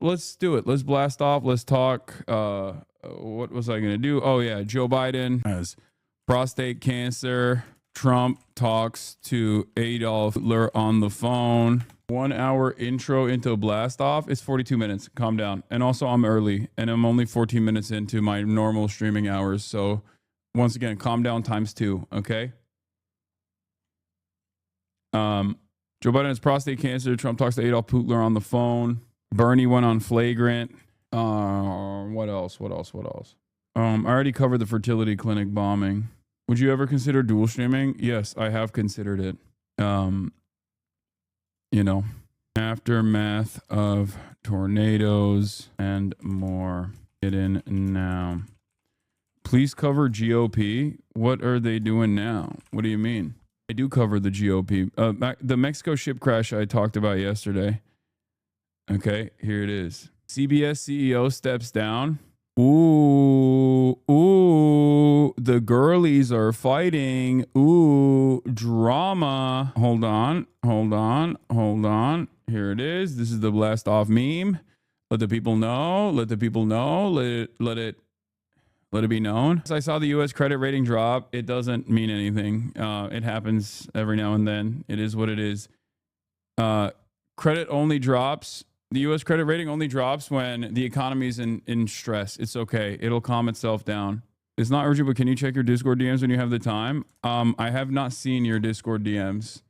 let's do it. Let's blast off. Let's talk. What was I gonna do? Oh yeah, Joe Biden has prostate cancer. Trump talks to Adolf Hitler on the phone. 1 hour intro into blast off. It's 42 minutes. Calm down. And also I'm early and I'm only 14 minutes into my normal streaming hours. So once again, calm down times 2. Okay. Joe Biden has prostate cancer. Trump talks to Adolf Hitler on the phone. Bernie went on flagrant. What else? I already covered the fertility clinic bombing. Would you ever consider dual streaming? Yes, I have considered it. You know, aftermath of tornadoes and more. Get in now. Please cover GOP. What are they doing now? What do you mean? I do cover the GOP. The Mexico ship crash I talked about yesterday. Okay, here it is. CBS CEO steps down. Ooh, the girlies are fighting. Ooh, drama. Hold on. Here it is. This is the blast off meme. Let the people know. Let it be known. As I saw the U.S. credit rating drop, it doesn't mean anything. It happens every now and then. It is what it is. Credit only drops. The U.S. credit rating only drops when the economy is in stress. It's okay. It'll calm itself down. It's not urgent, but can you check your Discord DMs when you have the time? I have not seen your Discord DMs.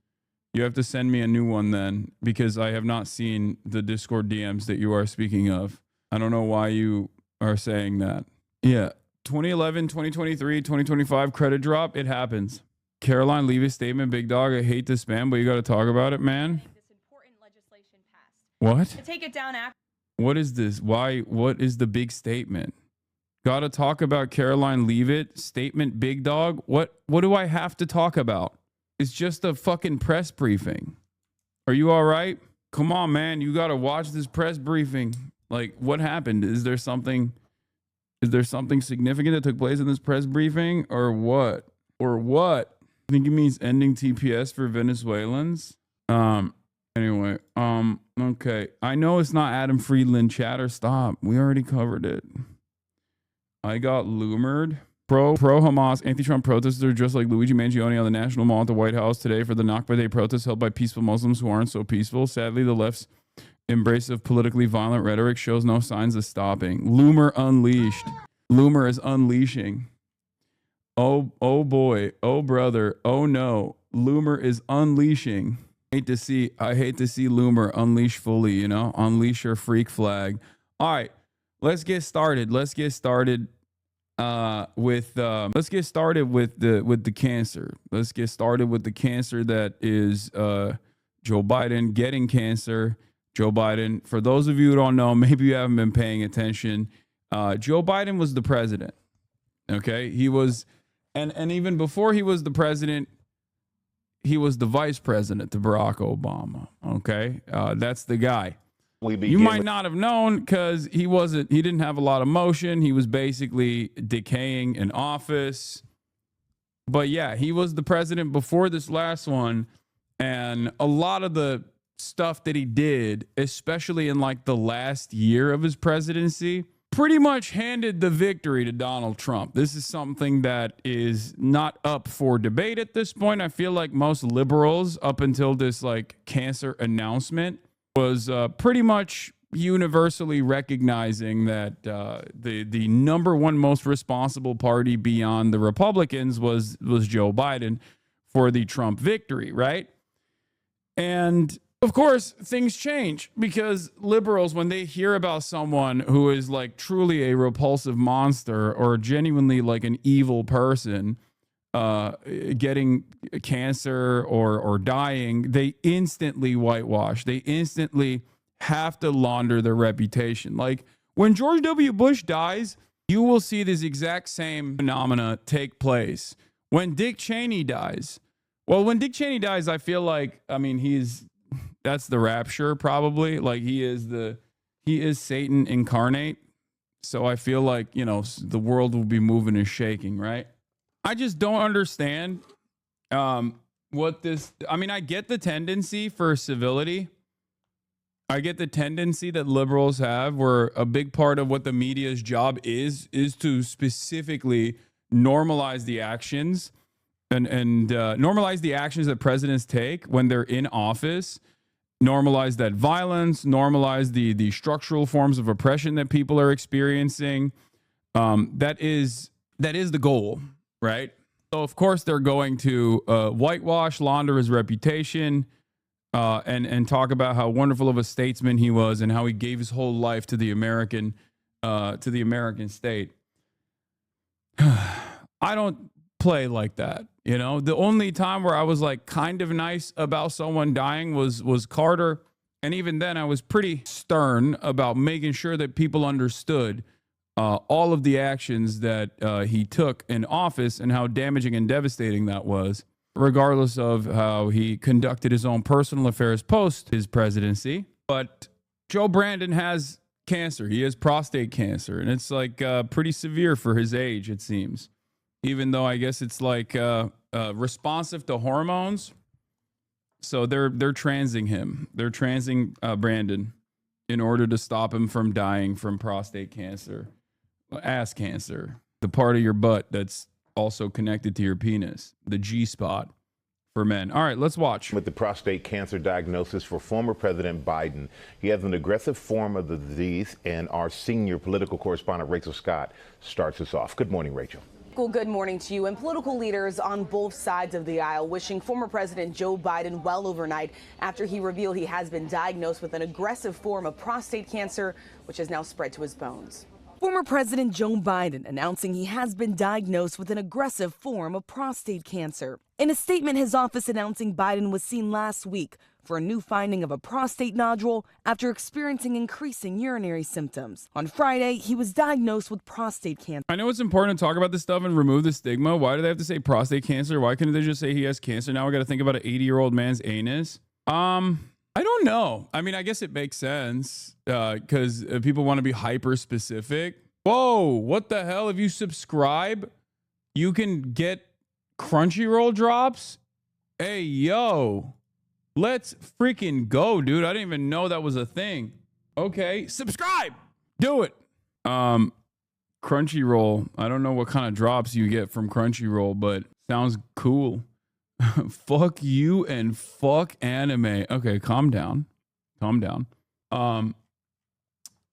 You have to send me a new one then, because I have not seen the Discord DMs that you are speaking of. I don't know why you are saying that. Yeah. 2011, 2023, 2025 credit drop. It happens. Caroline, leave a statement. Big dog, I hate to spam, but you got to talk about it, man. What? To take it down after. What is this? Why? What is the big statement? Gotta talk about Caroline Leave It statement, big dog. What do I have to talk about? It's just a fucking press briefing. Are you all right? Come on, man. You gotta watch this press briefing. Like, what happened? Is there something significant that took place in this press briefing, or what? I think it means ending TPS for Venezuelans. Anyway, okay. I know it's not Adam Friedland chatter. Stop. We already covered it. I got loomered. Pro-Hamas anti-Trump protesters are just like Luigi Mangione on the National Mall at the White House today for the Nakba Day protests held by peaceful Muslims who aren't so peaceful. Sadly, the left's embrace of politically violent rhetoric shows no signs of stopping. Loomer unleashed. Loomer is unleashing. Oh boy. Oh brother. Oh no. Loomer is unleashing. I hate to see Loomer unleash fully, you know, unleash your freak flag. All right, let's get started. With the cancer. Let's get started with the cancer that is Joe Biden getting cancer. Joe Biden, for those of you who don't know, maybe you haven't been paying attention. Joe Biden was the president. Okay, he was, and even before he was the president, he was the vice president to Barack Obama. Okay. That's the guy. You might not have known because he didn't have a lot of motion. He was basically decaying in office. But yeah, he was the president before this last one. And a lot of the stuff that he did, especially in like the last year of his presidency, pretty much handed the victory to Donald Trump. This is something that is not up for debate at this point. I feel like most liberals up until this like cancer announcement was pretty much universally recognizing that the number one most responsible party beyond the Republicans was Joe Biden for the Trump victory, right? And of course, things change because liberals, when they hear about someone who is like truly a repulsive monster or genuinely like an evil person getting cancer or dying, they instantly whitewash. They instantly have to launder their reputation. Like when George W. Bush dies, you will see this exact same phenomena take place. When Dick Cheney dies, when Dick Cheney dies, I feel like, I mean, that's the rapture probably. Like he is Satan incarnate. So I feel like, you know, the world will be moving and shaking, right? I just don't understand I get the tendency for civility. I get the tendency that liberals have, where a big part of what the media's job is to specifically normalize the actions and normalize the actions that presidents take when they're in office, normalize that violence, normalize the structural forms of oppression that people are experiencing. That is the goal, right? So of course they're going to whitewash, launder his reputation, and talk about how wonderful of a statesman he was and how he gave his whole life to the American state. I don't play like that. You know, the only time where I was like kind of nice about someone dying was Carter. And even then I was pretty stern about making sure that people understood all of the actions that he took in office and how damaging and devastating that was, regardless of how he conducted his own personal affairs post his presidency. But Joe Brandon has cancer. He has prostate cancer, and it's like pretty severe for his age, it seems. Even though I guess it's like responsive to hormones. So they're transing him. They're transing Brandon in order to stop him from dying from prostate cancer, ass cancer, the part of your butt that's also connected to your penis, the G spot for men. All right, let's watch. With the prostate cancer diagnosis for former President Biden. He has an aggressive form of the disease, and our senior political correspondent, Rachel Scott, starts us off. Good morning, Rachel. Well, good morning to you. And political leaders on both sides of the aisle wishing former President Joe Biden well overnight after he revealed he has been diagnosed with an aggressive form of prostate cancer, which has now spread to his bones. Former President Joe Biden announcing he has been diagnosed with an aggressive form of prostate cancer. In a statement, his office announcing Biden was seen last week for a new finding of a prostate nodule after experiencing increasing urinary symptoms. On Friday, he was diagnosed with prostate cancer. I know it's important to talk about this stuff and remove the stigma. Why do they have to say prostate cancer? Why couldn't they just say he has cancer? Now we got to think about an 80-year-old man's anus. I don't know. I mean, I guess it makes sense because people want to be hyper specific. Whoa, what the hell? If you subscribe, you can get Crunchyroll drops. Hey, yo, let's freaking go, dude. I didn't even know that was a thing. Okay, subscribe. Do it. Crunchyroll. I don't know what kind of drops you get from Crunchyroll, but sounds cool. Fuck you and fuck anime. Okay, calm down. Calm down.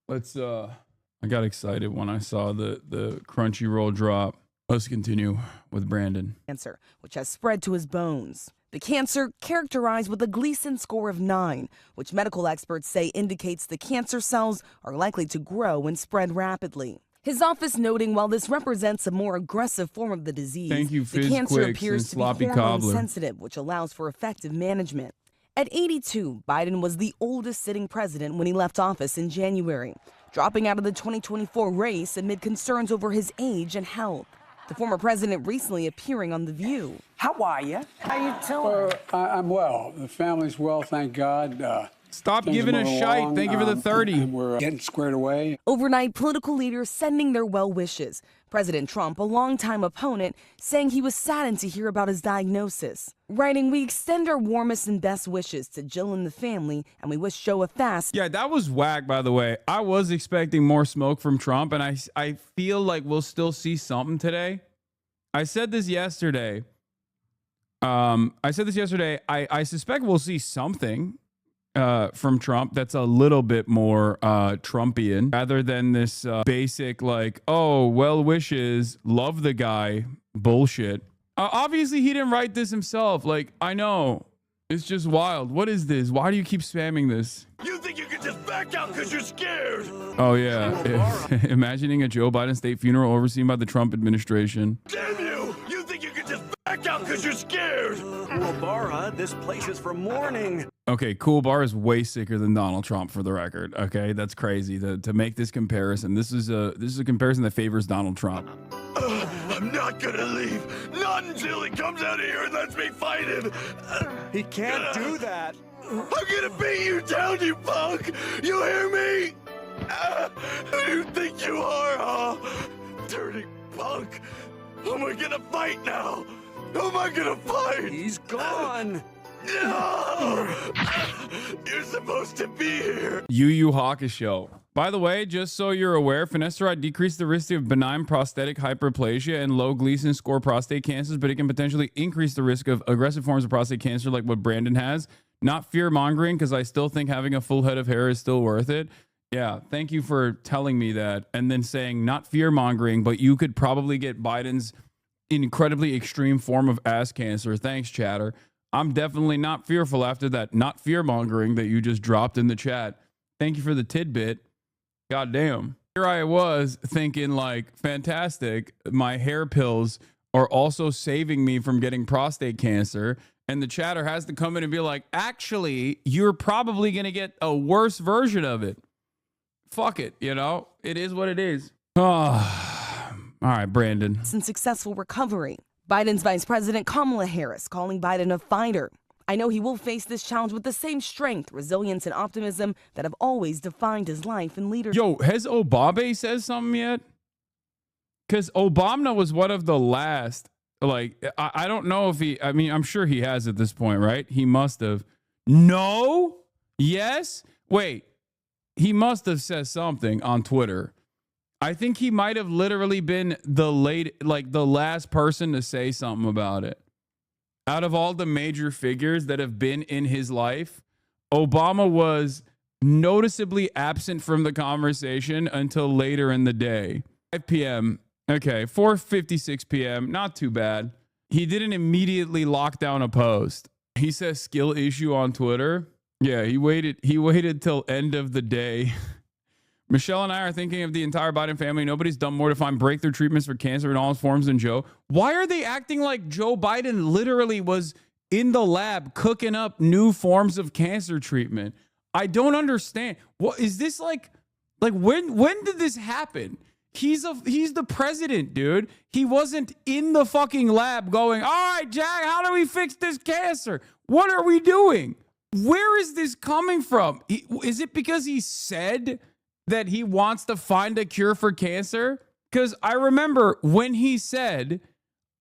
Let's I got excited when I saw the Crunchyroll drop. Let's continue with Brandon. Cancer, which has spread to his bones. The cancer characterized with a Gleason score of 9, which medical experts say indicates the cancer cells are likely to grow and spread rapidly. His office noting while this represents a more aggressive form of the disease, the cancer appears to be hormone sensitive, which allows for effective management. At 82, Biden was the oldest sitting president when he left office in January, dropping out of the 2024 race amid concerns over his age and health. The former president recently appearing on The View. How are you? How you doing? I'm well. The family's well, thank God. Stop giving a shite. Thank you for the 30. And we're getting squared away. Overnight, political leaders sending their well wishes. President Trump, a longtime opponent, saying he was saddened to hear about his diagnosis. Writing, "We extend our warmest and best wishes to Jill and the family, and we wish Joe a fast." Yeah, that was whack, by the way. I was expecting more smoke from Trump, and I feel like we'll still see something today. I said this yesterday. I suspect we'll see something from Trump that's a little bit more Trumpian rather than this basic like, oh, well wishes, love the guy bullshit. Obviously, he didn't write this himself. Like, I know. It's just wild. What is this? Why do you keep spamming this? You think you can just back out because you're scared? Oh, yeah. Imagining a Joe Biden state funeral overseen by the Trump administration. Damn you! You think you can just back out because you're scared? Well, Bara, this place is for mourning. Okay, Cool Bar is way sicker than Donald Trump, for the record. Okay, that's crazy to make this comparison. This is a comparison that favors Donald Trump. I'm not gonna leave. Not until he comes out of here and lets me fight him. He can't do that. I'm gonna beat you down, you punk. You hear me? Who do you think you are, huh? Dirty punk. Who am I gonna fight now? Who am I gonna fight? He's gone. No! You're supposed to be here. Yu Hakusho. By the way, just so you're aware, finasteride decreases the risk of benign prostatic hyperplasia and low Gleason score prostate cancers, but it can potentially increase the risk of aggressive forms of prostate cancer like what Brandon has. Not fear-mongering, because I still think having a full head of hair is still worth it. Yeah, thank you for telling me that. And then saying not fear-mongering, but you could probably get Biden's incredibly extreme form of ass cancer. Thanks, chatter. I'm definitely not fearful after that not fear-mongering that you just dropped in the chat. Thank you for the tidbit. God damn. Here I was thinking like, fantastic, my hair pills are also saving me from getting prostate cancer. And the chatter has to come in and be like, actually, you're probably going to get a worse version of it. Fuck it, you know? It is what it is. Oh, all right, Brandon. Since successful recovery. Biden's Vice President Kamala Harris calling Biden a fighter. I know he will face this challenge with the same strength, resilience, and optimism that have always defined his life and leadership. Yo, has Obama said something yet? Because Obama was one of the last. Like, I don't know if he, I mean, I'm sure he has at this point, right? He must have. No? Yes? Wait. He must have said something on Twitter. I think he might have literally been the last person to say something about it. Out of all the major figures that have been in his life, Obama was noticeably absent from the conversation until later in the day. 5 p.m. Okay, 4:56 p.m. Not too bad. He didn't immediately lock down a post. He says skill issue on Twitter. Yeah, he waited till end of the day. Michelle and I are thinking of the entire Biden family. Nobody's done more to find breakthrough treatments for cancer in all its forms than Joe. Why are they acting like Joe Biden literally was in the lab cooking up new forms of cancer treatment? I don't understand. What is this like when did this happen? He's the president, dude. He wasn't in the fucking lab going, all right, Jack, how do we fix this cancer? What are we doing? Where is this coming from? Is it because he said that he wants to find a cure for cancer? Because I remember when he said,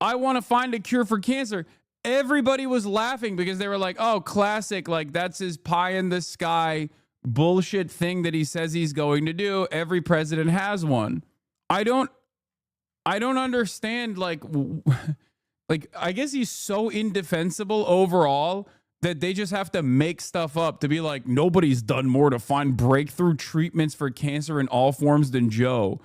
I want to find a cure for cancer, everybody was laughing because they were like, oh, classic. Like, that's his pie in the sky bullshit thing that he says he's going to do. Every president has one. I don't understand. Like, I guess he's so indefensible overall that they just have to make stuff up to be like, nobody's done more to find breakthrough treatments for cancer in all forms than Joe.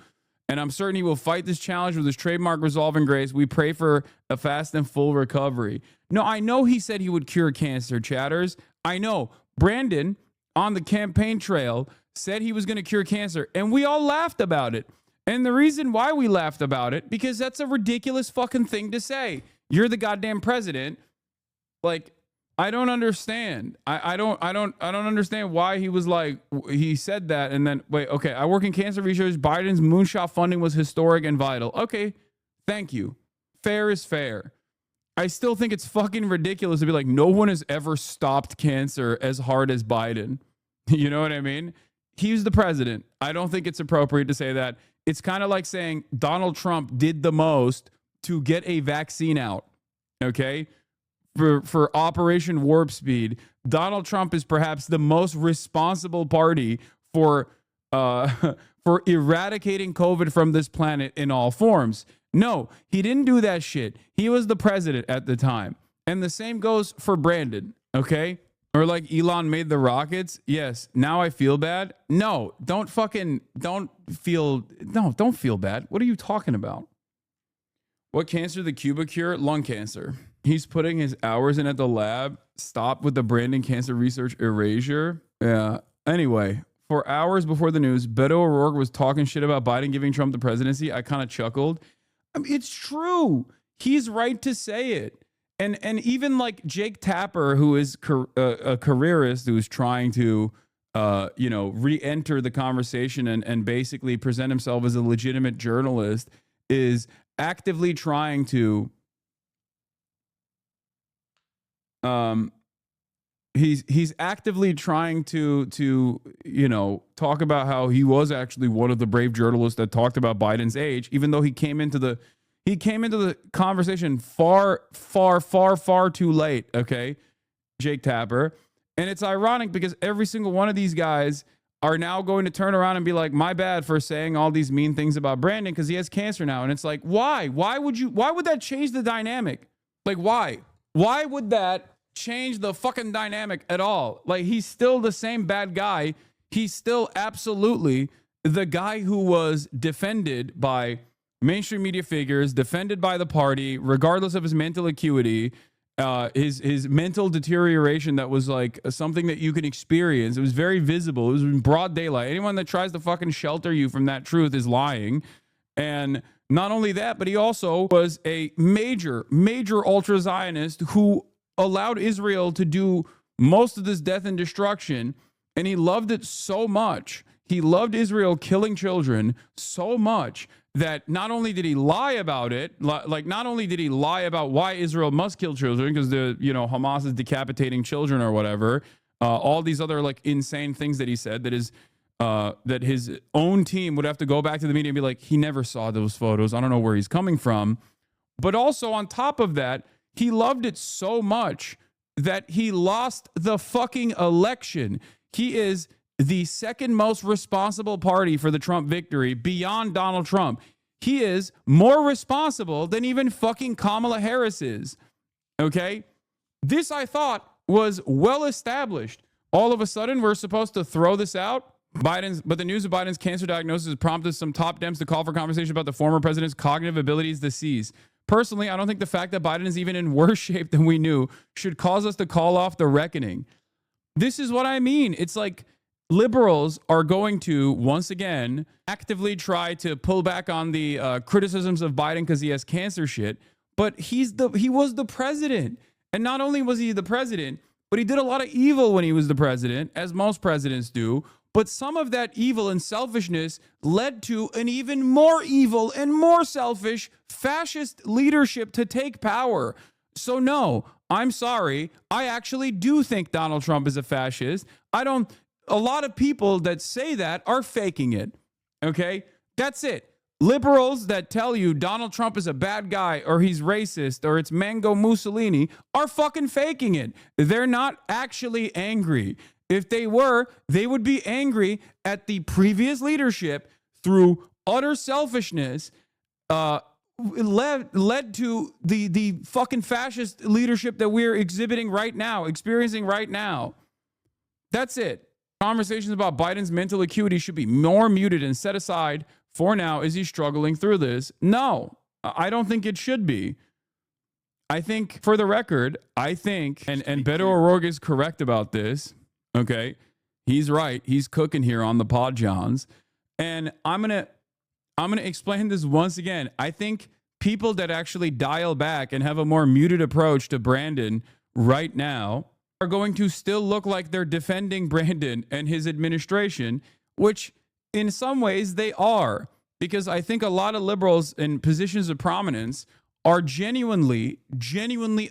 And I'm certain he will fight this challenge with his trademark resolve and grace. We pray for a fast and full recovery. No, I know he said he would cure cancer, chatters. I know. Brandon, on the campaign trail, said he was going to cure cancer, and we all laughed about it. And the reason why we laughed about it, because that's a ridiculous fucking thing to say. You're the goddamn president. Like, I don't understand. I don't understand why he was like, he said that and then wait, okay, I work in cancer research. Biden's moonshot funding was historic and vital. Okay, thank you. Fair is fair. I still think it's fucking ridiculous to be like, no one has ever stopped cancer as hard as Biden. You know what I mean? He's the president. I don't think it's appropriate to say that. It's kind of like saying Donald Trump did the most to get a vaccine out. Okay? For Operation Warp Speed, Donald Trump is perhaps the most responsible party for eradicating COVID from this planet in all forms. No, he didn't do that shit. He was the president at the time. And the same goes for Brandon, okay? Or like Elon made the rockets. Yes, now I feel bad. No, don't feel bad. What are you talking about? What cancer the Cuba cure? Lung cancer. He's putting his hours in at the lab. Stop with the Brandon cancer research erasure. Yeah. Anyway, for hours before the news, Beto O'Rourke was talking shit about Biden giving Trump the presidency. I kind of chuckled. I mean, it's true. He's right to say it. And even like Jake Tapper, who is a careerist who's trying to, re-enter the conversation and basically present himself as a legitimate journalist, is actively trying to he's actively trying to talk about how he was actually one of the brave journalists that talked about Biden's age, even though he came into the conversation far too late. Okay, Jake Tapper. And it's ironic because every single one of these guys are now going to turn around and be like, my bad for saying all these mean things about Brandon because he has cancer now. And it's like, why? Why would that change the dynamic? Like, why? Why would that change the fucking dynamic at all? Like, he's still the same bad guy. He's still absolutely the guy who was defended by mainstream media figures, defended by the party, regardless of his mental acuity, his mental deterioration that was like something that you can experience. It was very visible. It was in broad daylight. Anyone that tries to fucking shelter you from that truth is lying. And not only that, but he also was a major ultra-Zionist who allowed Israel to do most of this death and destruction. And he loved it so much. He loved Israel killing children so much that not only did he lie about it, like not only did he lie about why Israel must kill children because Hamas is decapitating children or whatever, all these other like insane things that he said that his own team would have to go back to the media and be like, he never saw those photos. I don't know where he's coming from. But also on top of that, he loved it so much that he lost the fucking election. He is the second most responsible party for the Trump victory beyond Donald Trump. He is more responsible than even fucking Kamala Harris is. Okay? This, I thought, was well established. All of a sudden, we're supposed to throw this out. But the news of Biden's cancer diagnosis has prompted some top Dems to call for conversation about the former president's cognitive abilities deceased. Personally, I don't think the fact that Biden is even in worse shape than we knew should cause us to call off the reckoning. This is what I mean. It's like liberals are going to, once again, actively try to pull back on the criticisms of Biden because he has cancer shit. But he was the president. And not only was he the president, but he did a lot of evil when he was the president, as most presidents do. But some of that evil and selfishness led to an even more evil and more selfish fascist leadership to take power. So no, I'm sorry. I actually do think Donald Trump is a fascist. A lot of people that say that are faking it. Okay? That's it. Liberals that tell you Donald Trump is a bad guy or he's racist or it's Mango Mussolini are fucking faking it. They're not actually angry. If they were, they would be angry at the previous leadership through utter selfishness, led to the fucking fascist leadership that we're exhibiting right now, experiencing right now. That's it. Conversations about Biden's mental acuity should be more muted and set aside for now. Is he struggling through this? No, I don't think it should be. I think, for the record, and Beto O'Rourke is correct about this. Okay, he's right. He's cooking here on the Pod Johns, and I'm gonna explain this once again. I think people that actually dial back and have a more muted approach to Brandon right now are going to still look like they're defending Brandon and his administration, which in some ways they are, because I think a lot of liberals in positions of prominence are genuinely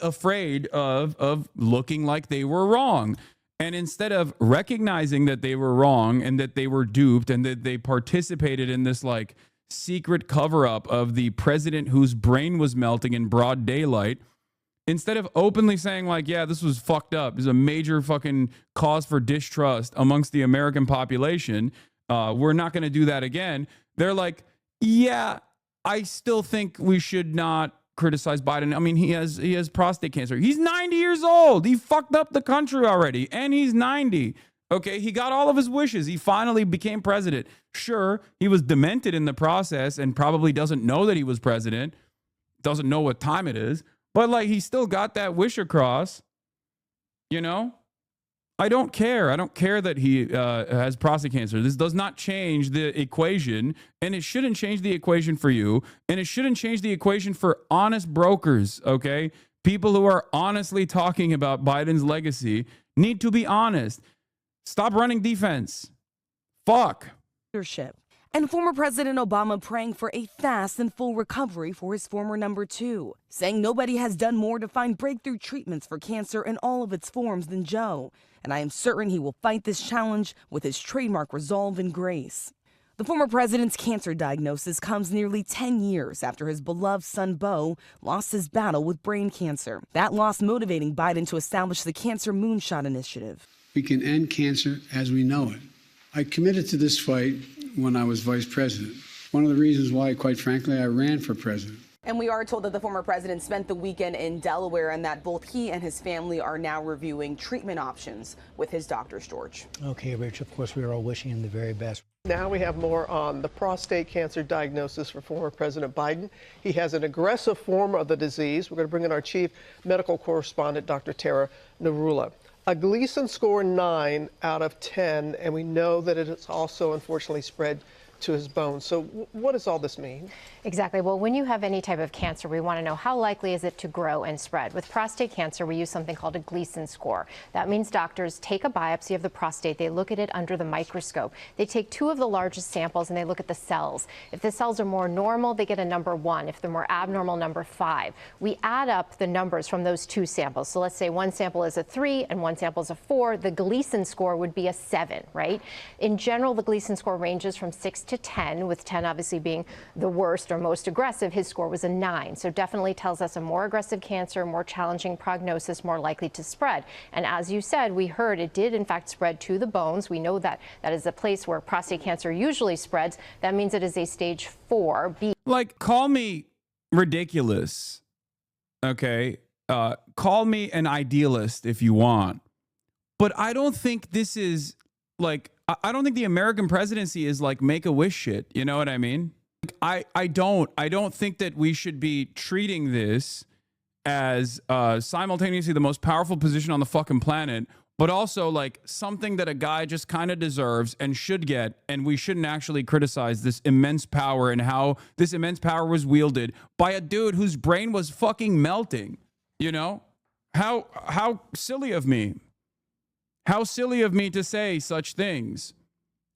afraid of looking like they were wrong. And instead of recognizing that they were wrong and that they were duped and that they participated in this like secret cover up of the president whose brain was melting in broad daylight, instead of openly saying like, yeah, this was fucked up, this is a major fucking cause for distrust amongst the American population, we're not going to do that again. They're like, yeah, I still think we should not criticize Biden. I mean, he has prostate cancer. He's 90 years old. He fucked up the country already, and he's 90. Okay, he got all of his wishes. He finally became president. Sure, he was demented in the process and probably doesn't know that he was president, doesn't know what time it is, but like he still got that wish across, you know? I don't care. I don't care that he has prostate cancer. This does not change the equation, and it shouldn't change the equation for you, and it shouldn't change the equation for honest brokers, okay? People who are honestly talking about Biden's legacy need to be honest. Stop running defense. Fuck. Leadership. And former President Obama praying for a fast and full recovery for his former number two, saying nobody has done more to find breakthrough treatments for cancer in all of its forms than Joe. And I am certain he will fight this challenge with his trademark resolve and grace. The former president's cancer diagnosis comes nearly 10 years after his beloved son, Beau, lost his battle with brain cancer. That loss motivating Biden to establish the Cancer Moonshot Initiative. We can end cancer as we know it. I committed to this fight when I was vice president. One of the reasons why, quite frankly, I ran for president. And we are told that the former president spent the weekend in Delaware and that both he and his family are now reviewing treatment options with his doctors, George. Okay, Rich, of course, we are all wishing him the very best. Now we have more on the prostate cancer diagnosis for former President Biden. He has an aggressive form of the disease. We're going to bring in our chief medical correspondent, Dr. Tara Narula. A Gleason score 9 out of 10, and we know that it has also unfortunately spread to his bones. So what does all this mean? Exactly. Well, when you have any type of cancer, we want to know how likely is it to grow and spread. With prostate cancer, we use something called a Gleason score. That means doctors take a biopsy of the prostate. They look at it under the microscope. They take 2 of the largest samples and they look at the cells. If the cells are more normal, they get a number 1. If they're more abnormal, number 5. We add up the numbers from those 2 samples. So let's say one sample is a 3 and one sample is a 4. The Gleason score would be a 7, right? In general, the Gleason score ranges from 6 to 10, with 10 obviously being the worst or most aggressive. His score was a 9. So definitely tells us a more aggressive cancer, more challenging prognosis, more likely to spread. And as you said, we heard it did in fact spread to the bones. We know that that is a place where prostate cancer usually spreads. That means it is a stage 4B. Like, call me ridiculous. Okay. Call me an idealist if you want. But I don't think this is like, I don't think the American presidency is like Make-A-Wish shit. You know what I mean? Like, I don't think that we should be treating this as simultaneously the most powerful position on the fucking planet, but also like something that a guy just kind of deserves and should get. And we shouldn't actually criticize this immense power and how this immense power was wielded by a dude whose brain was fucking melting. You know, how silly of me. How silly of me to say such things,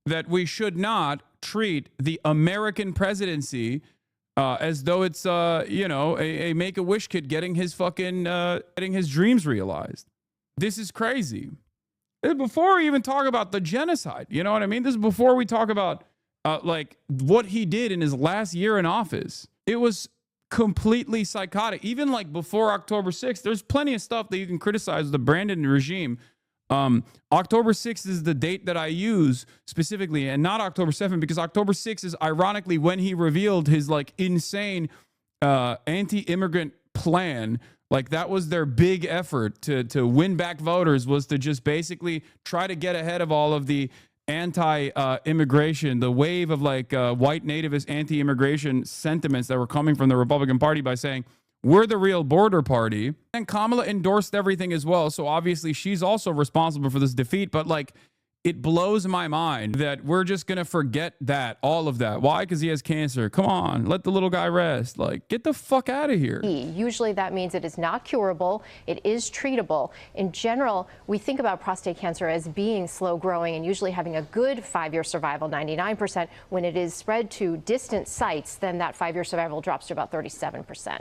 that we should not treat the American presidency as though it's, you know, a Make-A-Wish kid getting his fucking, getting his dreams realized. This is crazy. This is before we even talk about the genocide. You know what I mean? This is before we talk about, like, what he did in his last year in office. It was completely psychotic. Even like before October 6th, there's plenty of stuff that you can criticize the Brandon regime. October 6th is the date that I use specifically, and not October 7th, because October 6th is ironically when he revealed his like insane anti-immigrant plan. Like, that was their big effort to win back voters, was to just basically try to get ahead of all of the anti-immigration, the wave of like white nativist anti-immigration sentiments that were coming from the Republican Party by saying, we're the real border party. And Kamala endorsed everything as well. So obviously she's also responsible for this defeat. But like, it blows my mind that we're just going to forget that, all of that. Why? Because he has cancer. Come on, let the little guy rest. Like, get the fuck out of here. Usually that means it is not curable. It is treatable. In general, we think about prostate cancer as being slow growing and usually having a good 5-year survival, 99%. When it is spread to distant sites, then that 5-year survival drops to about 37%.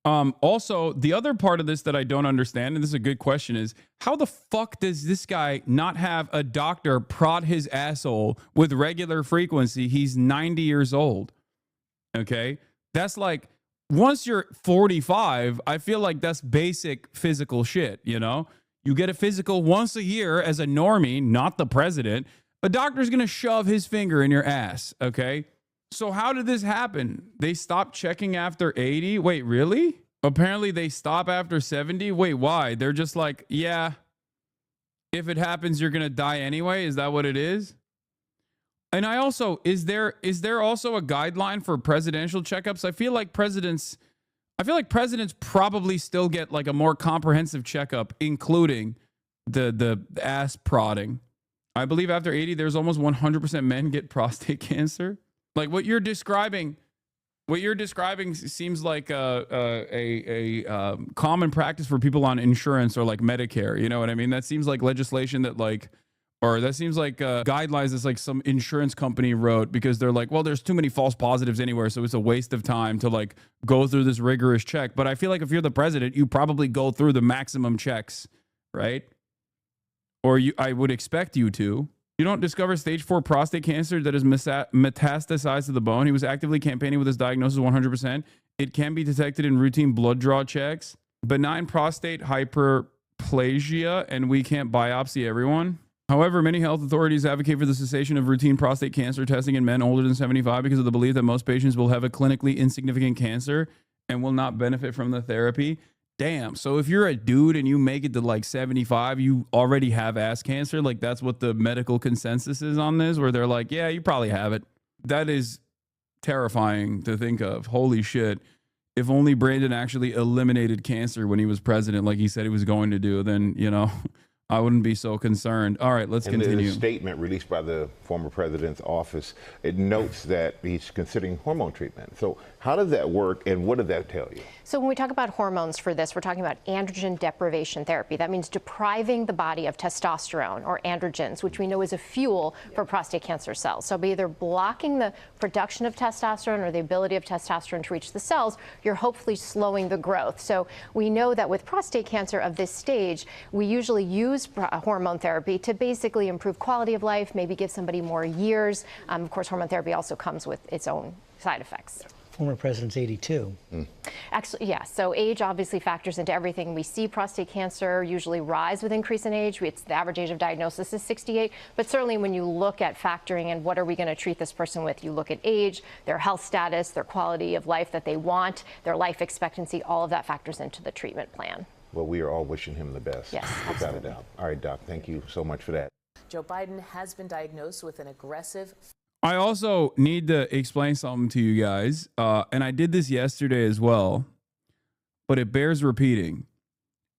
Also, the other part of this that I don't understand, and this is a good question, is how the fuck does this guy not have a doctor prod his asshole with regular frequency? He's 90 years old. Okay. That's like, once you're 45, I feel like that's basic physical shit. You know, you get a physical once a year as a normie, not the president. A doctor's going to shove his finger in your ass. Okay. So how did this happen? They stopped checking after 80? Wait, really? Apparently they stop after 70? Wait, why? They're just like, yeah, if it happens, you're going to die anyway. Is that what it is? And I also, is there also a guideline for presidential checkups? I feel like presidents probably still get like a more comprehensive checkup, including the ass prodding. I believe after 80, there's almost 100% men get prostate cancer. Like, what you're describing seems like a common practice for people on insurance or like Medicare. You know what I mean? That seems like legislation that like, or that seems like guidelines that's like some insurance company wrote because they're like, well, there's too many false positives anywhere, so it's a waste of time to like go through this rigorous check. But I feel like if you're the president, you probably go through the maximum checks, right? Or I would expect you to. You don't discover stage 4 prostate cancer that is metastasized to the bone. He was actively campaigning with his diagnosis 100%. It can be detected in routine blood draw checks. Benign prostate hyperplasia, and we can't biopsy everyone. However, many health authorities advocate for the cessation of routine prostate cancer testing in men older than 75 because of the belief that most patients will have a clinically insignificant cancer and will not benefit from the therapy. Damn. So if you're a dude and you make it to like 75, you already have ass cancer. Like that's what the medical consensus is on this, where they're like, yeah, you probably have it. That is terrifying to think of. Holy shit. If only Brandon actually eliminated cancer when he was president, like he said he was going to do, then, you know, I wouldn't be so concerned. All right, let's continue. In a statement released by the former president's office, it notes that he's considering hormone treatment. So how does that work, and what does that tell you? So when we talk about hormones for this, we're talking about androgen deprivation therapy. That means depriving the body of testosterone or androgens, which we know is a fuel for prostate cancer cells. So by either blocking the production of testosterone or the ability of testosterone to reach the cells, you're hopefully slowing the growth. So we know that with prostate cancer of this stage, we usually use hormone therapy to basically improve quality of life, maybe give somebody more years. Of course, hormone therapy also comes with its own side effects. Former president's 82. Actually, yeah. So age obviously factors into everything. We see prostate cancer usually rise with increase in age. It's the average age of diagnosis is 68. But certainly when you look at factoring in what are we going to treat this person with, you look at age, their health status, their quality of life that they want, their life expectancy, all of that factors into the treatment plan. Well, we are all wishing him the best. Yes, without a doubt. All right, Doc, thank you so much for that. Joe Biden has been diagnosed with an aggressive... I also need to explain something to you guys, and I did this yesterday as well, but it bears repeating.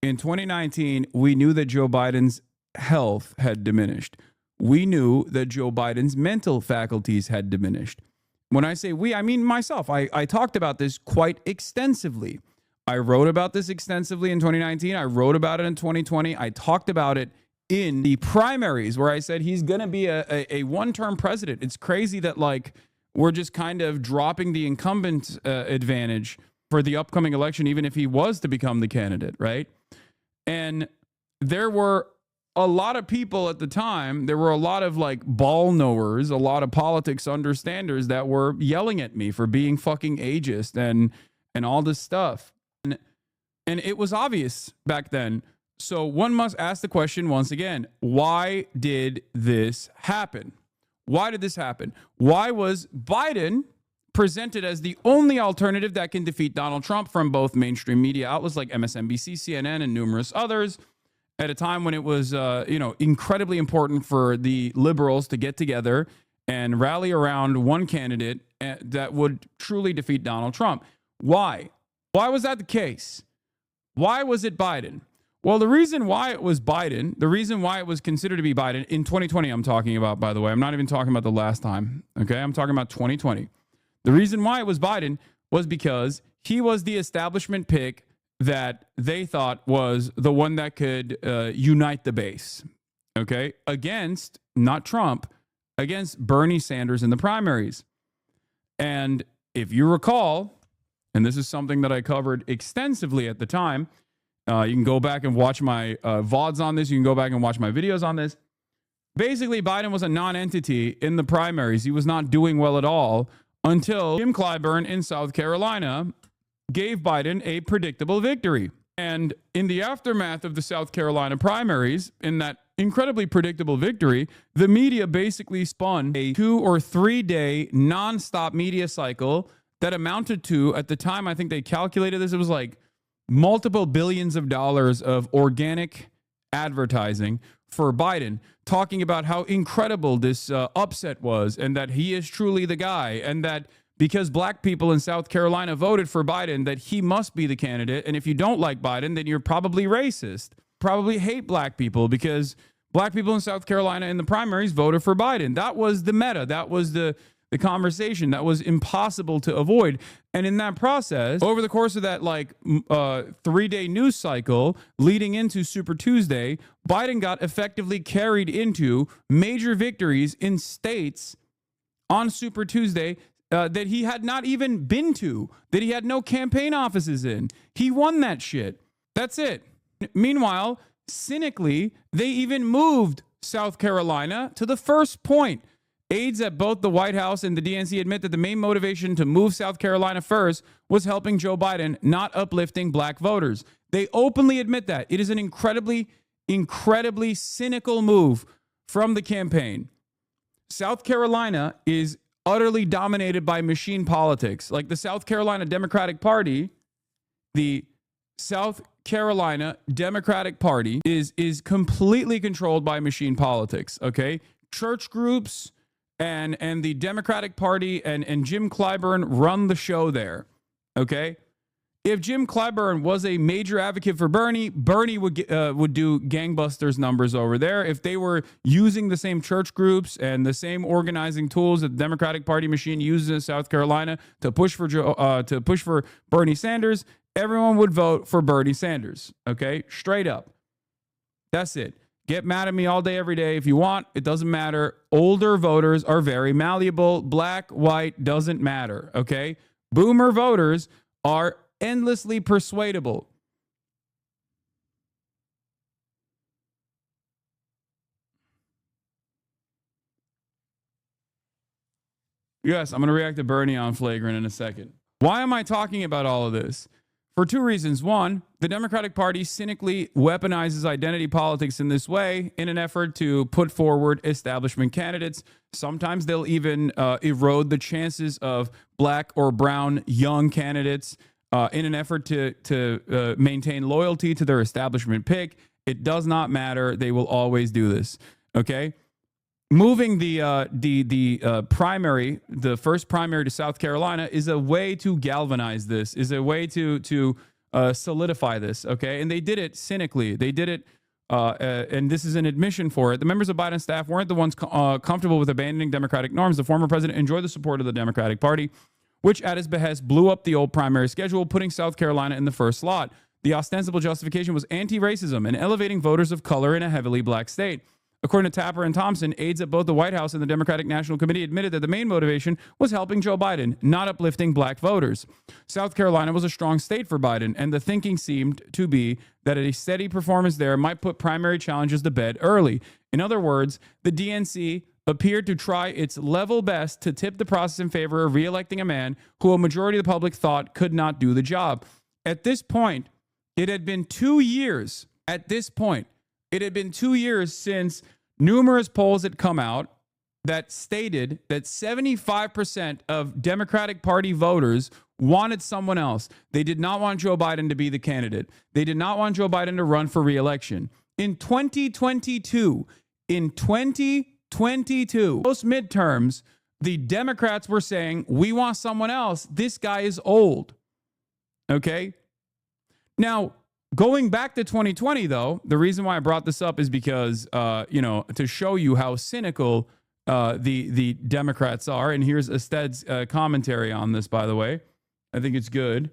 In 2019, we knew that Joe Biden's health had diminished. We knew that Joe Biden's mental faculties had diminished. When I say we, I mean myself. I talked about this quite extensively. I wrote about this extensively in 2019. I wrote about it in 2020. I talked about it in the primaries where I said he's going to be a one-term president. It's crazy that like we're just kind of dropping the incumbent advantage for the upcoming election, even if he was to become the candidate, right? And there were a lot of people at the time, there were a lot of like ball knowers, a lot of politics understanders that were yelling at me for being fucking ageist and all this stuff. And it was obvious back then. So one must ask the question once again, why did this happen? Why did this happen? Why was Biden presented as the only alternative that can defeat Donald Trump from both mainstream media outlets like MSNBC, CNN, and numerous others at a time when it was, incredibly important for the liberals to get together and rally around one candidate that would truly defeat Donald Trump? Why? Why was that the case? Why was it Biden? Well, the reason why it was Biden, the reason why it was considered to be Biden in 2020, I'm talking about, by the way, I'm not even talking about the last time. Okay. I'm talking about 2020. The reason why it was Biden was because he was the establishment pick that they thought was the one that could unite the base. Okay. Against, not Trump, against Bernie Sanders in the primaries. And if you recall, and this is something that I covered extensively at the time, you can go back and watch my VODs on this. You can go back and watch my videos on this. Basically, Biden was a non-entity in the primaries. He was not doing well at all until Jim Clyburn in South Carolina gave Biden a predictable victory. And in the aftermath of the South Carolina primaries, in that incredibly predictable victory, the media basically spun a 2 or 3 day nonstop media cycle that amounted to, at the time, I think they calculated this, it was like multiple billions of dollars of organic advertising for Biden, talking about how incredible this upset was and that he is truly the guy, and that because black people in South Carolina voted for Biden, that he must be the candidate. And if you don't like Biden, then you're probably racist, probably hate black people because black people in South Carolina in the primaries voted for Biden. That was the meta. That was the conversation that was impossible to avoid. And in that process, over the course of that 3 day news cycle leading into Super Tuesday, Biden got effectively carried into major victories in states on Super Tuesday that he had not even been to, that he had no campaign offices in. He won that shit. That's it. Meanwhile, cynically, they even moved South Carolina to the first point. Aides at both the White House and the DNC admit that the main motivation to move South Carolina first was helping Joe Biden, not uplifting black voters. They openly admit that. It is an incredibly cynical move from the campaign. South Carolina is utterly dominated by machine politics. Like the South Carolina Democratic Party, the South Carolina Democratic Party is completely controlled by machine politics, okay? Church groups and the Democratic Party and Jim Clyburn run the show there, okay? If Jim Clyburn was a major advocate for Bernie would do gangbusters numbers over there. If they were using the same church groups and the same organizing tools that the Democratic Party machine uses in South Carolina to push for Bernie Sanders, everyone would vote for Bernie Sanders. Okay, straight up. That's it. Get mad at me all day, every day if you want. It doesn't matter. Older voters are very malleable. Black, white, doesn't matter. Okay, boomer voters are endlessly persuadable. Yes, I'm going to react to Bernie on Flagrant in a second. Why am I talking about all of this? For two reasons. One, the Democratic Party cynically weaponizes identity politics in this way in an effort to put forward establishment candidates. Sometimes they'll even erode the chances of black or brown young candidates in an effort to maintain loyalty to their establishment pick. It does not matter. They will always do this. Okay. Moving the primary, the first primary to South Carolina is a way to galvanize this, is a way to solidify this. Okay. And they did it cynically. They did it. And this is an admission for it. The members of Biden's staff weren't the ones comfortable with abandoning Democratic norms. The former president enjoyed the support of the Democratic Party, which at his behest blew up the old primary schedule, putting South Carolina in the first slot. The ostensible justification was anti-racism and elevating voters of color in a heavily black state. According to Tapper and Thompson, aides at both the White House and the Democratic National Committee admitted that the main motivation was helping Joe Biden, not uplifting black voters. South Carolina was a strong state for Biden, and the thinking seemed to be that a steady performance there might put primary challenges to bed early. In other words, the DNC appeared to try its level best to tip the process in favor of reelecting a man who a majority of the public thought could not do the job. At this point, it had been 2 years. At this point, it had been 2 years since numerous polls had come out that stated that 75% of Democratic Party voters wanted someone else. They did not want Joe Biden to be the candidate. They did not want Joe Biden to run for re-election. In 2022, post midterms, the Democrats were saying, we want someone else. This guy is old. Okay. Now, going back to 2020, though, the reason why I brought this up is because, to show you how cynical the Democrats are. And here's Ested's commentary on this, by the way. I think it's good.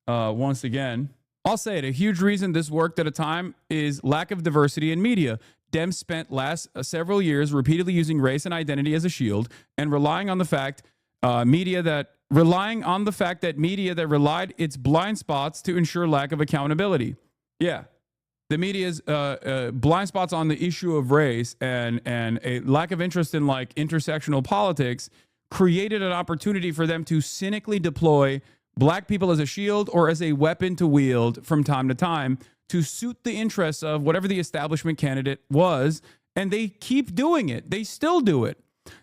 Once again, I'll say it. A huge reason this worked at a time is lack of diversity in media. Dems spent last several years repeatedly using race and identity as a shield and relying on the fact media that relied its blind spots to ensure lack of accountability. Yeah, the media's blind spots on the issue of race and a lack of interest in like intersectional politics created an opportunity for them to cynically deploy black people as a shield or as a weapon to wield from time to time to suit the interests of whatever the establishment candidate was. And they keep doing it. They still do it.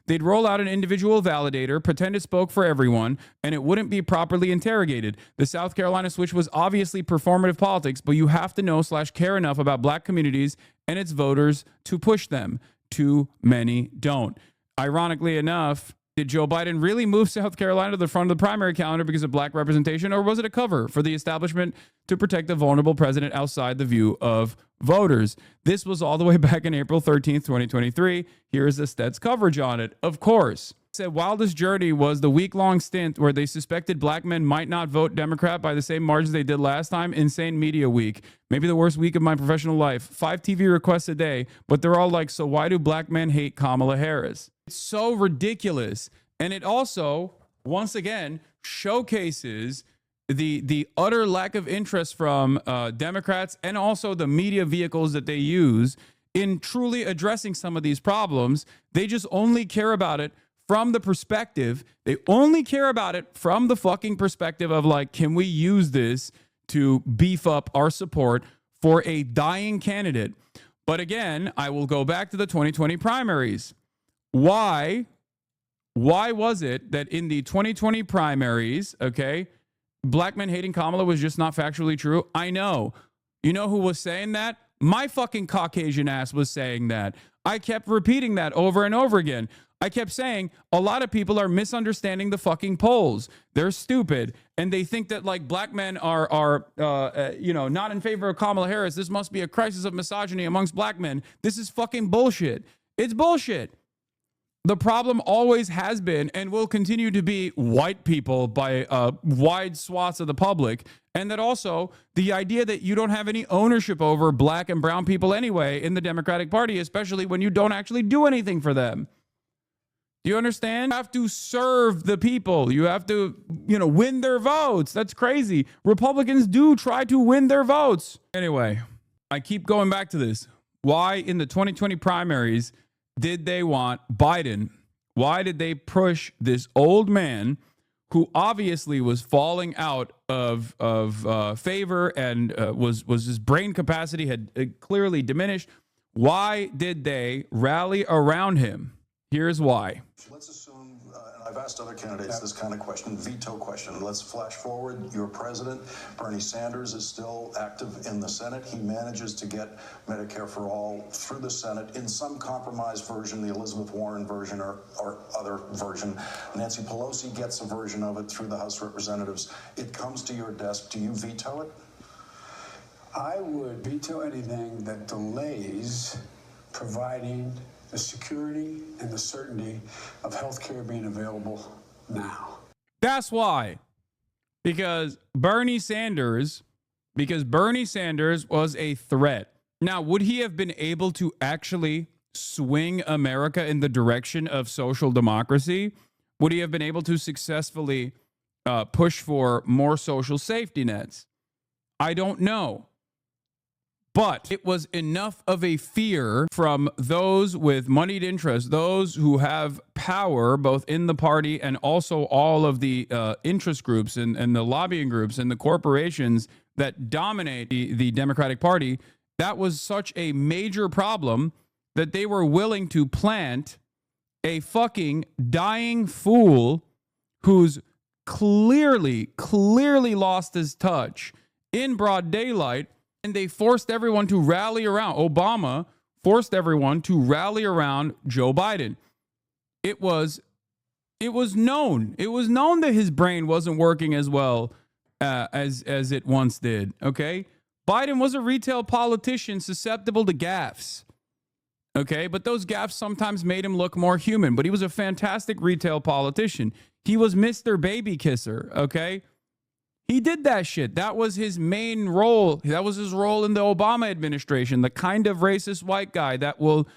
They'd roll out an individual validator, pretend it spoke for everyone, and it wouldn't be properly interrogated. The South Carolina switch was obviously performative politics, but you have to know / care enough about black communities and its voters to push them. Too many don't. Ironically enough, did Joe Biden really move South Carolina to the front of the primary calendar because of black representation, or was it a cover for the establishment to protect a vulnerable president outside the view of voters? This was all the way back in April 13th, 2023. Here is Ested's coverage on it. Of course, said while this journey was the week-long stint where they suspected black men might not vote Democrat by the same margins they did last time, insane media week. Maybe the worst week of my professional life. 5 TV requests a day, but they're all like, so why do black men hate Kamala Harris? It's so ridiculous. And it also, once again, showcases the utter lack of interest from Democrats and also the media vehicles that they use in truly addressing some of these problems. They just only care about it from the perspective. They only care about it from the fucking perspective of like, can we use this to beef up our support for a dying candidate? But again, I will go back to the 2020 primaries. Why was it that in the 2020 primaries, okay, black men hating Kamala was just not factually true? I know. You know who was saying that? My fucking Caucasian ass was saying that. I kept repeating that over and over again. I kept saying a lot of people are misunderstanding the fucking polls. They're stupid, and they think that like black men are not in favor of Kamala Harris. This must be a crisis of misogyny amongst black men. This is fucking bullshit. It's bullshit. The problem always has been and will continue to be white people by wide swaths of the public. And that also the idea that you don't have any ownership over black and brown people anyway in the Democratic Party, especially when you don't actually do anything for them. Do you understand? You have to serve the people. You have to, win their votes. That's crazy. Republicans do try to win their votes. Anyway, I keep going back to this. Why in the 2020 primaries did they want Biden? Why did they push this old man who obviously was falling out of favor and was his brain capacity had clearly diminished? Why did they rally around him? Here's why. Let's assume, and I've asked other candidates this kind of question, veto question. Let's flash forward. Your president, Bernie Sanders, is still active in the Senate. He manages to get Medicare for all through the Senate in some compromise version, the Elizabeth Warren version or other version. Nancy Pelosi gets a version of it through the House of Representatives. It comes to your desk. Do you veto it? I would veto anything that delays providing the security and the certainty of health care being available now. That's why. Because Bernie Sanders was a threat. Now, would he have been able to actually swing America in the direction of social democracy? Would he have been able to successfully push for more social safety nets? I don't know. But it was enough of a fear from those with moneyed interests, those who have power both in the party and also all of the interest groups and the lobbying groups and the corporations that dominate the Democratic Party. That was such a major problem that they were willing to plant a fucking dying fool who's clearly lost his touch in broad daylight. And they forced everyone to rally around. Obama forced everyone to rally around Joe Biden. It was known. It was known that his brain wasn't working as well as it once did. Okay, Biden was a retail politician susceptible to gaffes. Okay, but those gaffes sometimes made him look more human. But he was a fantastic retail politician. He was Mr. Baby Kisser. Okay. He did that shit. That was his main role. That was his role in the Obama administration, the kind of racist white guy that will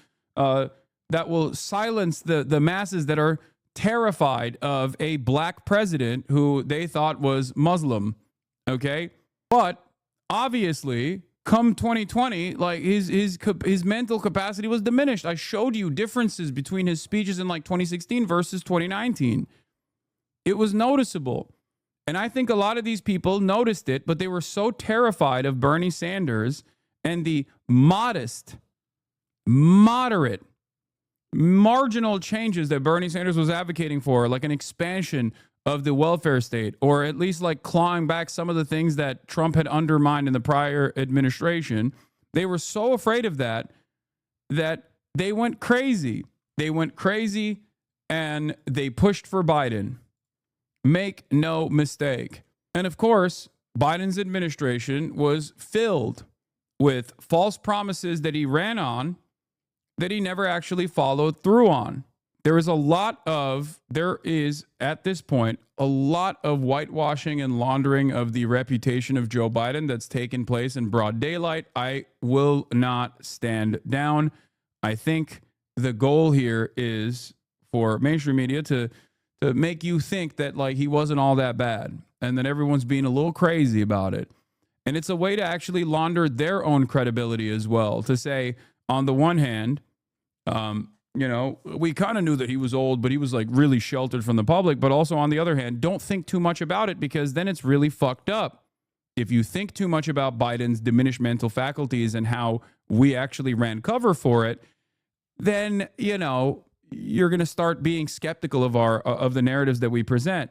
silence the masses that are terrified of a black president who they thought was Muslim. Okay? But obviously, come 2020, like his mental capacity was diminished. I showed you differences between his speeches in like 2016 versus 2019. It was noticeable. And I think a lot of these people noticed it, but they were so terrified of Bernie Sanders and the moderate, marginal changes that Bernie Sanders was advocating for, like an expansion of the welfare state, or at least like clawing back some of the things that Trump had undermined in the prior administration. They were so afraid of that they went crazy. They went crazy and they pushed for Biden. Make no mistake. And of course, Biden's administration was filled with false promises that he ran on that he never actually followed through on. There is at this point a lot of whitewashing and laundering of the reputation of Joe Biden that's taken place in broad daylight. I will not stand down. I think the goal here is for mainstream media to make you think that like he wasn't all that bad and that everyone's being a little crazy about it. And it's a way to actually launder their own credibility as well, to say, on the one hand, you know, we kind of knew that he was old, but he was like really sheltered from the public. But also on the other hand, don't think too much about it, because then it's really fucked up. If you think too much about Biden's diminished mental faculties and how we actually ran cover for it, then, you know, you're going to start being skeptical of the narratives that we present.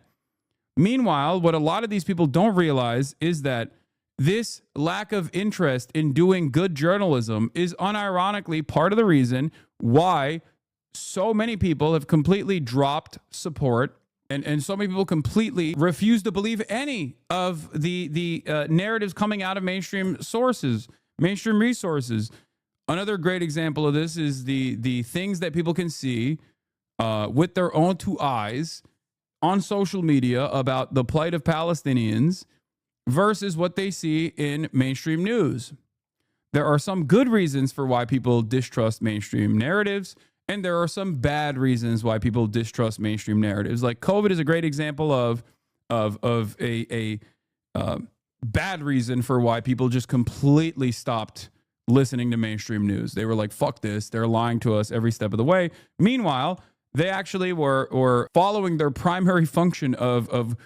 Meanwhile, what a lot of these people don't realize is that this lack of interest in doing good journalism is unironically part of the reason why so many people have completely dropped support, and so many people completely refuse to believe any of the narratives coming out of mainstream sources, mainstream resources. Another great example of this is the things that people can see with their own two eyes on social media about the plight of Palestinians versus what they see in mainstream news. There are some good reasons for why people distrust mainstream narratives, and there are some bad reasons why people distrust mainstream narratives. Like COVID is a great example of a bad reason for why people just completely stopped listening to mainstream news. They were like, fuck this, they're lying to us every step of the way. Meanwhile, they actually were following their primary function of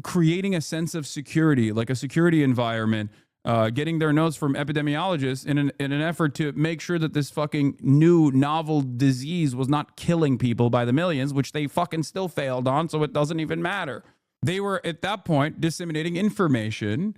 creating a sense of security, like a security environment, getting their notes from epidemiologists in an effort to make sure that this fucking new novel disease was not killing people by the millions, which they fucking still failed on, so it doesn't even matter. They were, at that point, disseminating information,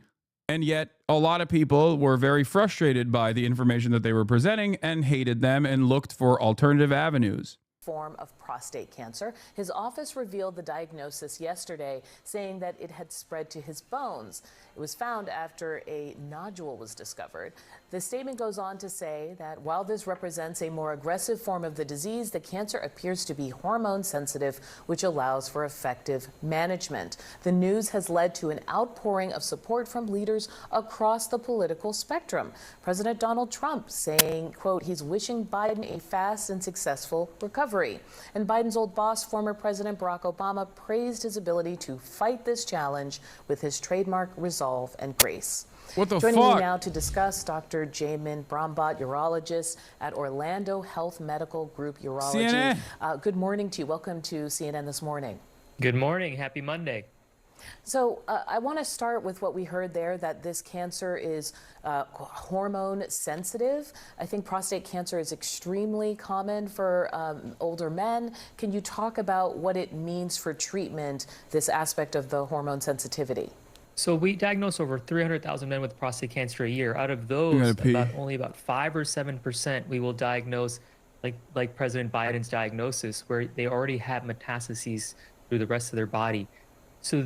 and yet a lot of people were very frustrated by the information that they were presenting and hated them and looked for alternative avenues. Form of prostate cancer. His office revealed the diagnosis yesterday, saying that it had spread to his bones. It was found after a nodule was discovered. The statement goes on to say that while this represents a more aggressive form of the disease, the cancer appears to be hormone sensitive, which allows for effective management. The news has led to an outpouring of support from leaders across the political spectrum. President Donald Trump saying, quote, he's wishing Biden a fast and successful recovery. And Biden's old boss, former President Barack Obama, praised his ability to fight this challenge with his trademark resolve and grace. What the Joining fuck? me now to discuss, Dr. Jamin Brombaut, urologist at Orlando Health Medical Group Urology. CNN. Good morning to you. Welcome to CNN This Morning. Good morning. Happy Monday. So I want to start with what we heard there, that this cancer is hormone sensitive. I think prostate cancer is extremely common for older men. Can you talk about what it means for treatment, this aspect of the hormone sensitivity? So we diagnose over 300,000 men with prostate cancer a year. Out of those, only about 5 or 7% we will diagnose like President Biden's diagnosis, where they already have metastases through the rest of their body. So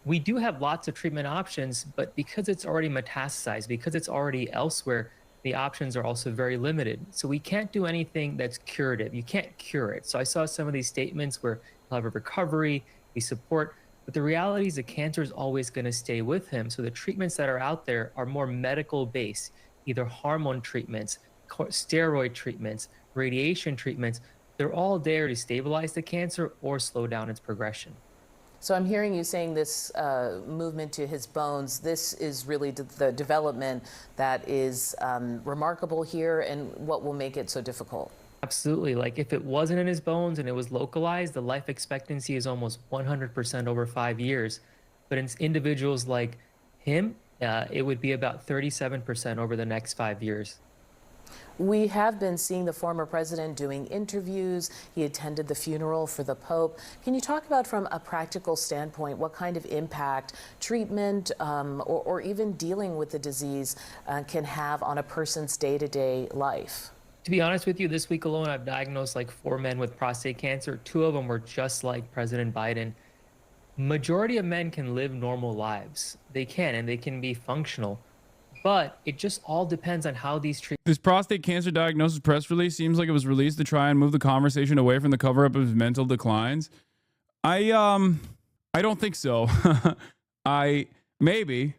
we do have lots of treatment options, but because it's already metastasized, because it's already elsewhere, the options are also very limited. So we can't do anything that's curative. You can't cure it. So I saw some of these statements where he'll have a recovery, we support, but the reality is the cancer is always going to stay with him. So the treatments that are out there are more medical based, either hormone treatments, steroid treatments, radiation treatments. They're all there to stabilize the cancer or slow down its progression. So I'm hearing you saying this movement to his bones, this is really the development that is remarkable here, and what will make it so difficult? Absolutely. Like if it wasn't in his bones and it was localized, the life expectancy is almost 100% over 5 years. But in individuals like him, it would be about 37% over the next 5 years. We have been seeing the former president doing interviews. He attended the funeral for the Pope. Can you talk about, from a practical standpoint, what kind of impact treatment or even dealing with the disease can have on a person's day-to-day life? To be honest with you, this week alone, I've diagnosed like 4 men with prostate cancer. 2 of them were just like President Biden. Majority of men can live normal lives. They can, and they can be functional. But it just all depends on how these treatments. This prostate cancer diagnosis press release seems like it was released to try and move the conversation away from the cover-up of his mental declines. I don't think so. Maybe.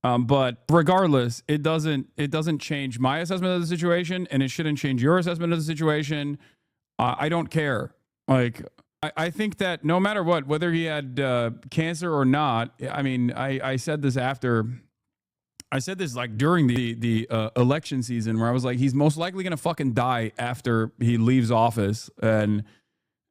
But regardless, it doesn't change my assessment of the situation, and it shouldn't change your assessment of the situation. I don't care. Like, I think that no matter what, whether he had cancer or not, I mean, I said this after I said this like during the election season, where I was like, he's most likely going to fucking die after he leaves office. And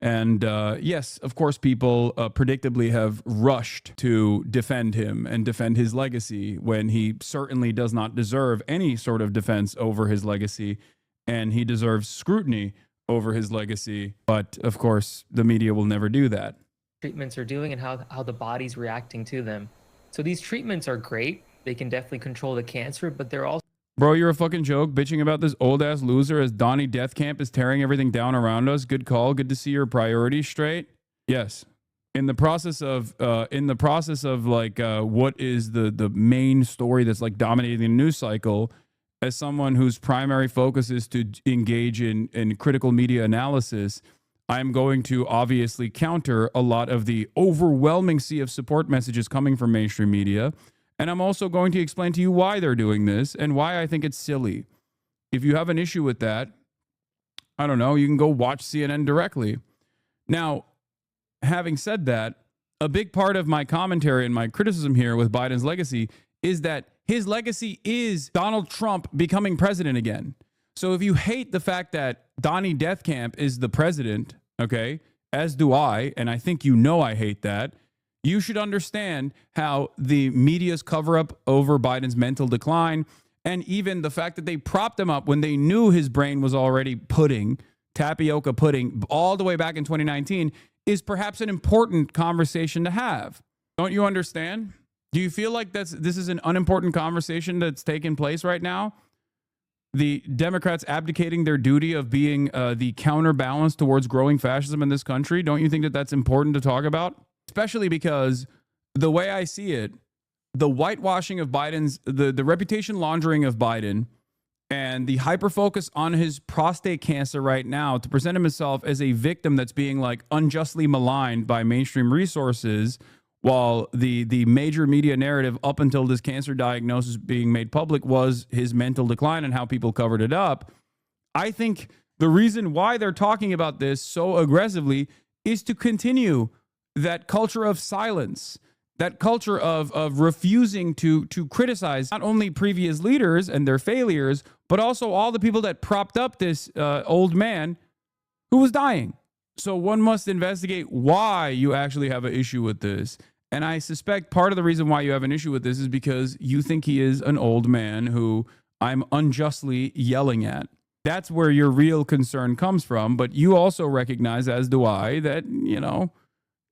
yes, of course, people predictably have rushed to defend him and defend his legacy when he certainly does not deserve any sort of defense over his legacy. And he deserves scrutiny over his legacy. But of course, the media will never do that. Treatments are doing and how the body's reacting to them. So these treatments are great. They can definitely control the cancer, but they're also... Bro, you're a fucking joke, bitching about this old-ass loser as Donnie Deathcamp is tearing everything down around us. Good call. Good to see your priorities straight. Yes. In the process of like what is the main story that's like dominating the news cycle, as someone whose primary focus is to engage in critical media analysis, I'm going to obviously counter a lot of the overwhelming sea of support messages coming from mainstream media. And I'm also going to explain to you why they're doing this and why I think it's silly. If you have an issue with that, I don't know, you can go watch CNN directly. Now, having said that, a big part of my commentary and my criticism here with Biden's legacy is that his legacy is Donald Trump becoming president again. So if you hate the fact that Donnie Deathcamp is the president, okay, as do I, and I think you know I hate that, you should understand how the media's cover up over Biden's mental decline, and even the fact that they propped him up when they knew his brain was already pudding, tapioca pudding, all the way back in 2019, is perhaps an important conversation to have. Don't you understand? Do you feel like this is an unimportant conversation that's taking place right now? The Democrats abdicating their duty of being the counterbalance towards growing fascism in this country. Don't you think that that's important to talk about? Especially because the way I see it, the whitewashing of Biden's, the reputation laundering of Biden, and the hyper-focus on his prostate cancer right now to present himself as a victim that's being like unjustly maligned by mainstream resources, while the major media narrative up until this cancer diagnosis being made public was his mental decline and how people covered it up. I think the reason why they're talking about this so aggressively is to continue that culture of silence, that culture of refusing to criticize not only previous leaders and their failures, but also all the people that propped up this old man who was dying. So one must investigate why you actually have an issue with this. And I suspect part of the reason why you have an issue with this is because you think he is an old man who I'm unjustly yelling at. That's where your real concern comes from. But you also recognize, as do I, that, you know,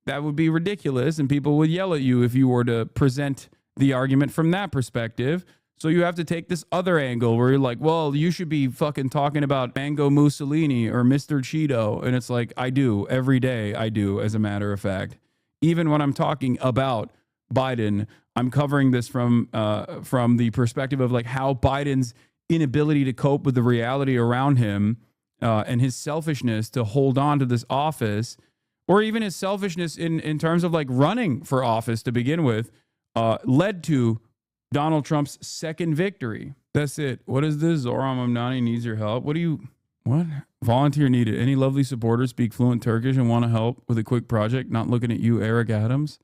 that would be ridiculous and people would yell at you if you were to present the argument from that perspective. So you have to take this other angle where you're like, well, you should be fucking talking about Mango Mussolini or Mr. Cheeto. And it's like, I do every day. I do, as a matter of fact. Even when I'm talking about Biden, I'm covering this from the perspective of like how Biden's inability to cope with the reality around him and his selfishness to hold on to this office, or even his selfishness in terms of like running for office to begin with, led to Donald Trump's second victory. That's it. What is this? Zoran Mamnani needs your help. What? Volunteer needed. Any lovely supporters speak fluent Turkish and want to help with a quick project? Not looking at you, Eric Adams.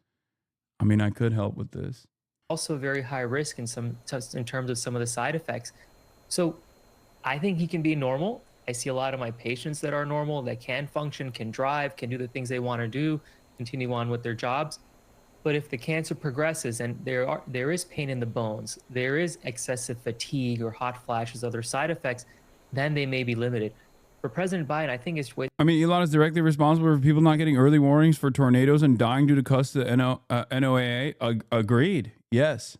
I mean, I could help with this. Also very high risk in terms of some of the side effects. So I think he can be normal. I see a lot of my patients that are normal, that can function, can drive, can do the things they want to do, continue on with their jobs. But if the cancer progresses and there is pain in the bones, there is excessive fatigue or hot flashes, other side effects, then they may be limited. For President Biden, I think it's way... I mean, Elon is directly responsible for people not getting early warnings for tornadoes and dying due to cuts to NOAA. Agreed. Yes.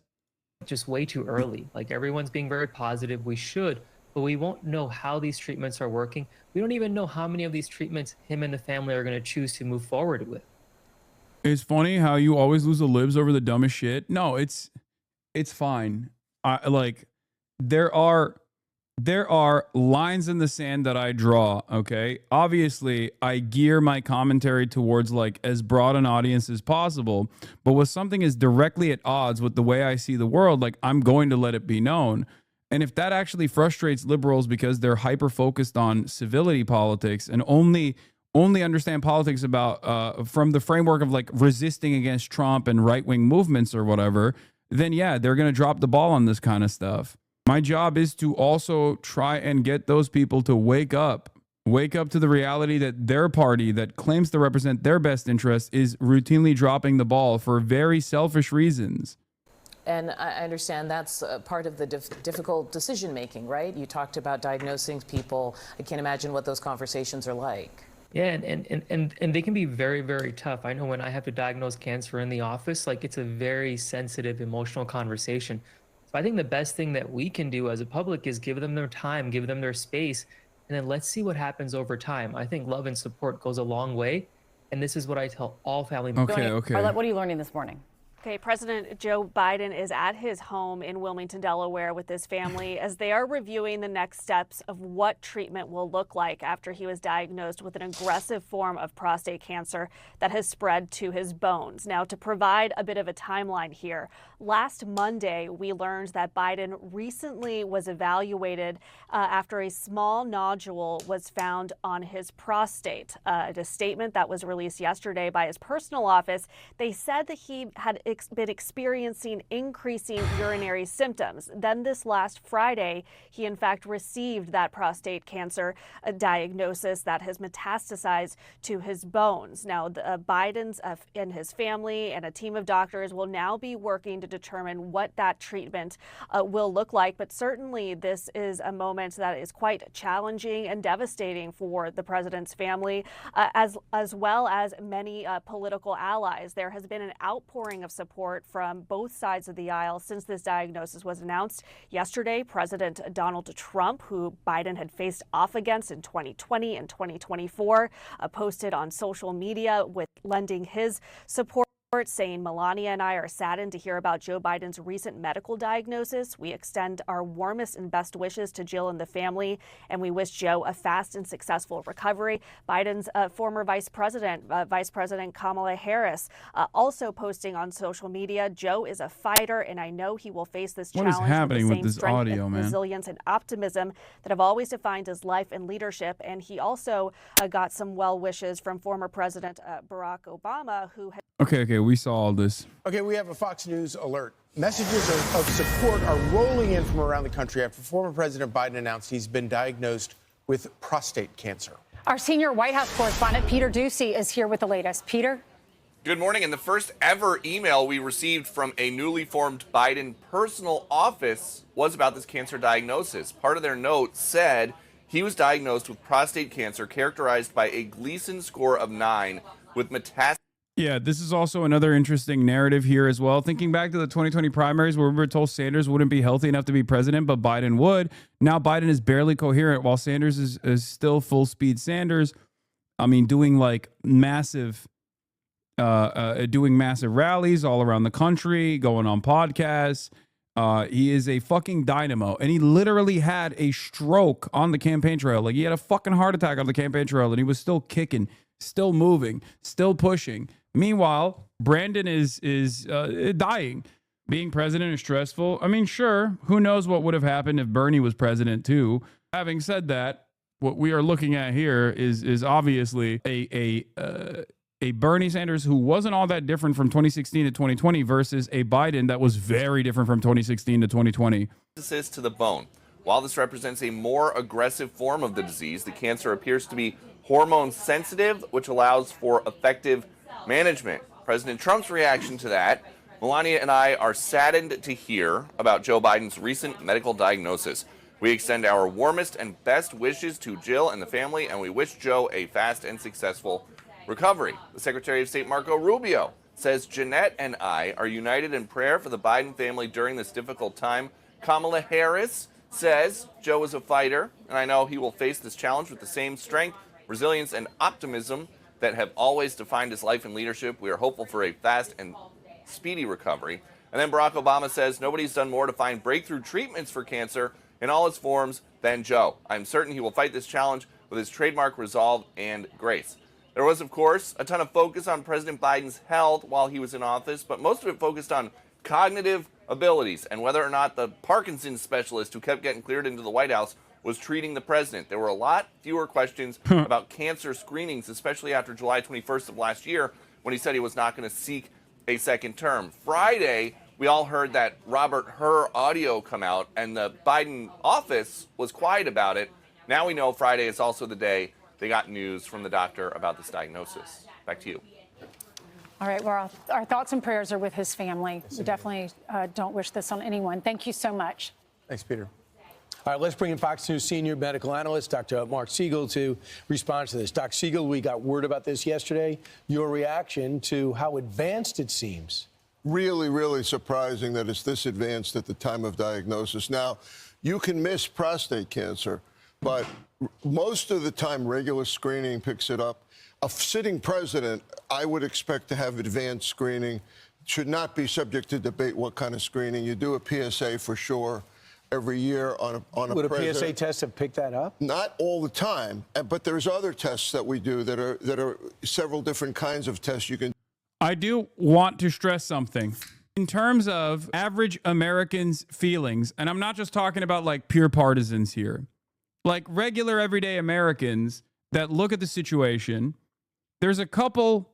Just way too early. Like, everyone's being very positive. We should, but we won't know how these treatments are working. We don't even know how many of these treatments him and the family are going to choose to move forward with. It's funny how you always lose the libs over the dumbest shit. No, it's fine. There are lines in the sand that I draw, okay? Obviously, I gear my commentary towards like as broad an audience as possible, but when something is directly at odds with the way I see the world, like I'm going to let it be known. And if that actually frustrates liberals because they're hyper focused on civility politics and only understand politics about from the framework of like resisting against Trump and right-wing movements or whatever, then yeah, they're going to drop the ball on this kind of stuff. My job is to also try and get those people to wake up to the reality that their party that claims to represent their best interest is routinely dropping the ball for very selfish reasons. And I understand that's part of the difficult decision making, right? You talked about diagnosing people. I can't imagine what those conversations are like. Yeah, and they can be very, very tough. I know when I have to diagnose cancer in the office, like it's a very sensitive, emotional conversation. So I think the best thing that we can do as a public is give them their time, give them their space, and then let's see what happens over time. I think love and support goes a long way. And this is what I tell all family members. Okay. Arlette, what are you learning this morning? Okay, President Joe Biden is at his home in Wilmington, Delaware with his family as they are reviewing the next steps of what treatment will look like after he was diagnosed with an aggressive form of prostate cancer that has spread to his bones. Now, to provide a bit of a timeline here, last Monday, we learned that Biden recently was evaluated after a small nodule was found on his prostate. A statement that was released yesterday by his personal office, they said that he had been experiencing increasing urinary symptoms. Then this last Friday, he in fact received that prostate cancer diagnosis that has metastasized to his bones. Now, Biden's and his family and a team of doctors will now be working to determine what that treatment will look like. But certainly this is a moment that is quite challenging and devastating for the president's family, as well as many political allies. There has been an outpouring of support from both sides of the aisle since this diagnosis was announced. Yesterday, President Donald Trump, who Biden had faced off against in 2020 and 2024, posted on social media with lending his support, saying, "Melania and I are saddened to hear about Joe Biden's recent medical diagnosis. We extend our warmest and best wishes to Jill and the family, and we wish Joe a fast and successful recovery." Biden's former Vice President Kamala Harris, also posting on social media, "Joe is a fighter, and I know he will face this challenge What is happening with with the same this strength audio, and man? resilience and optimism that have always defined his life and leadership." And he also got some well wishes from former President Barack Obama, who had Okay, we saw all this. Okay, we have a Fox News alert. Messages of support are rolling in from around the country after former President Biden announced he's been diagnosed with prostate cancer. Our senior White House correspondent, Peter Ducey, is here with the latest. Peter? Good morning. And the first ever email we received from a newly formed Biden personal office was about this cancer diagnosis. Part of their note said he was diagnosed with prostate cancer characterized by a Gleason score of 9 with metastasis. Yeah, this is also another interesting narrative here as well. Thinking back to the 2020 primaries where we were told Sanders wouldn't be healthy enough to be president, but Biden would. Now Biden is barely coherent while Sanders is still full speed Sanders. I mean, doing like massive rallies all around the country, going on podcasts. He is a fucking dynamo, and he literally had a stroke on the campaign trail. Like he had a fucking heart attack on the campaign trail, and he was still kicking, still moving, still pushing. Meanwhile, Brandon is dying. Being president is stressful. I mean, sure, who knows what would have happened if Bernie was president too. Having said that, what we are looking at here is obviously a Bernie Sanders who wasn't all that different from 2016 to 2020 versus a Biden that was very different from 2016 to 2020. To the bone. While this represents a more aggressive form of the disease, the cancer appears to be hormone sensitive, which allows for effective management. President Trump's reaction to that: "Melania and I are saddened to hear about Joe Biden's recent medical diagnosis. We extend our warmest and best wishes to Jill and the family, and we wish Joe a fast and successful recovery." The Secretary of State Marco Rubio says Jeanette and I are united in prayer for the Biden family during this difficult time. Kamala Harris says Joe is a fighter, and I know he will face this challenge with the same strength, resilience, and optimism that have always defined his life and leadership. We are hopeful for a fast and speedy recovery. And then Barack Obama says nobody's done more to find breakthrough treatments for cancer in all its forms than Joe. I'm certain he will fight this challenge with his trademark resolve and grace. There was, of course, a ton of focus on President Biden's health while he was in office, but most of it focused on cognitive abilities and whether or not the Parkinson's specialist who kept getting cleared into the White House was treating the president. There were a lot fewer questions about cancer screenings, especially after July 21st of last year when he said he was not going to seek a second term. Friday we all heard that Robert Hur audio come out, and the Biden office was quiet about it. Now we know Friday is also the day they got news from the doctor about this diagnosis. Back to you. All right, well, our thoughts and prayers are with his family. We definitely don't wish this on anyone. Thank you so much. Thanks, Peter. All right, let's bring in Fox News senior medical analyst, Dr. Mark Siegel, to respond to this. Dr. Siegel, we got word about this yesterday. Your reaction to how advanced it seems. Really, really surprising that it's this advanced at the time of diagnosis. Now, you can miss prostate cancer, but most of the time, regular screening picks it up. A sitting president, I would expect to have advanced screening. Should not be subject to debate what kind of screening. You do a PSA for sure every year on a president. Would a PSA test have picked that up? Not all the time, but there's other tests that we do that are several different kinds of tests you can. I do want to stress something. In terms of average Americans' feelings, and I'm not just talking about like pure partisans here, like regular everyday Americans that look at the situation, there's a couple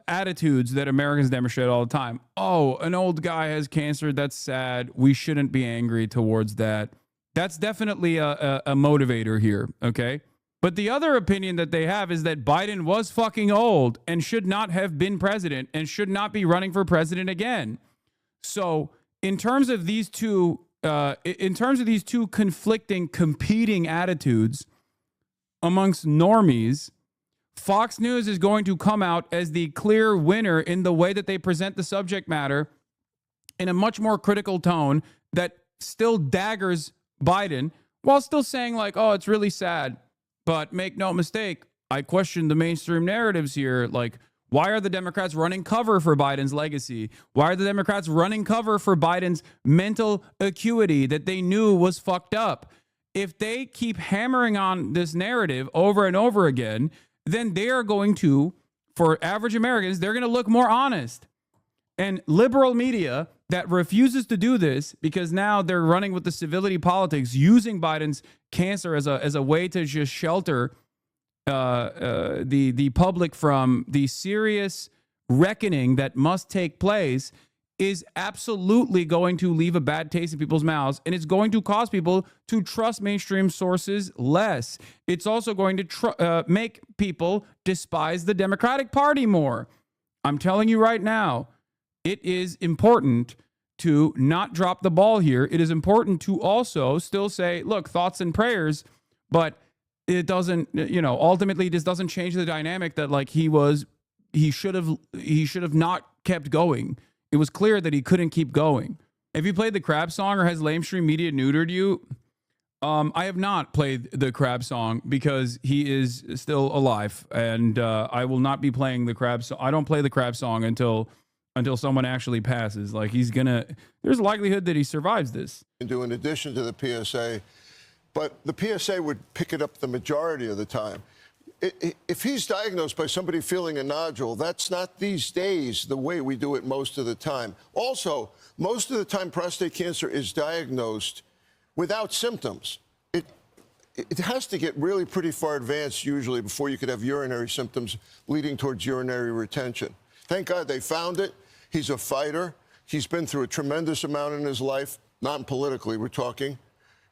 attitudes that Americans demonstrate all the time. Oh, an old guy has cancer. That's sad. We shouldn't be angry towards that. That's definitely a motivator here. Okay. But the other opinion that they have is that Biden was fucking old and should not have been president and should not be running for president again. So in terms of these two conflicting, competing attitudes amongst normies, Fox News is going to come out as the clear winner in the way that they present the subject matter in a much more critical tone that still daggers Biden while still saying like, oh, it's really sad. But make no mistake, I question the mainstream narratives here. Like, why are the Democrats running cover for Biden's legacy? Why are the Democrats running cover for Biden's mental acuity that they knew was fucked up? If they keep hammering on this narrative over and over again, then they are going to, for average Americans, they're going to look more honest. And liberal media that refuses to do this because now they're running with the civility politics, using Biden's cancer as a way to just shelter the public from the serious reckoning that must take place, is absolutely going to leave a bad taste in people's mouths, and it's going to cause people to trust mainstream sources less. It's also going to make people despise the Democratic Party more. I'm telling you right now, it is important to not drop the ball here. It is important to also still say, look, thoughts and prayers, but it doesn't, ultimately this doesn't change the dynamic that like he should have not kept going. It was clear that he couldn't keep going. Have you played the Crab song, or has lamestream media neutered you? I have not played the Crab song because he is still alive, and I will not be playing the Crab song. I don't play the Crab song until someone actually passes. Like there's a likelihood that he survives this. Do in addition to the PSA, but the PSA would pick it up the majority of the time. If he's diagnosed by somebody feeling a nodule, that's not these days the way we do it most of the time. Also, most of the time prostate cancer is diagnosed without symptoms. It has to get really pretty far advanced usually before you could have urinary symptoms leading towards urinary retention. Thank God they found it. He's a fighter. He's been through a tremendous amount in his life, not politically, we're talking,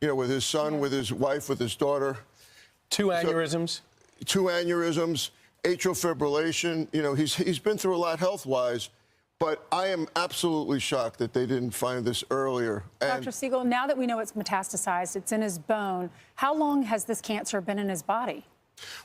with his son, with his wife, with his daughter. Two aneurysms, atrial fibrillation. He's been through a lot health-wise, but I am absolutely shocked that they didn't find this earlier. Dr. Siegel, now that we know it's metastasized, it's in his bone, how long has this cancer been in his body?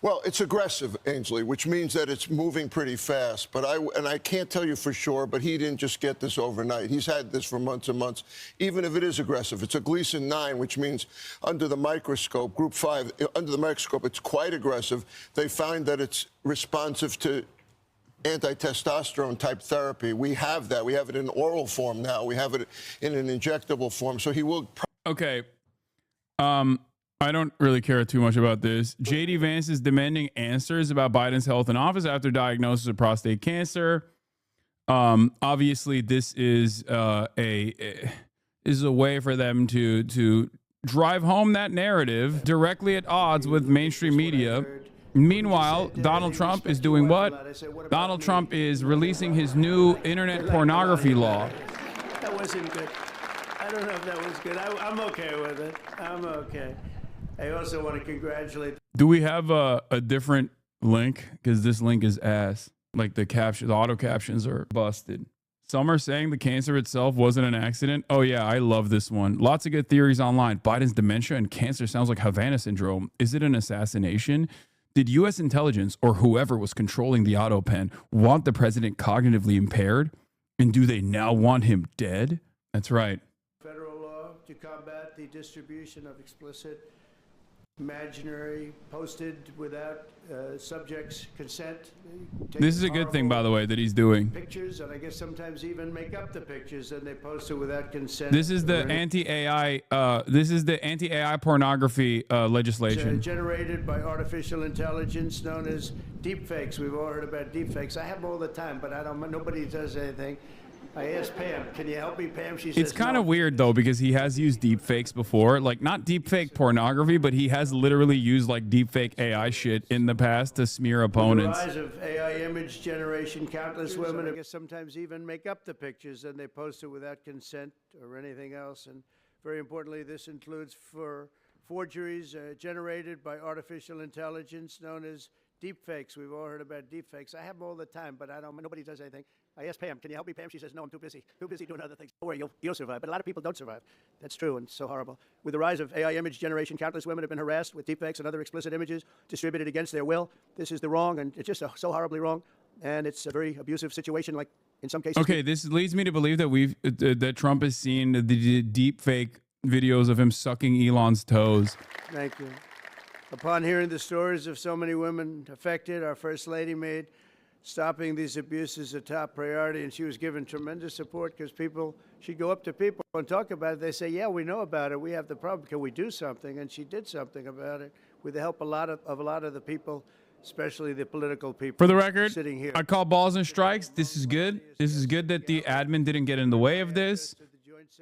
Well, it's aggressive, Ainsley, which means that it's moving pretty fast. But I can't tell you for sure, but he didn't just get this overnight. He's had this for months and months. Even if it is aggressive, it's a Gleason 9, which means under the microscope, group 5, under the microscope, it's quite aggressive. They find that it's responsive to anti-testosterone type therapy. We have that. We have it in oral form now. We have it in an injectable form. So he will. Okay. I don't really care too much about this. J.D. Vance is demanding answers about Biden's health in office after diagnosis of prostate cancer. Obviously, this is a way for them to drive home that narrative directly at odds with mainstream media, Meanwhile, Donald Trump is doing what? Donald Trump is releasing his new internet pornography law. That wasn't good. I don't know if that was good. I'm okay with it. I'm okay. I also want to congratulate. Do we have a different link? Because this link is ass. Like the auto captions are busted. Some are saying the cancer itself wasn't an accident. Oh yeah, I love this one. Lots of good theories online. Biden's dementia and cancer sounds like Havana syndrome. Is it an assassination? Did U.S. intelligence or whoever was controlling the auto pen want the president cognitively impaired? And do they now want him dead? That's right. Federal law to combat the distribution of explicit, imaginary, posted without subject's consent. This is a good thing, by the way, that he's doing. Pictures, and I guess sometimes even make up the pictures, and they post it without consent. This is the anti-AI. This is the anti-AI pornography legislation. Generated by artificial intelligence, known as deepfakes. We've all heard about deepfakes. I have them all the time, but I don't. Nobody does anything. I asked Pam, "Can you help me, Pam?" She says, it's kind of weird though, because he has used deepfakes before, like not deepfake pornography, but he has literally used like deepfake AI shit in the past to smear opponents. With the rise of AI image generation, countless women, I guess sometimes even make up the pictures and they post it without consent or anything else. And very importantly, this includes for forgeries generated by artificial intelligence, known as deepfakes. We've all heard about deepfakes. I have them all the time, but I don't. Nobody does anything. I asked Pam, "Can you help me, Pam?" She says, "No, I'm too busy. Too busy doing other things. Don't worry, you'll survive." But a lot of people don't survive. That's true, and so horrible. With the rise of AI image generation, countless women have been harassed with deepfakes and other explicit images distributed against their will. This is the wrong, and it's just so horribly wrong. And it's a very abusive situation, like in some cases. Okay, this leads me to believe that that Trump has seen the deepfake videos of him sucking Elon's toes. Thank you. Upon hearing the stories of so many women affected, our First Lady made stopping these abuses a top priority, and she was given tremendous support because she'd go up to people and talk about it. They say, "Yeah, we know about it. We have the problem. Can we do something?" And she did something about it with the help of a lot of the people, especially the political people. For the record, sitting here. I call balls and strikes. This is good. This is good that the admin didn't get in the way of this.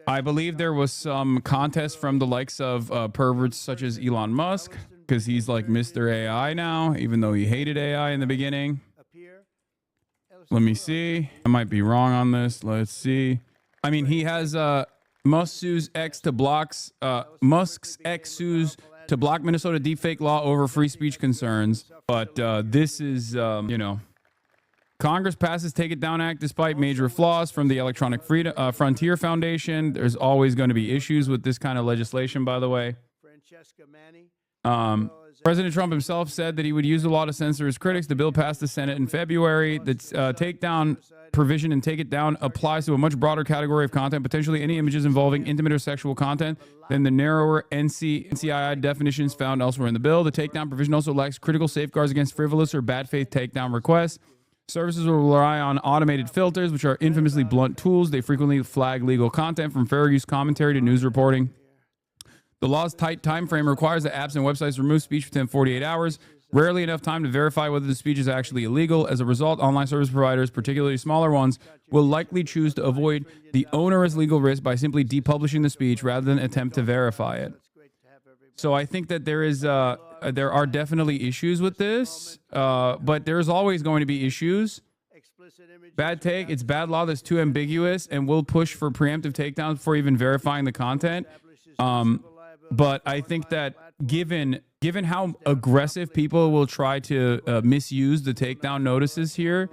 I believe there was some contest from the likes of perverts such as Elon Musk, because he's like Mr. AI now, even though he hated AI in the beginning. Let me see. I might be wrong on this. Let's see. I mean, he has Musk's ex to blocks Musk's ex sues to block Minnesota deepfake law over free speech concerns. But this is, you know, Congress passes Take It Down Act despite major flaws from the Electronic Frontier Foundation. There's always going to be issues with this kind of legislation, by the way. President Trump himself said that he would use the law to censor his critics. The bill passed the Senate in February. The takedown provision in Take It Down applies to a much broader category of content, potentially any images involving intimate or sexual content, than the narrower NCII definitions found elsewhere in the bill. The takedown provision also lacks critical safeguards against frivolous or bad faith takedown requests. Services will rely on automated filters, which are infamously blunt tools. They frequently flag legal content from fair use commentary to news reporting. The law's tight time frame requires that apps and websites remove speech within 48 hours, rarely enough time to verify whether the speech is actually illegal. As a result, online service providers, particularly smaller ones, will likely choose to avoid the onerous legal risk by simply depublishing the speech rather than attempt to verify it. So I think that there are definitely issues with this, but there's always going to be issues. Bad take, it's bad law that's too ambiguous, and we'll push for preemptive takedowns before even verifying the content. But I think that given how aggressive people will try to misuse the takedown notices here,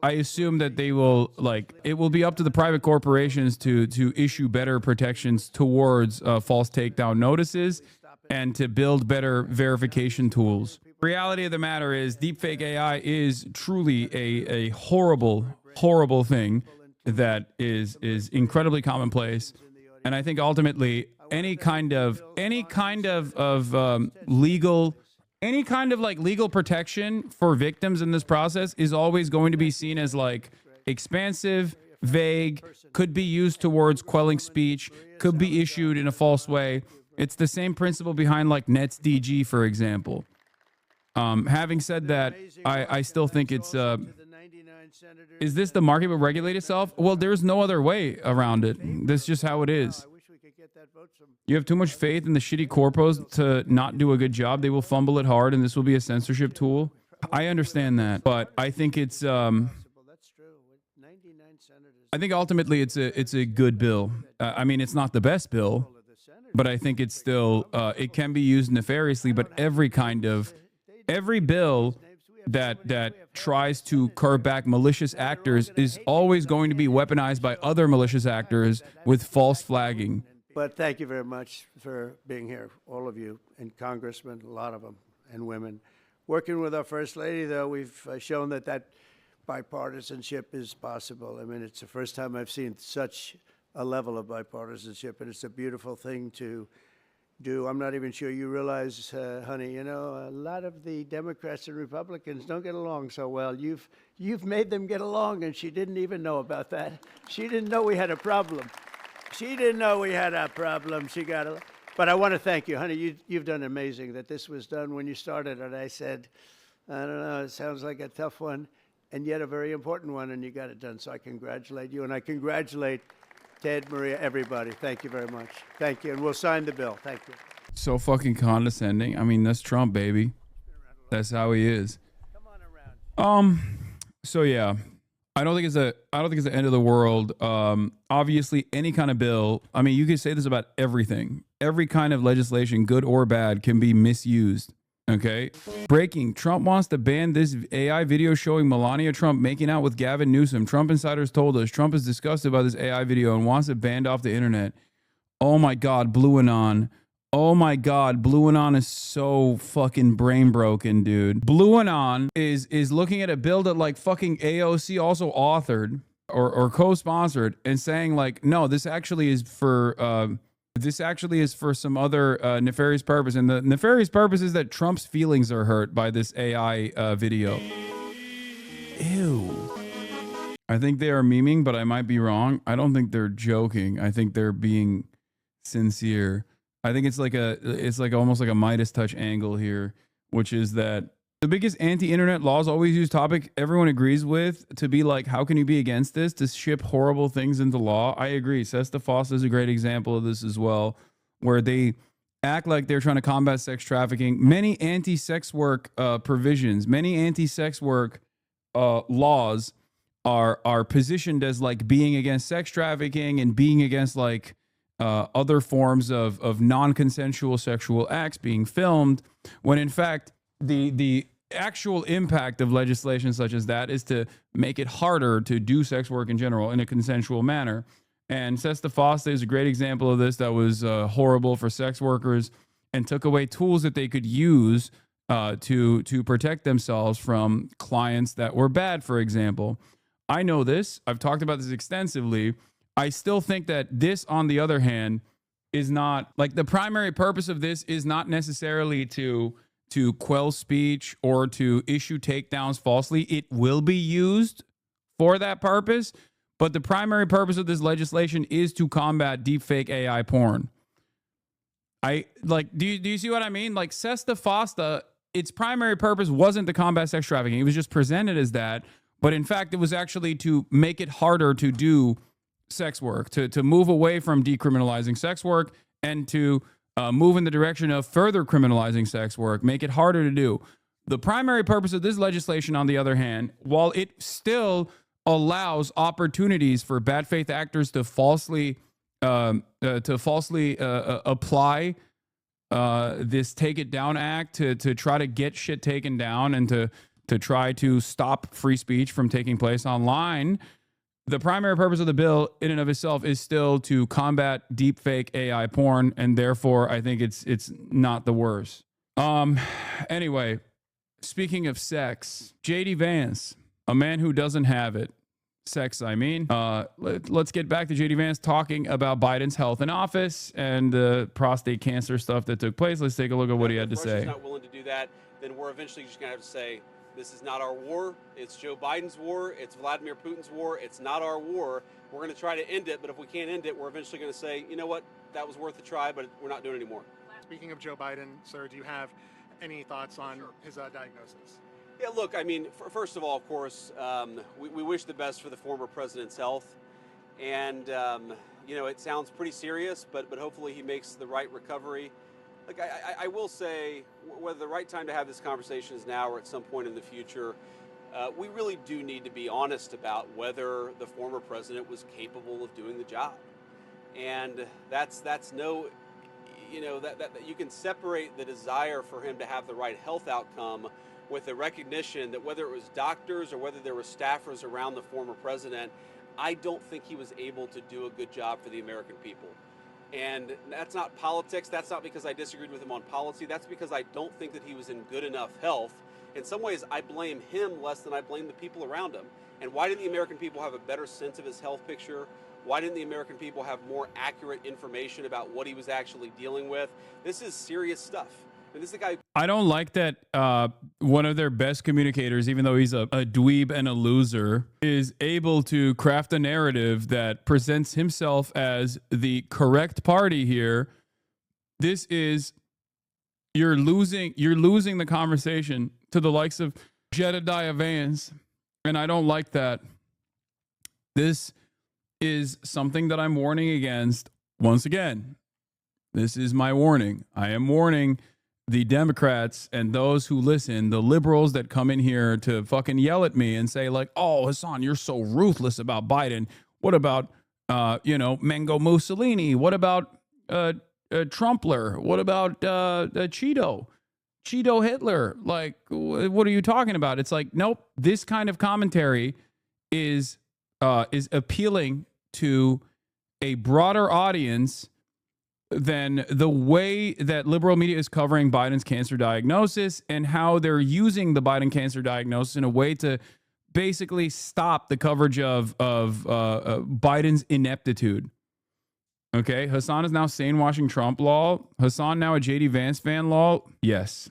I assume that they will, like, it will be up to the private corporations to issue better protections towards false takedown notices and to build better verification tools. Reality of the matter is deepfake AI is truly a horrible, horrible thing that is incredibly commonplace. And I think ultimately any kind of legal protection for victims in this process is always going to be seen as like expansive, vague, could be used towards quelling speech, could be issued in a false way. It's the same principle behind like NetzDG, for example. Having said that, I still think it's is this the market will regulate itself? Well, there's no other way around it. That's just how it is. get that vote from. You have too much faith in the shitty corpos to not do a good job. They will fumble it hard, and this will be a censorship tool. I understand that, but I think it's I think ultimately it's a good bill. I mean, it's not the best bill, but I think it's still it can be used nefariously. But every bill that tries to curb back malicious actors is always going to be weaponized by other malicious actors with false flagging. But thank you very much for being here, all of you, and congressmen, a lot of them, and women. Working with our First Lady, though, we've shown that bipartisanship is possible. I mean, it's the first time I've seen such a level of bipartisanship, and it's a beautiful thing to do. I'm not even sure you realize, honey, you know, a lot of the Democrats and Republicans don't get along so well. You've made them get along, and she didn't even know about that. She didn't know we had a problem. She didn't know we had a problem. She got a... But I want to thank you, honey. You've done amazing that this was done when you started. And I said, I don't know, it sounds like a tough one, and yet a very important one, and you got it done. So I congratulate you, and I congratulate Ted, Maria, everybody. Thank you very much. Thank you, and we'll sign the bill. Thank you. So fucking condescending. I mean, that's Trump, baby. That's how he is. So yeah, I don't think it's the end of the world. Obviously, any kind of bill. I mean, you could say this about everything. Every kind of legislation, good or bad, can be misused. Okay. Breaking. Trump wants to ban this AI video showing Melania Trump making out with Gavin Newsom. Trump insiders told us Trump is disgusted by this AI video and wants it banned off the internet. Oh my God, Blue Anon. Oh my God, Blue Anon is so fucking brain broken, dude. Blue Anon is looking at a bill that like fucking AOC also authored or co-sponsored and saying like, no, this actually is for some other nefarious purpose. And the nefarious purpose is that Trump's feelings are hurt by this AI video. Ew. I think they are memeing, but I might be wrong. I don't think they're joking. I think they're being sincere. I think it's like almost like a Midas touch angle here, which is that the biggest anti-internet laws always use topic everyone agrees with to be like, how can you be against this? To ship horrible things into law. I agree. Sesta Foster is a great example of this as well, where they act like they're trying to combat sex trafficking. Many anti-sex work provisions, many anti-sex work laws are positioned as like being against sex trafficking and being against like other forms of non-consensual sexual acts being filmed, when in fact the actual impact of legislation such as that is to make it harder to do sex work in general in a consensual manner. And Sesta Foster is a great example of this. That was horrible for sex workers and took away tools that they could use to protect themselves from clients that were bad, for example. I know this. I've talked about this extensively. I still think that this, on the other hand, is not like the primary purpose of this is not necessarily to quell speech or to issue takedowns falsely. It will be used for that purpose, but the primary purpose of this legislation is to combat deepfake AI porn. Do you see what I mean? Like Sesta Foster, its primary purpose wasn't to combat sex trafficking. It was just presented as that, but in fact, it was actually to make it harder to do sex work, to move away from decriminalizing sex work and to move in the direction of further criminalizing sex work, make it harder to do. The primary purpose of this legislation, on the other hand, while it still allows opportunities for bad faith actors to falsely apply this Take It Down Act to try to get shit taken down and to try to stop free speech from taking place online, the primary purpose of the bill in and of itself is still to combat deepfake AI porn, and therefore I think it's not the worst. Anyway, speaking of sex, JD Vance, a man who doesn't have it. Sex, I mean. Let's get back to JD Vance talking about Biden's health in office and the prostate cancer stuff that took place. Let's take a look at what he had to say. If Russia's not willing to do that, then we're eventually just going to have to say, this is not our war. It's Joe Biden's war. It's Vladimir Putin's war. It's not our war. We're going to try to end it, but if we can't end it, we're eventually going to say, you know what, that was worth a try, but we're not doing it anymore. Speaking of Joe Biden, sir, do you have any thoughts on his diagnosis? Yeah, look, I mean, first of all, of course, we wish the best for the former president's health. And you know, it sounds pretty serious, but hopefully he makes the right recovery. Like I will say, whether the right time to have this conversation is now or at some point in the future, we really do need to be honest about whether the former president was capable of doing the job. And that's no, you know, that you can separate the desire for him to have the right health outcome with the recognition that whether it was doctors or whether there were staffers around the former president, I don't think he was able to do a good job for the American people. And that's not politics. That's not because I disagreed with him on policy. That's because I don't think that he was in good enough health. In some ways, I blame him less than I blame the people around him. And why didn't the American people have a better sense of his health picture? Why didn't the American people have more accurate information about what he was actually dealing with? This is serious stuff. And this is the guy. I don't like that one of their best communicators, even though he's a dweeb and a loser, is able to craft a narrative that presents himself as the correct party here. This is, you're losing the conversation to the likes of Jedediah Vance, and I don't like that. This is something that I'm warning against. Once again, this is my warning. I am warning the Democrats and those who listen, the liberals that come in here to fucking yell at me and say like, oh, Hassan, you're so ruthless about Biden. What about, Mango Mussolini? What about Trumpler? What about Cheeto Hitler? Like, what are you talking about? It's like, nope, this kind of commentary is appealing to a broader audience than the way that liberal media is covering Biden's cancer diagnosis and how they're using the Biden cancer diagnosis in a way to basically stop the coverage of Biden's ineptitude. Okay, Hassan is now sane-washing Trump law. Hassan now a J.D. Vance fan law. Yes,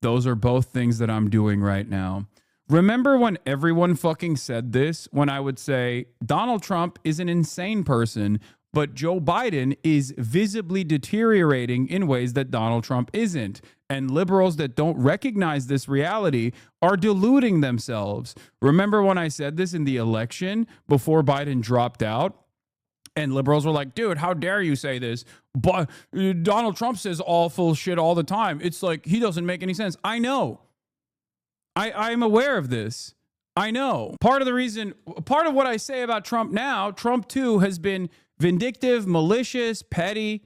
those are both things that I'm doing right now. Remember when everyone fucking said this? When I would say Donald Trump is an insane person, but Joe Biden is visibly deteriorating in ways that Donald Trump isn't. And liberals that don't recognize this reality are deluding themselves. Remember when I said this in the election before Biden dropped out? And liberals were like, dude, how dare you say this? But Donald Trump says awful shit all the time. It's like, he doesn't make any sense. I know. I'm aware of this. I know. Part of what I say about Trump now, Trump too has been vindictive, malicious, petty,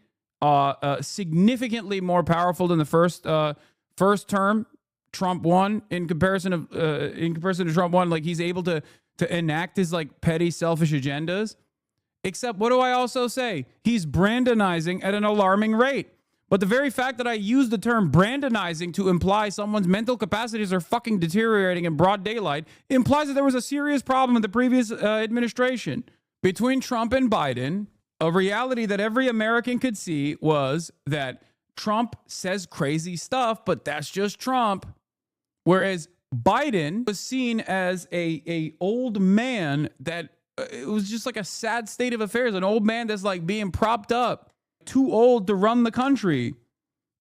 significantly more powerful than the first term Trump won in comparison to Trump won. Like, he's able to enact his like petty, selfish agendas. Except, what do I also say? He's Brandonizing at an alarming rate. But the very fact that I use the term Brandonizing to imply someone's mental capacities are fucking deteriorating in broad daylight implies that there was a serious problem in the previous administration. Between Trump and Biden, a reality that every American could see was that Trump says crazy stuff, but that's just Trump. Whereas Biden was seen as a old man that it was just like a sad state of affairs, an old man that's like being propped up, too old to run the country.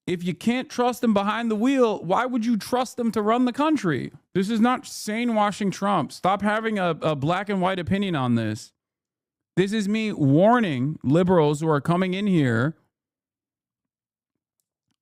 If you can't trust him behind the wheel, why would you trust him to run the country? This is not sane-washing Trump. Stop having a black and white opinion on this. This is me warning liberals who are coming in here.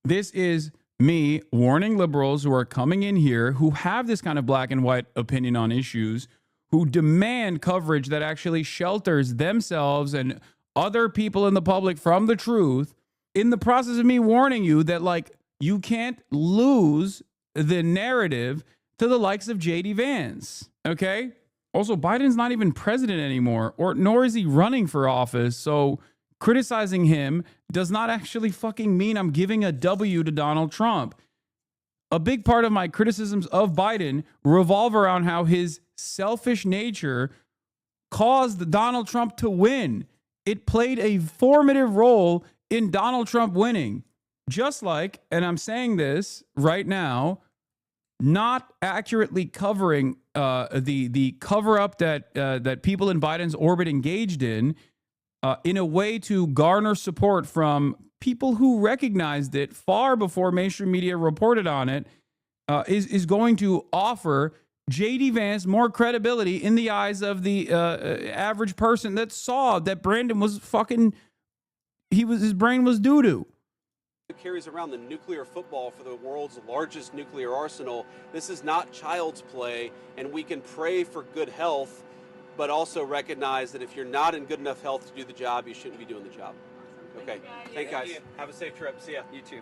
This is me warning liberals who are coming in here who have this kind of black and white opinion on issues, who demand coverage that actually shelters themselves and other people in the public from the truth, in the process of me warning you that, like, you can't lose the narrative to the likes of J.D. Vance, okay? Also, Biden's not even president anymore, nor is he running for office, so criticizing him does not actually fucking mean I'm giving a W to Donald Trump. A big part of my criticisms of Biden revolve around how his selfish nature caused Donald Trump to win. It played a formative role in Donald Trump winning. Just like, and I'm saying this right now, not accurately covering the cover-up that people in Biden's orbit engaged in a way to garner support from people who recognized it far before mainstream media reported on it, is going to offer J.D. Vance more credibility in the eyes of the average person that saw that Brandon was fucking, his brain was doo-doo. Carries around the nuclear football for the world's largest nuclear arsenal. This is not child's play, and we can pray for good health, but also recognize that if you're not in good enough health to do the job, you shouldn't be doing the job. Okay. Thank you, guys. Have a safe trip. See ya. You too.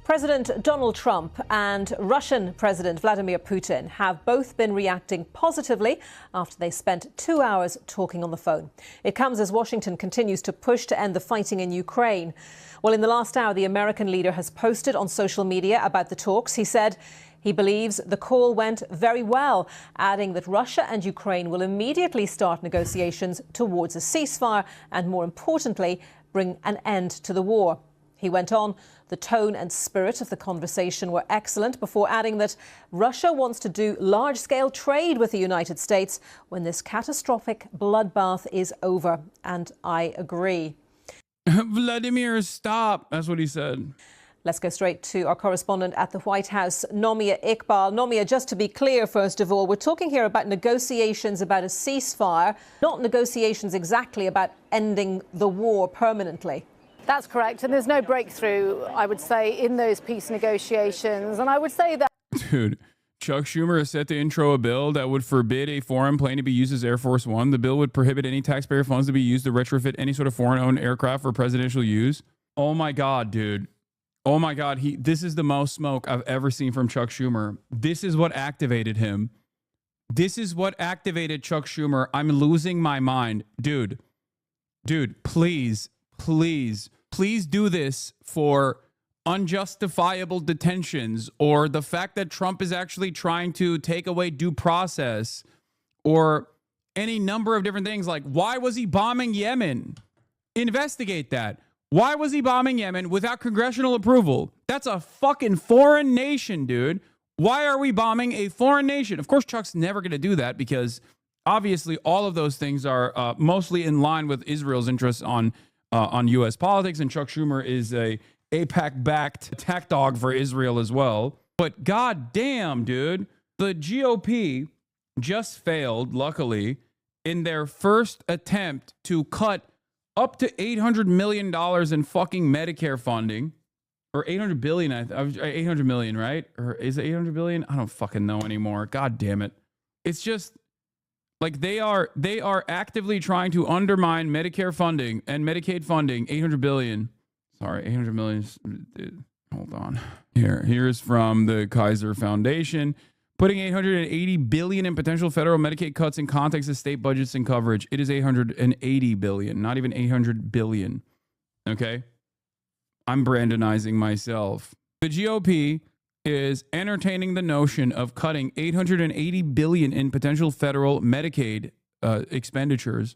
President Donald Trump and Russian President Vladimir Putin have both been reacting positively after they spent 2 hours talking on the phone. It comes as Washington continues to push to end the fighting in Ukraine. Well, in the last hour, the American leader has posted on social media about the talks. He said he believes the call went very well, adding that Russia and Ukraine will immediately start negotiations towards a ceasefire and, more importantly, bring an end to the war. He went on, the tone and spirit of the conversation were excellent, before adding that Russia wants to do large-scale trade with the United States when this catastrophic bloodbath is over. And I agree. Vladimir, stop. That's what he said. Let's go straight to our correspondent at the White House, Nomia Iqbal. Nomia, just to be clear, first of all, we're talking here about negotiations about a ceasefire, not negotiations exactly about ending the war permanently. That's correct. And there's no breakthrough, I would say, in those peace negotiations. And I would say that... Dude, Chuck Schumer is set to intro a bill that would forbid a foreign plane to be used as Air Force One. The bill would prohibit any taxpayer funds to be used to retrofit any sort of foreign-owned aircraft for presidential use. Oh, my God, dude. Oh, my God. This is the most smoke I've ever seen from Chuck Schumer. This is what activated him. This is what activated Chuck Schumer. I'm losing my mind. Dude, please do this for unjustifiable detentions, or the fact that Trump is actually trying to take away due process, or any number of different things. Like, why was he bombing Yemen? Investigate that. Why was he bombing Yemen without congressional approval? That's a fucking foreign nation, dude. Why are we bombing a foreign nation? Of course, Chuck's never going to do that, because obviously all of those things are mostly in line with Israel's interests on U.S. politics, and Chuck Schumer is a AIPAC-backed attack dog for Israel as well. But goddamn, dude, the GOP just failed, luckily, in their first attempt to cut up to $800 million in fucking Medicare funding, or 800 billion, 800 million, right? Or is it 800 billion? I don't fucking know anymore. God damn it. It's just like they are actively trying to undermine Medicare funding and Medicaid funding. 800 billion. Sorry, 800 million. Hold on. Here's from the Kaiser Foundation. Putting 880 billion in potential federal Medicaid cuts in context of state budgets and coverage. It is 880 billion, not even 800 billion. Okay? I'm Brandonizing myself. The GOP is entertaining the notion of cutting 880 billion in potential federal Medicaid expenditures.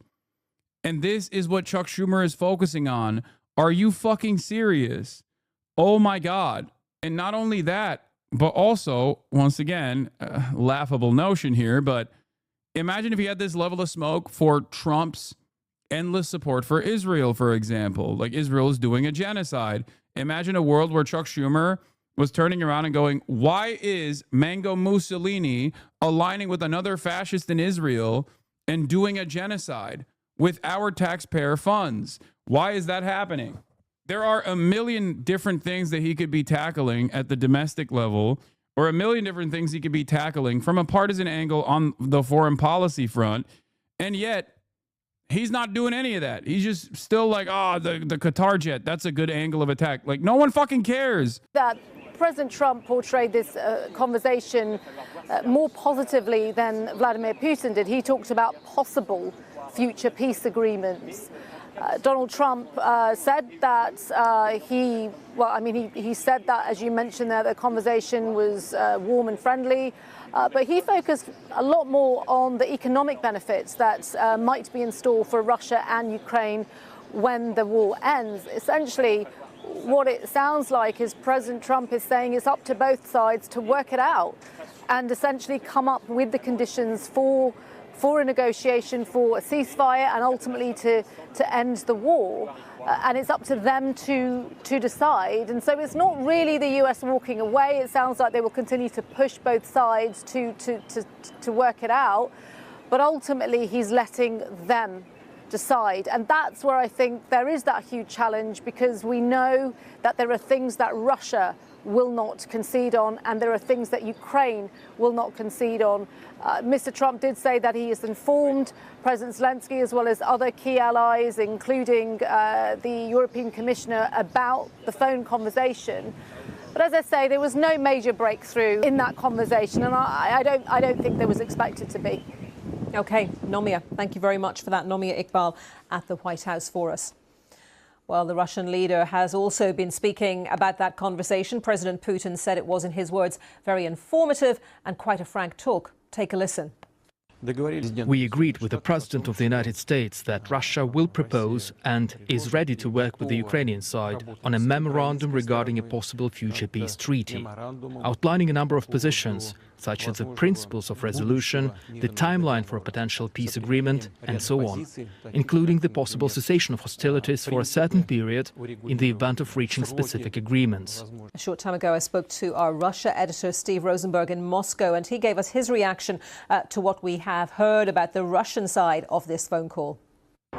And this is what Chuck Schumer is focusing on. Are you fucking serious? Oh my God. And not only that, but also, once again, laughable notion here, but imagine if he had this level of smoke for Trump's endless support for Israel, for example. Like, Israel is doing a genocide. Imagine a world where Chuck Schumer was turning around and going, why is Mango Mussolini aligning with another fascist in Israel and doing a genocide with our taxpayer funds? Why is that happening? There are a million different things that he could be tackling at the domestic level, or a million different things he could be tackling from a partisan angle on the foreign policy front. And yet he's not doing any of that. He's just still like, the Qatar jet, that's a good angle of attack. Like, no one fucking cares. That President Trump portrayed this conversation more positively than Vladimir Putin did. He talked about possible future peace agreements. Donald Trump said that he said that, as you mentioned there, the conversation was warm and friendly, but he focused a lot more on the economic benefits that might be in store for Russia and Ukraine when the war ends. Essentially, what it sounds like is President Trump is saying it's up to both sides to work it out and essentially come up with the conditions for for a negotiation, for a ceasefire, and ultimately to end the war. And it's up to them to decide. And so it's not really the US walking away. It sounds like they will continue to push both sides to work it out. But ultimately, he's letting them decide. And that's where I think there is that huge challenge, because we know that there are things that Russia will not concede on, and there are things that Ukraine will not concede on. Mr. Trump did say that he has informed President Zelensky as well as other key allies, including the European Commissioner, about the phone conversation. But as I say, there was no major breakthrough in that conversation, and I don't think there was expected to be. OK, Nomia, thank you very much for that. Nomia Iqbal at the White House for us. Well, the Russian leader has also been speaking about that conversation. President Putin said it was, in his words, very informative and quite a frank talk. Take a listen. We agreed with the President of the United States that Russia will propose and is ready to work with the Ukrainian side on a memorandum regarding a possible future peace treaty, outlining a number of positions, such as the principles of resolution, the timeline for a potential peace agreement, and so on, including the possible cessation of hostilities for a certain period in the event of reaching specific agreements. A short time ago, I spoke to our Russia editor, Steve Rosenberg, in Moscow, and he gave us his reaction to what we have heard about the Russian side of this phone call.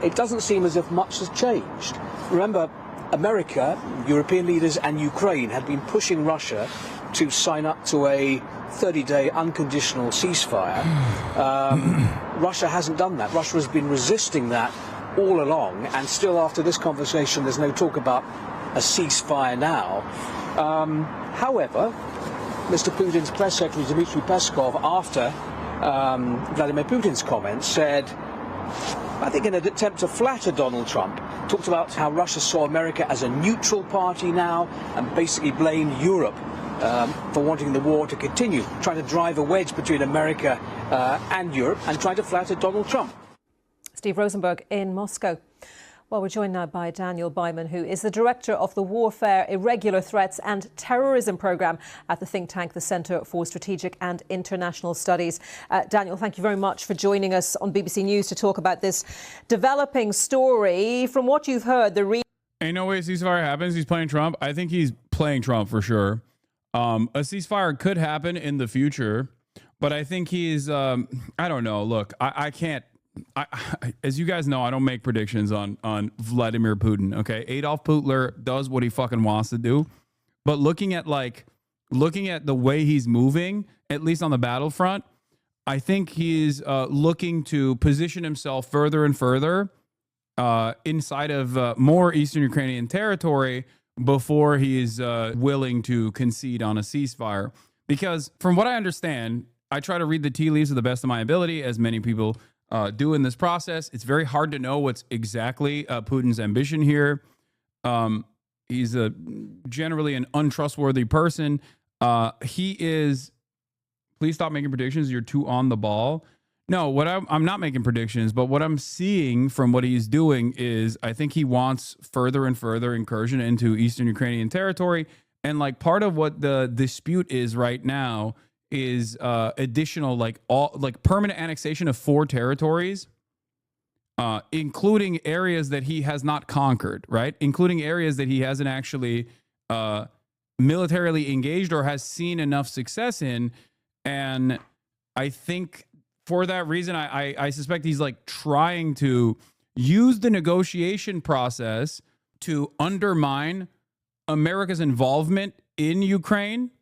It doesn't seem as if much has changed. Remember, America, European leaders and Ukraine had been pushing Russia to sign up to a 30-day unconditional ceasefire. Russia hasn't done that. Russia has been resisting that all along, and still after this conversation there's no talk about a ceasefire now. However, Mr. Putin's press secretary Dmitry Peskov, after Vladimir Putin's comments, said, I think in an attempt to flatter Donald Trump, talked about how Russia saw America as a neutral party now and basically blamed Europe for wanting the war to continue, trying to drive a wedge between America and Europe and trying to flatter Donald Trump. Steve Rosenberg in Moscow. Well, we're joined now by Daniel Byman, who is the director of the Warfare, Irregular Threats and Terrorism Programme at the think tank, the Centre for Strategic and International Studies. Daniel, thank you very much for joining us on BBC News to talk about this developing story. From what you've heard, ain't no way a ceasefire happens. He's playing Trump. I think he's playing Trump for sure. A ceasefire could happen in the future, but I think he's, I don't know. Look, I can't. As you guys know, I don't make predictions on Vladimir Putin. Okay, Adolf Hitler does what he fucking wants to do, but looking at the way he's moving, at least on the battlefront, I think he's looking to position himself further and further inside of more Eastern Ukrainian territory before he is willing to concede on a ceasefire. Because from what I understand, I try to read the tea leaves to the best of my ability, as many people do in this process. It's very hard to know what's exactly Putin's ambition here. He's generally an untrustworthy person. He is. Please stop making predictions. You're too on the ball. No, what I'm not making predictions, but what I'm seeing from what he's doing is I think he wants further and further incursion into Eastern Ukrainian territory. And like part of what the dispute is right now is additional permanent annexation of 4 territories, including areas that he has not conquered, right? Including areas that he hasn't actually militarily engaged or has seen enough success in. And I think for that reason, I suspect he's like trying to use the negotiation process to undermine America's involvement in Ukraine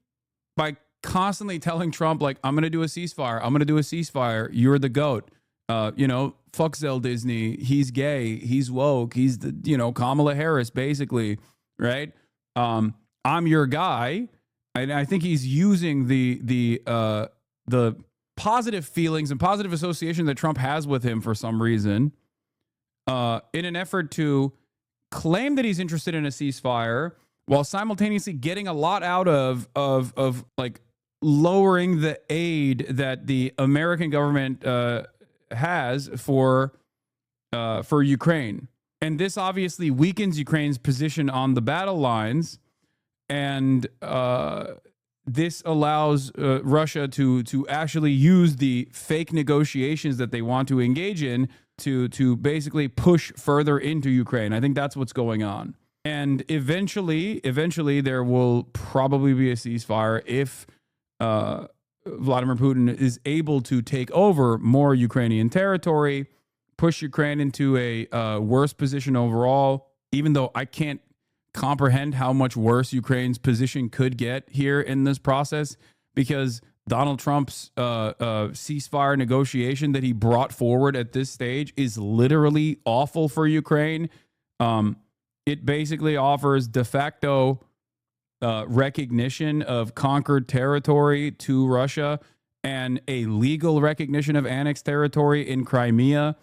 by constantly telling Trump, like, I'm going to do a ceasefire. I'm going to do a ceasefire. You're the GOAT. Fuck Zell Disney. He's gay. He's woke. He's the, Kamala Harris, basically, right? I'm your guy. And I think he's using the positive feelings and positive association that Trump has with him for some reason in an effort to claim that he's interested in a ceasefire while simultaneously getting a lot out of like lowering the aid that the American government has for Ukraine. And this obviously weakens Ukraine's position on the battle lines. And this allows Russia to actually use the fake negotiations that they want to engage in to basically push further into Ukraine. I think that's what's going on. And eventually there will probably be a ceasefire if Vladimir Putin is able to take over more Ukrainian territory, push Ukraine into a worse position overall, even though I can't comprehend how much worse Ukraine's position could get here in this process, because Donald Trump's ceasefire negotiation that he brought forward at this stage is literally awful for Ukraine. It basically offers de facto recognition of conquered territory to Russia and a legal recognition of annexed territory in Crimea.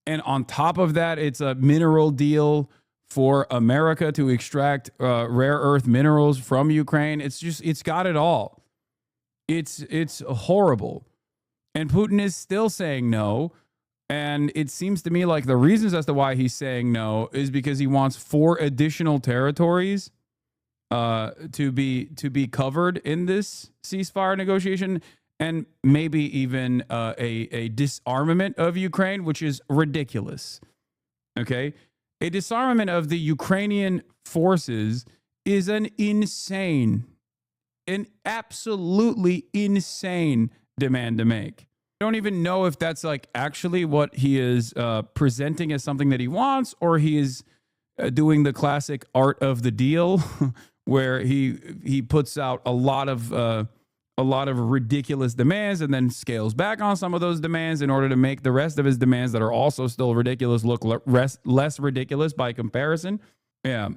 And on top of that, it's a mineral deal for America to extract rare earth minerals from Ukraine. It's got it all. It's horrible. And Putin is still saying no. And it seems to me like the reasons as to why he's saying no is because he wants 4 additional territories to be covered in this ceasefire negotiation, and maybe even a disarmament of Ukraine, which is ridiculous. Okay? A disarmament of the Ukrainian forces is an absolutely insane demand to make. I don't even know if that's like actually what he is presenting as something that he wants, or he is doing the classic art of the deal where he puts out a lot of ridiculous demands and then scales back on some of those demands in order to make the rest of his demands that are also still ridiculous look less ridiculous by comparison. Yeah.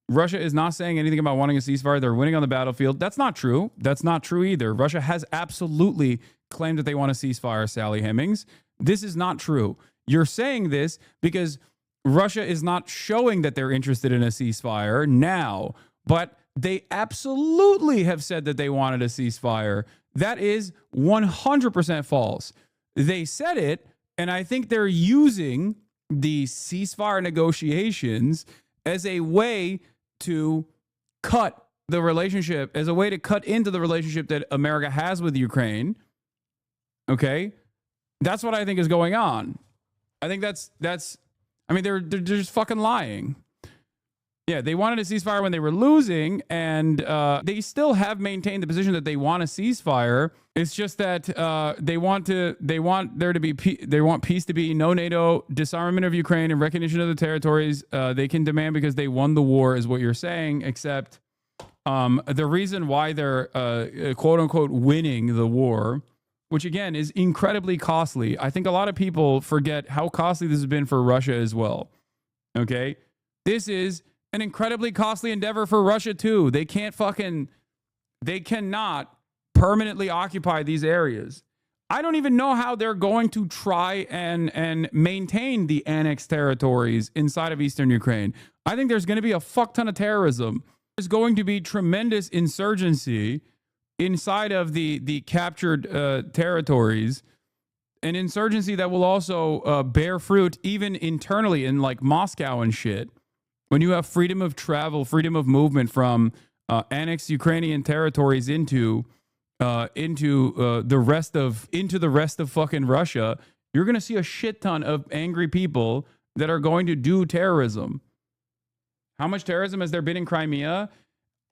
Russia is not saying anything about wanting a ceasefire. They're winning on the battlefield. That's not true. That's not true either. Russia has absolutely claimed that they want a ceasefire, Sally Hemings. This is not true. You're saying this because Russia is not showing that they're interested in a ceasefire now, but they absolutely have said that they wanted a ceasefire. That is 100% false. They said it, and I think they're using the ceasefire negotiations as a way to cut the relationship, as a way to cut into the relationship that America has with Ukraine. Okay? That's what I think is going on. I think I mean, they're just fucking lying. Yeah, they wanted a ceasefire when they were losing, and they still have maintained the position that they want a ceasefire. It's just that they want peace to be no NATO, disarmament of Ukraine, and recognition of the territories they can demand because they won the war, is what you're saying. Except the reason why they're quote unquote winning the war, which again is incredibly costly. I think a lot of people forget how costly this has been for Russia as well. Okay, this is an incredibly costly endeavor for Russia too. They cannot permanently occupy these areas. I don't even know how they're going to try and maintain the annexed territories inside of eastern Ukraine. I think there's going to be a fuck ton of terrorism. There's going to be tremendous insurgency inside of the captured territories, an insurgency that will also bear fruit even internally in like Moscow and shit. When you have freedom of travel, freedom of movement from annexed Ukrainian territories into the rest of fucking Russia, you're going to see a shit ton of angry people that are going to do terrorism. How much terrorism has there been in Crimea?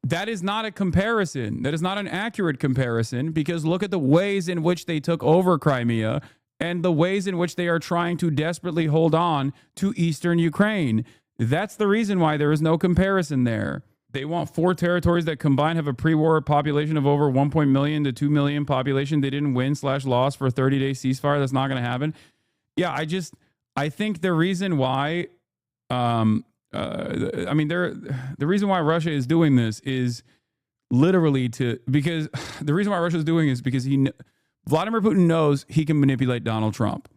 That is not a comparison. That is not an accurate comparison, because look at the ways in which they took over Crimea and the ways in which they are trying to desperately hold on to eastern Ukraine. That's the reason why there is no comparison there. They want 4 territories that combined have a pre-war population of over 1 million to 2 million population. They didn't win/lost for a 30-day ceasefire. That's not going to happen. Yeah, I think the reason why, the reason why Russia is doing this is literally because Vladimir Putin knows he can manipulate Donald Trump.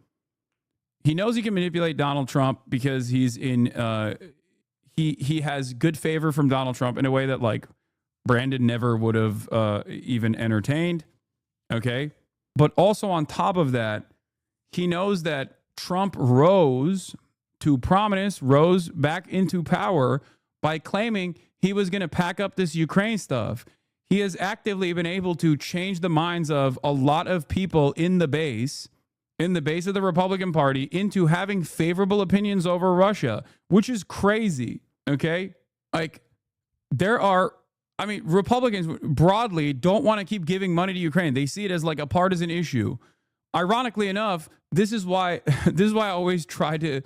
He knows he can manipulate Donald Trump because he's he has good favor from Donald Trump in a way that like Brandon never would have even entertained. Okay. But also on top of that, he knows that Trump rose to prominence, rose back into power by claiming he was going to pack up this Ukraine stuff. he has actively been able to change the minds of a lot of people in the base of the Republican Party into having favorable opinions over Russia, which is crazy. Okay. Like Republicans broadly don't want to keep giving money to Ukraine. They see it as like a partisan issue. Ironically enough, this is why I always try to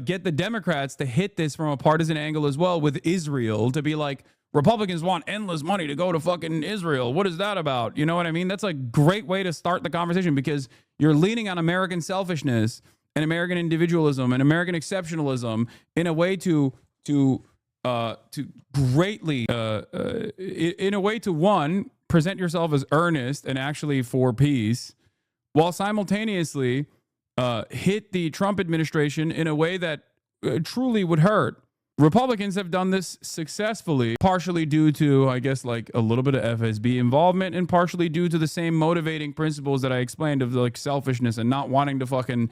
get the Democrats to hit this from a partisan angle as well with Israel, to be like, Republicans want endless money to go to fucking Israel. What is that about? You know what I mean? That's a great way to start the conversation, because you're leaning on American selfishness and American individualism and American exceptionalism in a way to greatly, in a way to, one, present yourself as earnest and actually for peace, while simultaneously hit the Trump administration in a way that truly would hurt. Republicans have done this successfully, partially due to, I guess, like a little bit of FSB involvement, and partially due to the same motivating principles that I explained of like selfishness and not wanting to fucking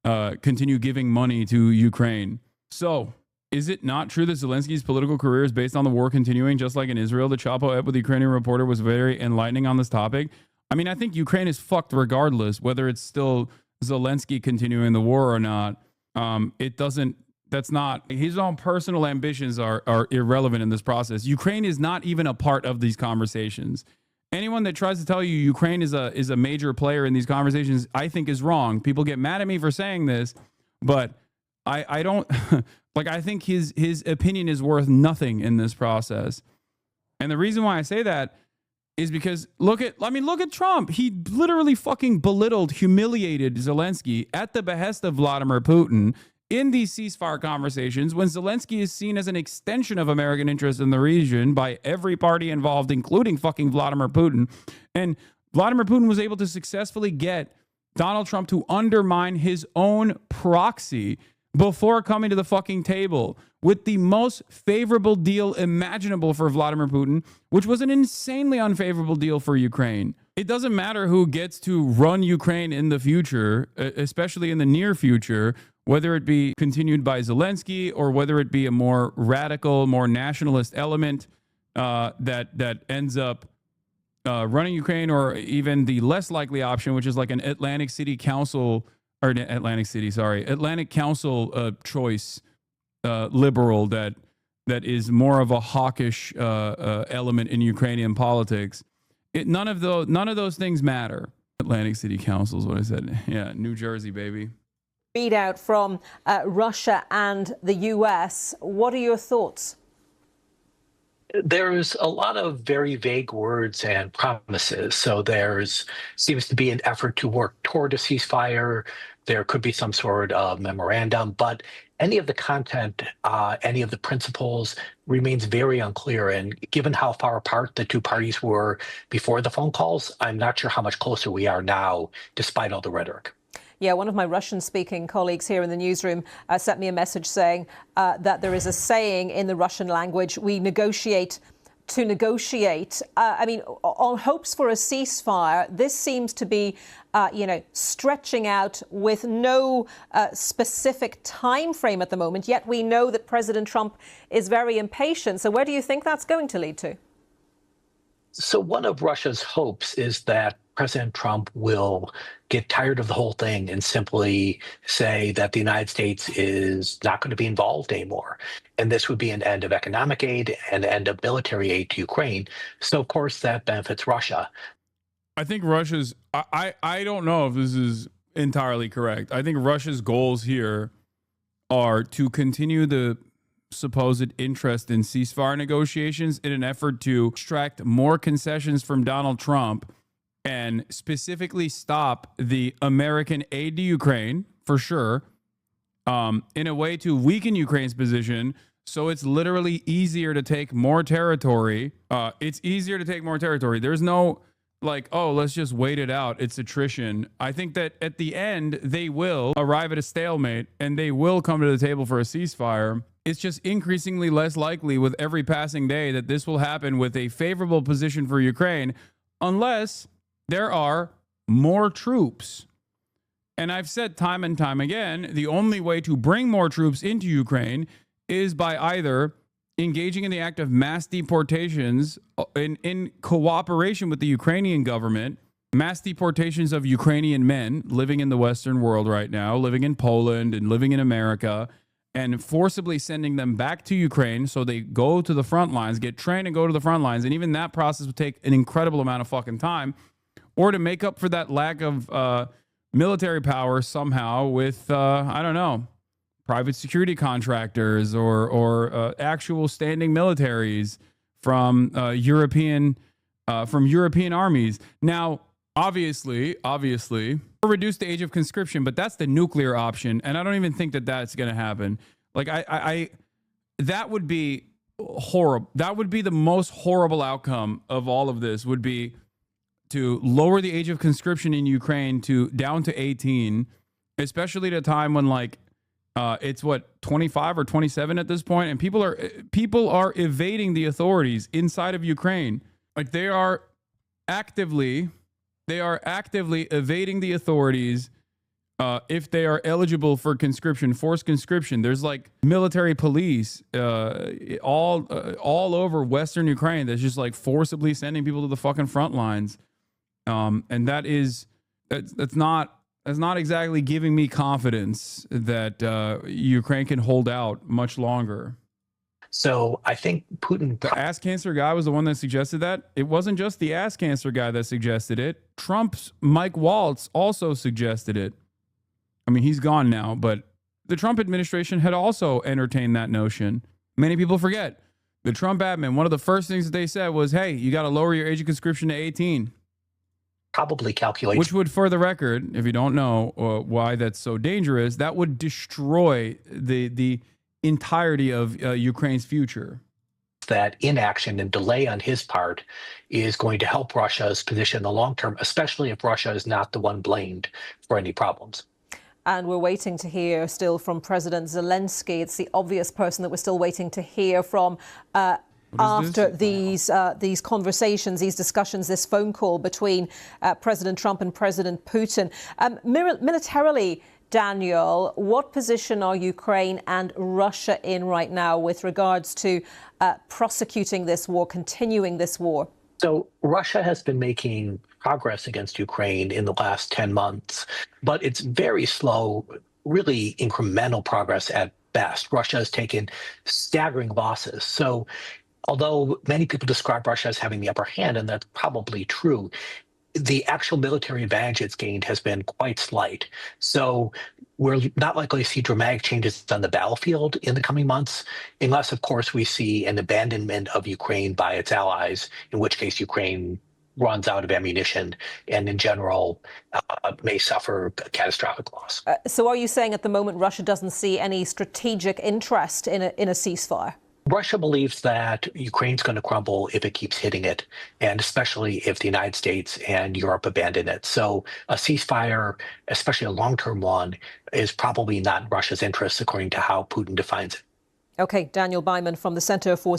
continue giving money to Ukraine. So, is it not true that Zelensky's political career is based on the war continuing, just like in Israel? The Chapo ep with the Ukrainian reporter was very enlightening on this topic. I mean, I think Ukraine is fucked regardless, whether it's still Zelensky continuing the war or not. That's not, his own personal ambitions are irrelevant in this process. Ukraine is not even a part of these conversations. Anyone that tries to tell you Ukraine is a major player in these conversations, I think is wrong. People get mad at me for saying this, but I don't, like, I think his opinion is worth nothing in this process. And the reason why I say that is because look at Trump. He literally fucking belittled, humiliated Zelensky at the behest of Vladimir Putin in these ceasefire conversations, when Zelensky is seen as an extension of American interests in the region by every party involved, including fucking Vladimir Putin. And Vladimir Putin was able to successfully get Donald Trump to undermine his own proxy before coming to the fucking table with the most favorable deal imaginable for Vladimir Putin, which was an insanely unfavorable deal for Ukraine. It doesn't matter who gets to run Ukraine in the future, especially in the near future, whether it be continued by Zelensky or whether it be a more radical, more nationalist element that ends up running Ukraine, or even the less likely option, which is like an Atlantic Council choice liberal that is more of a hawkish element in Ukrainian politics. None of those things matter. Atlantic City Council is what I said. Yeah, New Jersey, baby. Readout from Russia and the US. What are your thoughts? There's a lot of very vague words and promises. So seems to be an effort to work toward a ceasefire. There could be some sort of memorandum, but any of the content, any of the principles remains very unclear. And given how far apart the two parties were before the phone calls, I'm not sure how much closer we are now, despite all the rhetoric. Yeah, one of my Russian-speaking colleagues here in the newsroom sent me a message saying that there is a saying in the Russian language, we negotiate to negotiate. I mean, on hopes for a ceasefire, this seems to be, stretching out with no specific time frame at the moment, yet we know that President Trump is very impatient. So where do you think that's going to lead to? So one of Russia's hopes is that President Trump will get tired of the whole thing and simply say that the United States is not going to be involved anymore. And this would be an end of economic aid and end of military aid to Ukraine. So, of course, that benefits Russia. I think Russia's, I don't know if this is entirely correct. I think Russia's goals here are to continue the supposed interest in ceasefire negotiations in an effort to extract more concessions from Donald Trump and specifically stop the American aid to Ukraine, for sure, in a way to weaken Ukraine's position. So it's literally easier to take more territory. It's easier to take more territory. There's no like, oh, let's just wait it out. It's attrition. I think that at the end, they will arrive at a stalemate and they will come to the table for a ceasefire. It's just increasingly less likely with every passing day that this will happen with a favorable position for Ukraine, unless there are more troops. And I've said time and time again, the only way to bring more troops into Ukraine is by either engaging in the act of mass deportations in cooperation with the Ukrainian government, mass deportations of Ukrainian men living in the Western world right now, living in Poland and living in America, and forcibly sending them back to Ukraine so they go to the front lines, get trained and go to the front lines. And even that process would take an incredible amount of fucking time. Or to make up for that lack of military power somehow with, I don't know, private security contractors or actual standing militaries from European armies. Now, obviously, reduce the age of conscription, but that's the nuclear option, and I don't even think that that's going to happen. Like, I that would be horrible. That would be the most horrible outcome of all of this. Would be to lower the age of conscription in Ukraine down to 18, especially at a time when it's 25 or 27 at this point, and people are evading the authorities inside of Ukraine. Like they are actively evading the authorities if they are eligible for conscription, forced conscription. There's like military police all over Western Ukraine that's just like forcibly sending people to the fucking front lines. And that's not exactly giving me confidence that Ukraine can hold out much longer. So I think Putin... The ass cancer guy was the one that suggested that. It wasn't just the ass cancer guy that suggested it. Trump's Mike Waltz also suggested it. I mean, he's gone now, but the Trump administration had also entertained that notion. Many people forget. The Trump admin, one of the first things that they said was, hey, you got to lower your age of conscription to 18. Probably calculate. Which would, for the record, if you don't know why that's so dangerous, that would destroy the entirety of Ukraine's future. That inaction and delay on his part is going to help Russia's position in the long term, especially if Russia is not the one blamed for any problems. And we're waiting to hear still from President Zelensky. It's the obvious person that we're still waiting to hear from after these conversations, these discussions, this phone call between President Trump and President Putin. Militarily, Daniel, what position are Ukraine and Russia in right now with regards to prosecuting this war, continuing this war? So Russia has been making progress against Ukraine in the last 10 months, but it's very slow, really incremental progress at best. Russia has taken staggering losses. So although many people describe Russia as having the upper hand, and that's probably true, the actual military advantage it's gained has been quite slight. So we're not likely to see dramatic changes on the battlefield in the coming months, unless, of course, we see an abandonment of Ukraine by its allies, in which case Ukraine runs out of ammunition and, in general, may suffer catastrophic loss. So are you saying at the moment Russia doesn't see any strategic interest in a ceasefire? Russia believes that Ukraine's going to crumble if it keeps hitting it, and especially if the United States and Europe abandon it. So a ceasefire, especially a long-term one, is probably not in Russia's interest, according to how Putin defines it. Okay, Daniel Byman from the Center for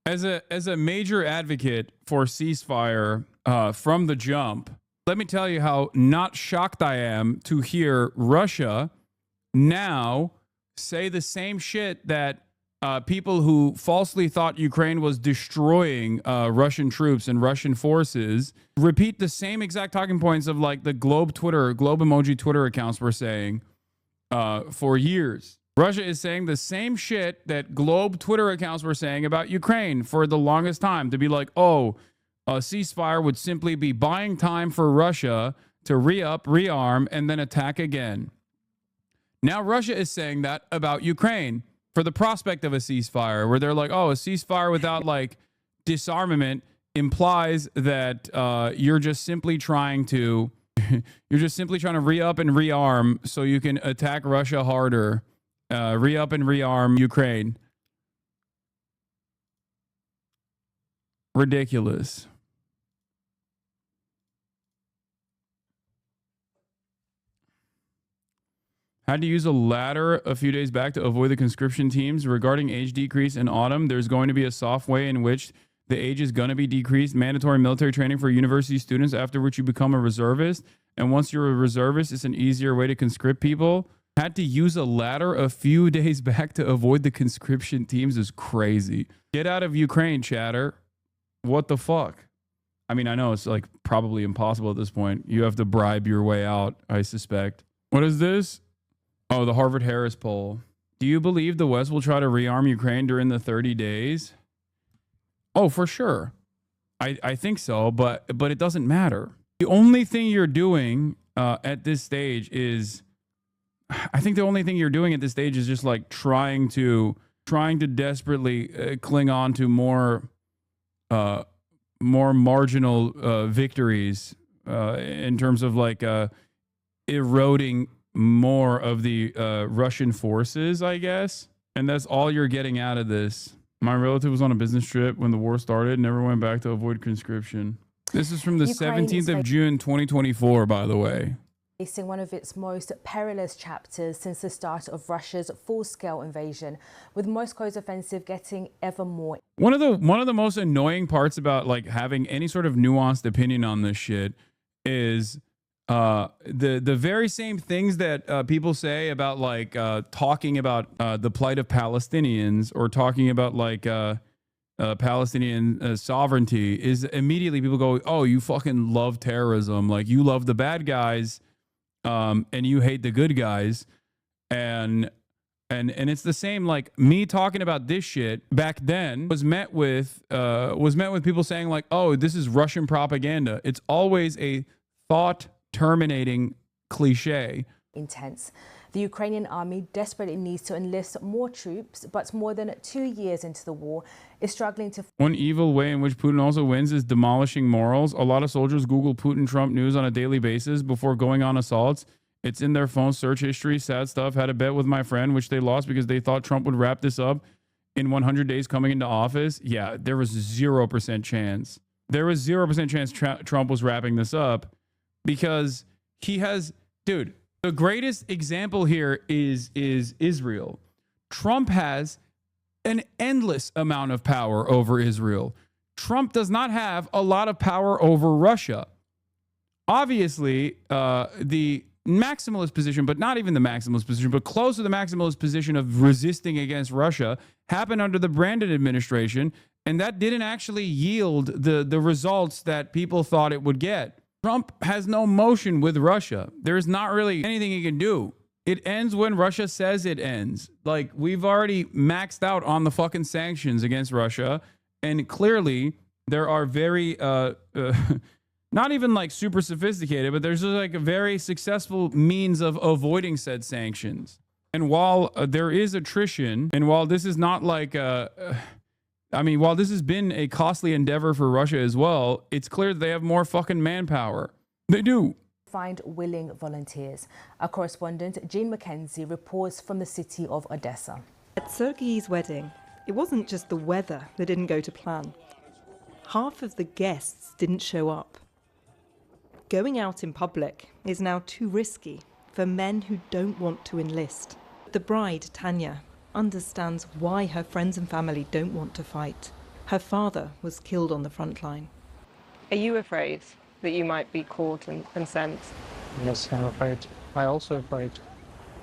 as a major advocate for ceasefire from the jump, let me tell you how not shocked I am to hear Russia now say the same shit that people who falsely thought Ukraine was destroying Russian troops and Russian forces repeat the same exact talking points of like the Globe emoji Twitter accounts were saying for years. Russia is saying the same shit that Globe Twitter accounts were saying about Ukraine for the longest time, to be like, oh, a ceasefire would simply be buying time for Russia to re-up, rearm, and then attack again. Now Russia is saying that about Ukraine for the prospect of a ceasefire, where they're like, oh, a ceasefire without like disarmament implies that you're just simply trying to re-up and rearm so you can attack Russia harder, re-up and rearm Ukraine. Ridiculous. Had to use a ladder a few days back to avoid the conscription teams. Regarding age decrease in autumn, there's going to be a soft way in which the age is going to be decreased. Mandatory military training for university students, after which you become a reservist. And once you're a reservist, it's an easier way to conscript people. had to use a ladder a few days back to avoid the conscription teams is crazy. Get out of Ukraine, chatter. What the fuck? I mean, I know it's like probably impossible at this point. You have to bribe your way out, I suspect. What is this? Oh, the Harvard-Harris poll. Do you believe the West will try to rearm Ukraine during the 30 days? Oh, for sure. I think so, but it doesn't matter. The only thing you're doing at this stage is, I think the only thing you're doing at this stage is just like trying to desperately cling on to more marginal victories in terms of like eroding more of the Russian forces, I guess. And that's all you're getting out of this. My relative was on a business trip when the war started and never went back to avoid conscription. This is from the 17th of June, 2024, by the way. Facing one of its most perilous chapters since the start of Russia's full-scale invasion, with Moscow's offensive getting ever more. One of the most annoying parts about like having any sort of nuanced opinion on this shit is the very same things that people say about like talking about the plight of Palestinians or talking about like Palestinian sovereignty is immediately people go, oh, you fucking love terrorism, like you love the bad guys and you hate the good guys. And it's the same, like me talking about this shit back then was met with people saying like, oh, this is Russian propaganda. It's always a thought terminating cliche. Intense. The Ukrainian army desperately needs to enlist more troops, but more than 2 years into the war is struggling to... One evil way in which Putin also wins is demolishing morals. A lot of soldiers Google Putin Trump news on a daily basis before going on assaults. It's in their phone search history. Sad stuff. Had a bet with my friend, which they lost because they thought Trump would wrap this up in 100 days coming into office. Yeah, there was 0% chance. There was 0% chance Trump was wrapping this up because he has... Dude, the greatest example here is Israel. Trump has an endless amount of power over Israel. Trump does not have a lot of power over Russia. Obviously, the maximalist position, but not even the maximalist position, but close to the maximalist position of resisting against Russia happened under the Brandon administration, and that didn't actually yield the results that people thought it would get. Trump has no motion with Russia. There's not really anything he can do. It ends when Russia says it ends. Like, we've already maxed out on the fucking sanctions against Russia. And clearly, there are very, not even like super sophisticated, but there's like a very successful means of avoiding said sanctions. And while there is attrition, and while this is not like while this has been a costly endeavor for Russia as well, it's clear that they have more fucking manpower. They do. Find willing volunteers. Our correspondent, Jean McKenzie, reports from the city of Odessa. At Sergei's wedding, it wasn't just the weather that didn't go to plan. Half of the guests didn't show up. Going out in public is now too risky for men who don't want to enlist. The bride, Tanya, understands why her friends and family don't want to fight. Her father was killed on the front line. Are you afraid that you might be caught and sent? Yes, I'm afraid. I'm also afraid.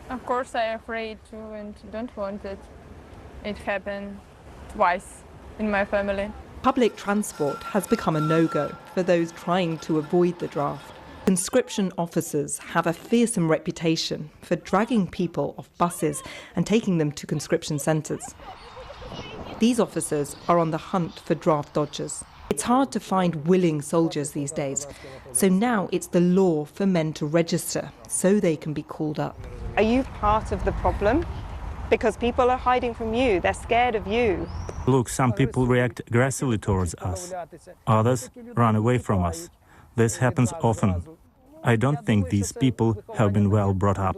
Of course I'm afraid too and don't want it. It happened twice in my family. Public transport has become a no-go for those trying to avoid the draft. Conscription officers have a fearsome reputation for dragging people off buses and taking them to conscription centres. These officers are on the hunt for draft dodgers. It's hard to find willing soldiers these days, so now it's the law for men to register so they can be called up. Are you part of the problem? Because people are hiding from you, they're scared of you. Look, some people react aggressively towards us. Others run away from us. This happens often. I don't think these people have been well brought up.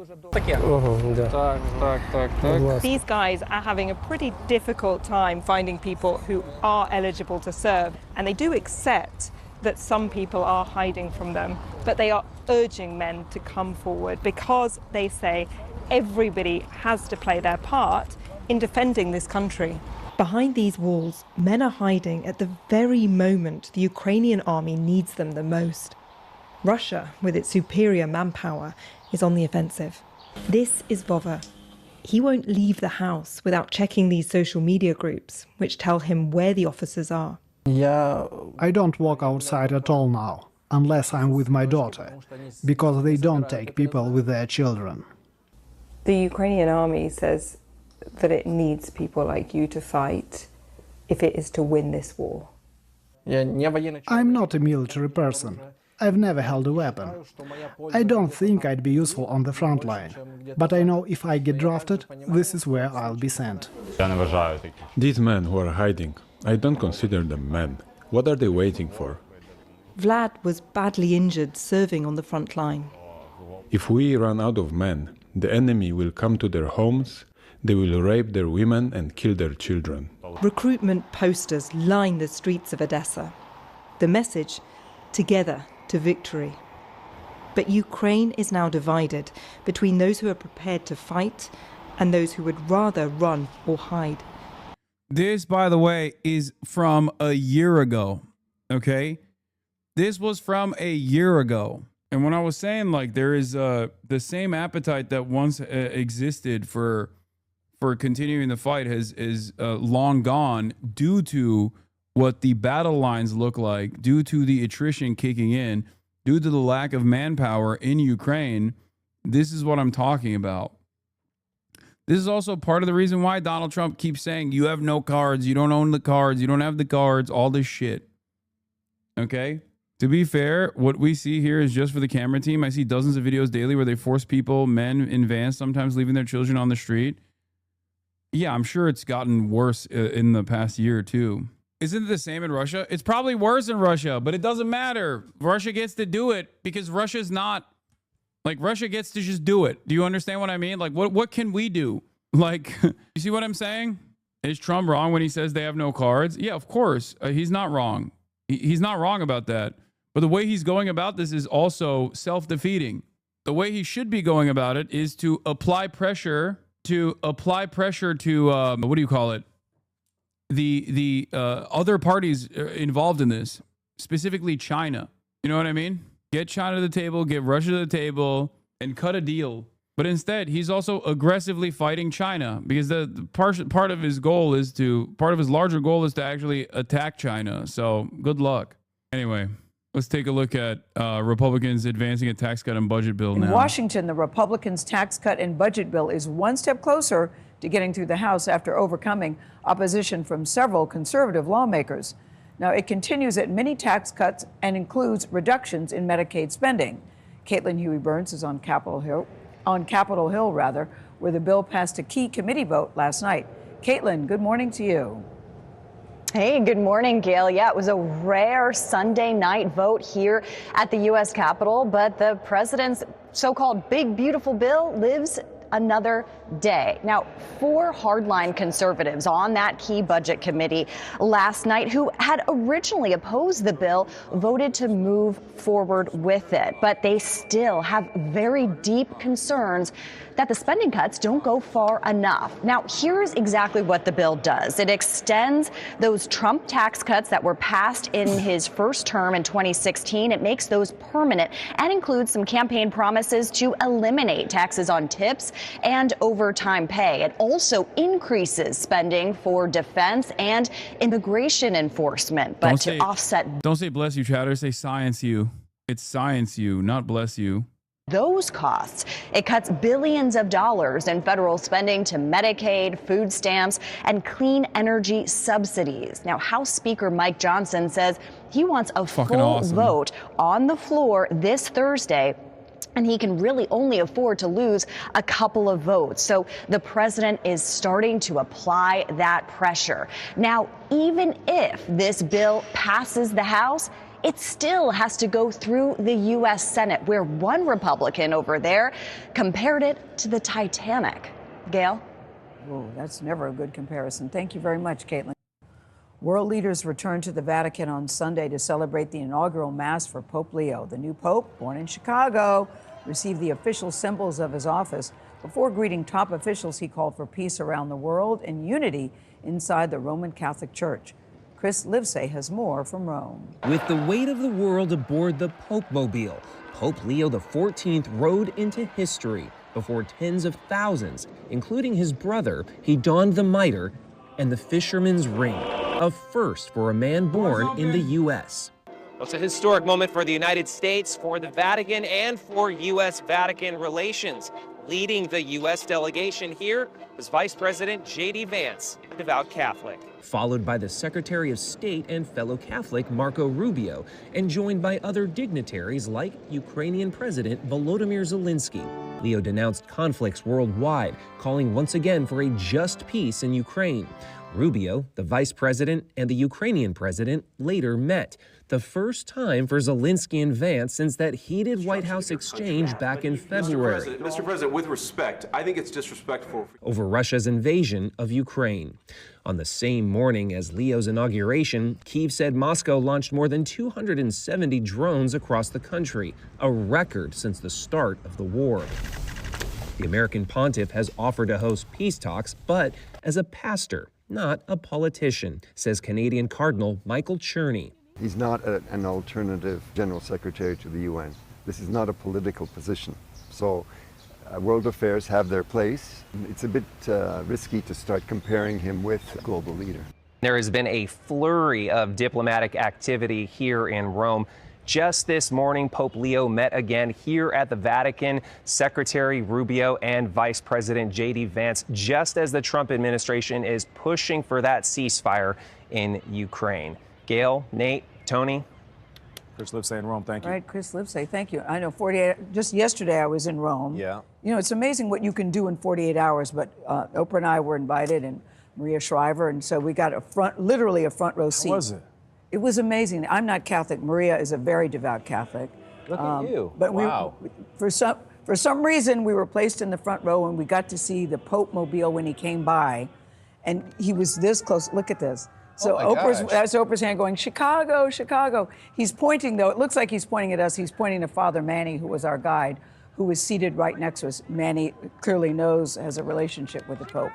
These guys are having a pretty difficult time finding people who are eligible to serve, and they do accept that some people are hiding from them, but they are urging men to come forward because they say everybody has to play their part in defending this country. Behind these walls, men are hiding at the very moment the Ukrainian army needs them the most. Russia, with its superior manpower, is on the offensive. This is Vova. He won't leave the house without checking these social media groups, which tell him where the officers are. I don't walk outside at all now, unless I'm with my daughter, because they don't take people with their children. The Ukrainian army says that it needs people like you to fight if it is to win this war. I'm not a military person. I've never held a weapon. I don't think I'd be useful on the front line, but I know if I get drafted, this is where I'll be sent. These men who are hiding, I don't consider them men. What are they waiting for? Vlad was badly injured serving on the front line. If we run out of men, the enemy will come to their homes, they will rape their women and kill their children. Recruitment posters line the streets of Odessa. The message, together to victory. But Ukraine is now divided between those who are prepared to fight and those who would rather run or hide. This, by the way, is from a year ago, okay? This was from a year ago. And when I was saying, like, there is the same appetite that once existed for continuing the fight is long gone due to what the battle lines look like, due to the attrition kicking in, due to the lack of manpower in Ukraine. This is what I'm talking about. This is also part of the reason why Donald Trump keeps saying, you have no cards, you don't own the cards, you don't have the cards, all this shit. Okay? To be fair, what we see here is just for the camera team. I see dozens of videos daily where they force people, men in vans, sometimes leaving their children on the street. Yeah, I'm sure it's gotten worse in the past year or two. Isn't it the same in Russia? It's probably worse in Russia, but it doesn't matter. Russia gets to do it because Russia's not, like, Russia gets to just do it. Do you understand what I mean? Like, what can we do? Like, you see what I'm saying? Is Trump wrong when he says they have no cards? Yeah, of course. He's not wrong. He's not wrong about that. But the way he's going about this is also self-defeating. The way he should be going about it is to apply pressure to what do you call it? The other parties involved in this, specifically China. You know what I mean? Get China to the table, get Russia to the table, and cut a deal. But instead, he's also aggressively fighting China because the part of his larger goal is to actually attack China. So good luck. Anyway, let's take a look at Republicans advancing a tax cut and budget bill now. In Washington, the Republicans' tax cut and budget bill is one step closer to getting through the House after overcoming opposition from several conservative lawmakers. Now, it continues at many tax cuts and includes reductions in Medicaid spending. Caitlin Huey-Burns is on Capitol Hill, where the bill passed a key committee vote last night. Caitlin, good morning to you. Hey, good morning, Gail. Yeah, it was a rare Sunday night vote here at the U.S. Capitol, but the president's so-called big, beautiful bill lives another day. Now, 4 hardline conservatives on that key budget committee last night who had originally opposed the bill voted to move forward with it. But they still have very deep concerns that the spending cuts don't go far enough. Now, here's exactly what the bill does. It extends those Trump tax cuts that were passed in his first term in 2016. It makes those permanent and includes some campaign promises to eliminate taxes on tips and overtime pay. It also increases spending for defense and immigration enforcement. But to offset... Don't say bless you, chatter. Say science you. It's science you, not bless you. Those costs. It cuts billions of dollars in federal spending to Medicaid, food stamps, and clean energy subsidies. Now, House Speaker Mike Johnson says he wants a full vote on the floor this Thursday, and he can really only afford to lose a couple of votes. So the president is starting to apply that pressure. Now, even if this bill passes the House, it still has to go through the U.S. Senate, where one Republican over there compared it to the Titanic. Gail? Oh, that's never a good comparison. Thank you very much, Caitlin. World leaders returned to the Vatican on Sunday to celebrate the inaugural Mass for Pope Leo. The new pope, born in Chicago, received the official symbols of his office. Before greeting top officials, he called for peace around the world and unity inside the Roman Catholic Church. Chris Livesay has more from Rome. With the weight of the world aboard the Pope Mobile, Pope Leo XIV rode into history before tens of thousands, including his brother, he donned the mitre and the fisherman's ring, a first for a man born in the U.S. It's a historic moment for the United States, for the Vatican, and for U.S.-Vatican relations. Leading the U.S. delegation here was Vice President J.D. Vance, a devout Catholic. Followed by the Secretary of State and fellow Catholic Marco Rubio, and joined by other dignitaries like Ukrainian President Volodymyr Zelensky. Leo denounced conflicts worldwide, calling once again for a just peace in Ukraine. Rubio, the vice president, and the Ukrainian president later met. The first time for Zelensky and Vance since that heated White House exchange back in February. Mr. President, with respect, I think it's disrespectful. Over Russia's invasion of Ukraine. On the same morning as Leo's inauguration, Kyiv said Moscow launched more than 270 drones across the country, a record since the start of the war. The American pontiff has offered to host peace talks, but as a pastor, not a politician, says Canadian Cardinal Michael Cherney. He's not an alternative General Secretary to the UN. This is not a political position. So world affairs have their place. It's a bit risky to start comparing him with a global leader. There has been a flurry of diplomatic activity here in Rome. Just this morning, Pope Leo met again here at the Vatican, Secretary Rubio and Vice President J.D. Vance, just as the Trump administration is pushing for that ceasefire in Ukraine. Gail, Nate, Tony. Chris Livesay in Rome, thank you. Right, Chris Livesay, thank you. I know 48, just yesterday I was in Rome. Yeah. You know, it's amazing what you can do in 48 hours, but Oprah and I were invited, and Maria Shriver, and so we got literally a front row seat. How was it? It was amazing. I'm not Catholic. Maria is a very devout Catholic. Look at you. But wow. For some reason, we were placed in the front row, and we got to see the Pope mobile when he came by, and he was this close. Look at this. So that's Oprah's hand going, Chicago, Chicago. He's pointing, though. It looks like he's pointing at us. He's pointing to Father Manny, who was our guide, who was seated right next to us. Manny clearly has a relationship with the Pope.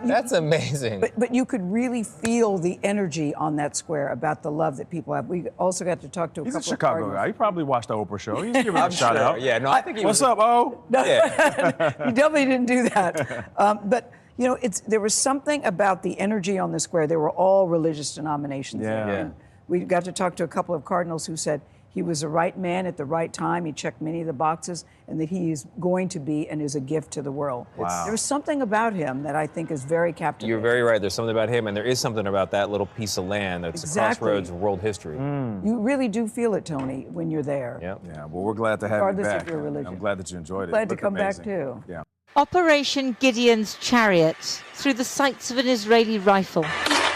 That's amazing. But you could really feel the energy on that square about the love that people have. We also got to talk to a couple of Chicago guy. He probably watched the Oprah show. He's giving a shout out. Yeah, no, I think What's up, O? No, Yeah. you definitely didn't do that. But you know, there was something about the energy on the square. They were all religious denominations. Yeah. And we got to talk to a couple of cardinals who said he was the right man at the right time. He checked many of the boxes, and that he is going to be and is a gift to the world. Wow. There's something about him that I think is very captivating. You're very right. There's something about him, and there is something about that little piece of land that's a crossroads of world history. You really do feel it, Tony, when you're there. Yeah. Well, we're glad to have you Regardless back. of your religion. I'm glad that you enjoyed it. Glad to Looked come back, amazing. too. Yeah. Operation Gideon's Chariots, through the sights of an Israeli rifle.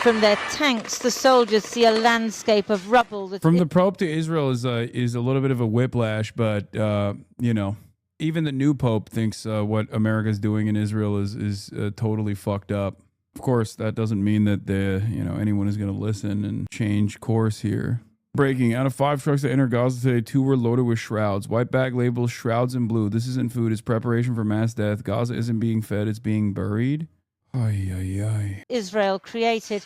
From their tanks, the soldiers see a landscape of rubble. From the Pope to Israel is a little bit of a whiplash, but you know, even the new Pope thinks what America's doing in Israel is totally fucked up. Of course, that doesn't mean that anyone is going to listen and change course here. Breaking, out of 5 trucks that entered Gaza today, 2 were loaded with shrouds. White bag labels shrouds in blue. This isn't food, it's preparation for mass death. Gaza isn't being fed, it's being buried. Ay, ay, ay. Israel created,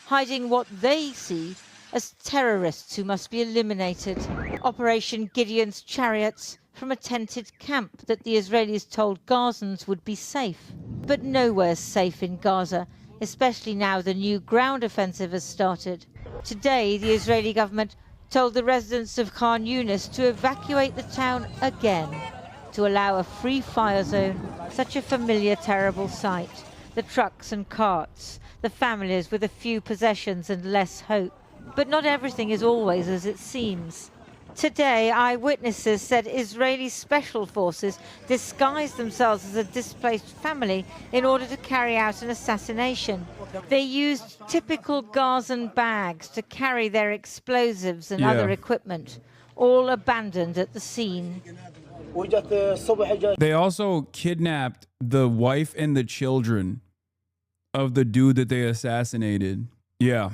hiding what they see as terrorists who must be eliminated. Operation Gideon's Chariots, from a tented camp that the Israelis told Gazans would be safe. But nowhere's safe in Gaza, especially now the new ground offensive has started. Today, the Israeli government told the residents of Khan Yunis to evacuate the town again, to allow a free fire zone, such a familiar, terrible sight. The trucks and carts, the families with a few possessions and less hope. But not everything is always as it seems. Today, eyewitnesses said Israeli special forces disguised themselves as a displaced family in order to carry out an assassination. They used typical Gazan bags to carry their explosives and other equipment, all abandoned at the scene. They also kidnapped the wife and the children of the dude that they assassinated. Yeah,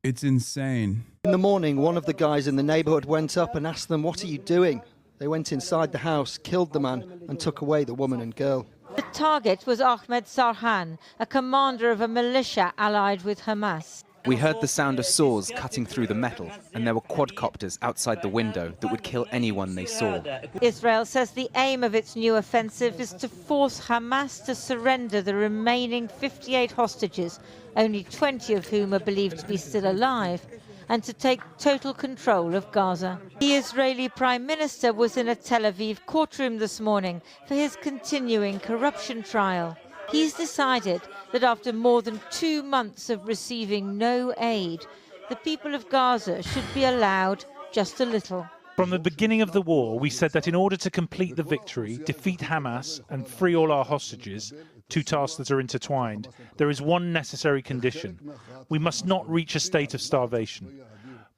it's insane. In the morning, one of the guys in the neighborhood went up and asked them, "What are you doing?" They went inside the house, killed the man, and took away the woman and girl. The target was Ahmed Sarhan, a commander of a militia allied with Hamas. We heard the sound of saws cutting through the metal, and there were quadcopters outside the window that would kill anyone they saw. Israel says the aim of its new offensive is to force Hamas to surrender the remaining 58 hostages, only 20 of whom are believed to be still alive, and to take total control of Gaza. The Israeli Prime Minister was in a Tel Aviv courtroom this morning for his continuing corruption trial. He's decided that after more than 2 months of receiving no aid, the people of Gaza should be allowed just a little. From the beginning of the war, we said that in order to complete the victory, defeat Hamas and free all our hostages, two tasks that are intertwined, there is one necessary condition. We must not reach a state of starvation.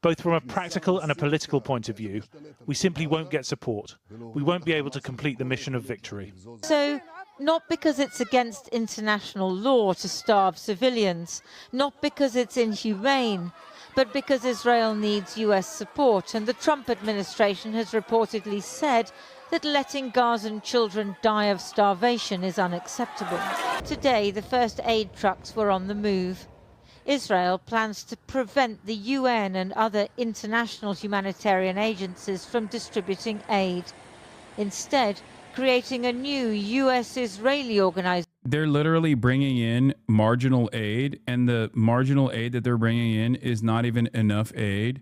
Both from a practical and a political point of view, we simply won't get support. We won't be able to complete the mission of victory. So, not because it's against international law to starve civilians, not because it's inhumane, but because Israel needs US support, and the Trump administration has reportedly said that letting Gazan children die of starvation is unacceptable. Today, the first aid trucks were on the move. Israel plans to prevent the UN and other international humanitarian agencies from distributing aid. Instead, creating a new US-Israeli organization. They're literally bringing in marginal aid, and the marginal aid that they're bringing in is not even enough aid,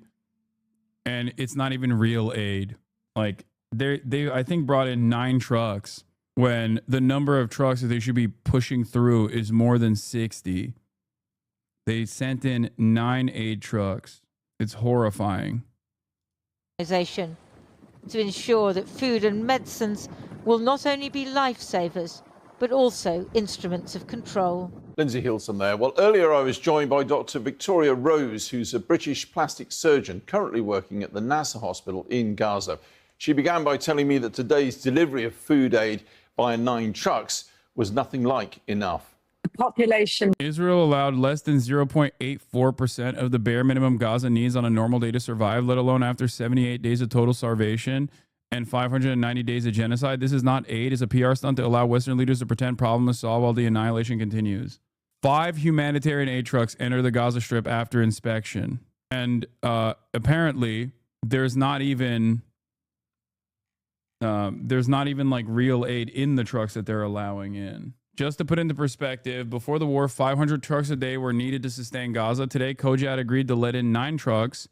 and it's not even real aid. Like they I think brought in 9 trucks when the number of trucks that they should be pushing through is more than 60. They sent in 9 aid trucks. It's horrifying. To ensure that food and medicines will not only be lifesavers, but also instruments of control. Lindsay Hilson there. Well, earlier I was joined by Dr. Victoria Rose, who's a British plastic surgeon currently working at the Nasser Hospital in Gaza. She began by telling me that today's delivery of food aid by 9 trucks was nothing like enough. Population. Israel allowed less than 0.84% of the bare minimum Gaza needs on a normal day to survive, let alone after 78 days of total starvation and 590 days of genocide. This is not aid. It's a PR stunt to allow Western leaders to pretend problems solved while the annihilation continues. 5 humanitarian aid trucks enter the Gaza Strip after inspection. And apparently there's not even like real aid in the trucks that they're allowing in. Just to put into perspective, before the war, 500 trucks a day were needed to sustain Gaza. Today, Kojat agreed to let in 9 trucks.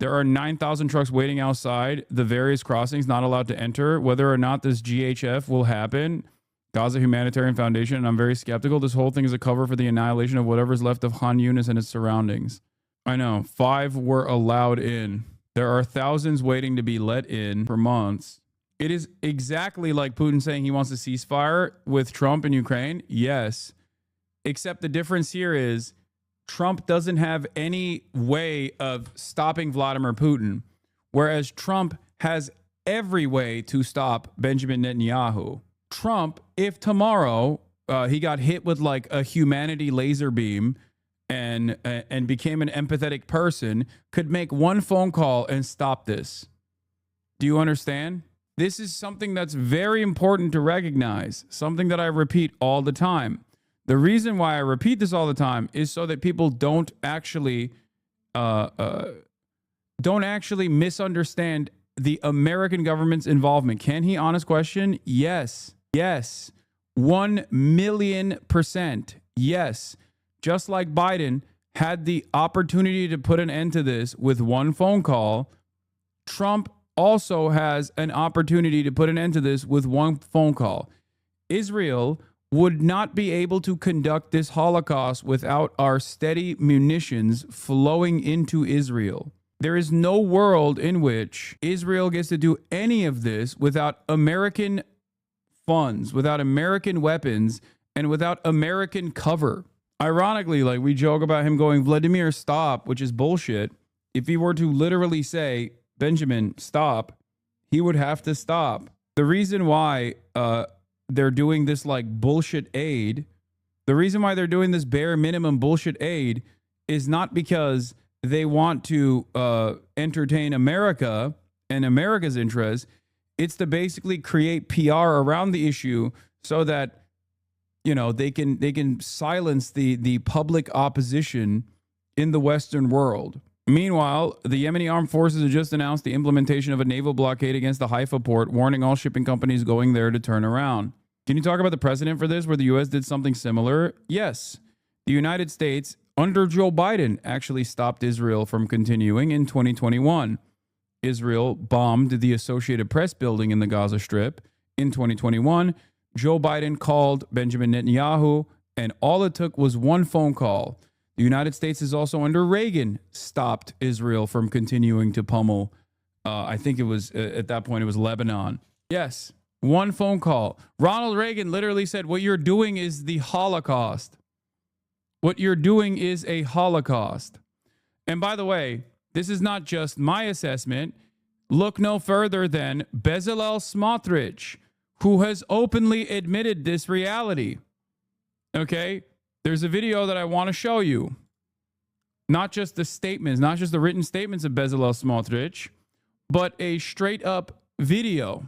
There are 9,000 trucks waiting outside the various crossings, not allowed to enter. Whether or not this GHF will happen, Gaza Humanitarian Foundation, and I'm very skeptical. This whole thing is a cover for the annihilation of whatever's left of Khan Yunis and its surroundings. I know, 5 were allowed in. There are thousands waiting to be let in for months. It is exactly like Putin saying he wants a ceasefire with Trump and Ukraine. Yes. Except the difference here is Trump doesn't have any way of stopping Vladimir Putin, whereas Trump has every way to stop Benjamin Netanyahu. Trump, if tomorrow he got hit with like a humanity laser beam and became an empathetic person, could make one phone call and stop this. Do you understand? This is something that's very important to recognize, something that I repeat all the time. The reason why I repeat this all the time is so that people don't actually misunderstand the American government's involvement. Can he? Honest question. Yes. Yes. 1,000,000%. Yes. Just like Biden had the opportunity to put an end to this with one phone call, Trump also has an opportunity to put an end to this with one phone call. Israel would not be able to conduct this Holocaust without our steady munitions flowing into Israel. There is no world in which Israel gets to do any of this without American funds, without American weapons, and without American cover. Ironically, like we joke about him going, Vladimir, stop, which is bullshit. If he were to literally say, Benjamin, stop, he would have to stop. The reason why they're doing this like bullshit aid, the reason why they're doing this bare minimum bullshit aid is not because they want to entertain America and America's interests. It's to basically create PR around the issue so that, you know, they can silence the public opposition in the Western world. Meanwhile, the Yemeni armed forces have just announced the implementation of a naval blockade against the Haifa port, warning all shipping companies going there to turn around. Can you talk about the precedent for this, where the U.S. did something similar? Yes. The United States, under Joe Biden, actually stopped Israel from continuing in 2021. Israel bombed the Associated Press building in the Gaza Strip. In 2021, Joe Biden called Benjamin Netanyahu, and all it took was one phone call. The United States is also under Reagan stopped Israel from continuing to pummel. I think it was, at that point, it was Lebanon. Yes, one phone call. Ronald Reagan literally said, what you're doing is the Holocaust. What you're doing is a Holocaust. And by the way, this is not just my assessment. Look no further than Bezalel Smotrich, who has openly admitted this reality. Okay? There's a video that I want to show you. Not just the statements, not just the written statements of Bezalel Smotrich, but a straight up video.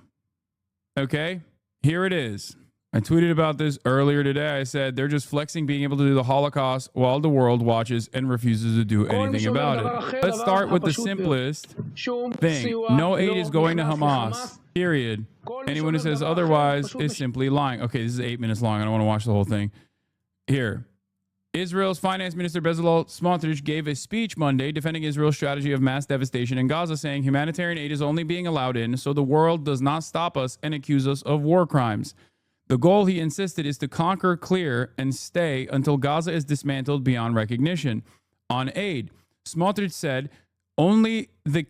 Okay? Here it is. I tweeted about this earlier today. I said they're just flexing being able to do the Holocaust while the world watches and refuses to do anything about it. Let's start with the simplest thing. No aid is going to Hamas, period. Anyone who says otherwise is simply lying. Okay, this is 8 minutes long. I don't want to watch the whole thing. Here. Israel's finance minister Bezalel Smotrich gave a speech Monday defending Israel's strategy of mass devastation in Gaza, saying humanitarian aid is only being allowed in so the world does not stop us and accuse us of war crimes. The goal, he insisted, is to conquer, clear, and stay until Gaza is dismantled beyond recognition. On aid, Smotrich said only the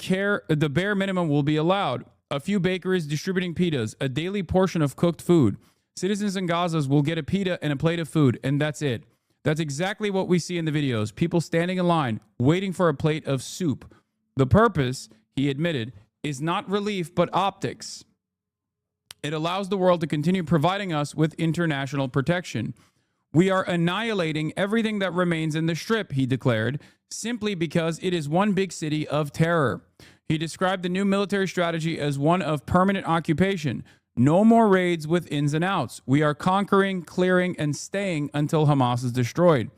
bare minimum will be allowed. A few bakeries distributing pitas, a daily portion of cooked food. Citizens in Gaza will get a pita and a plate of food, and that's it. That's exactly what we see in the videos. People standing in line, waiting for a plate of soup. The purpose, he admitted, is not relief, but optics. It allows the world to continue providing us with international protection. We are annihilating everything that remains in the Strip, he declared, simply because it is one big city of terror. He described the new military strategy as one of permanent occupation. No more raids with ins and outs. We are conquering, clearing, and staying until Hamas is destroyed.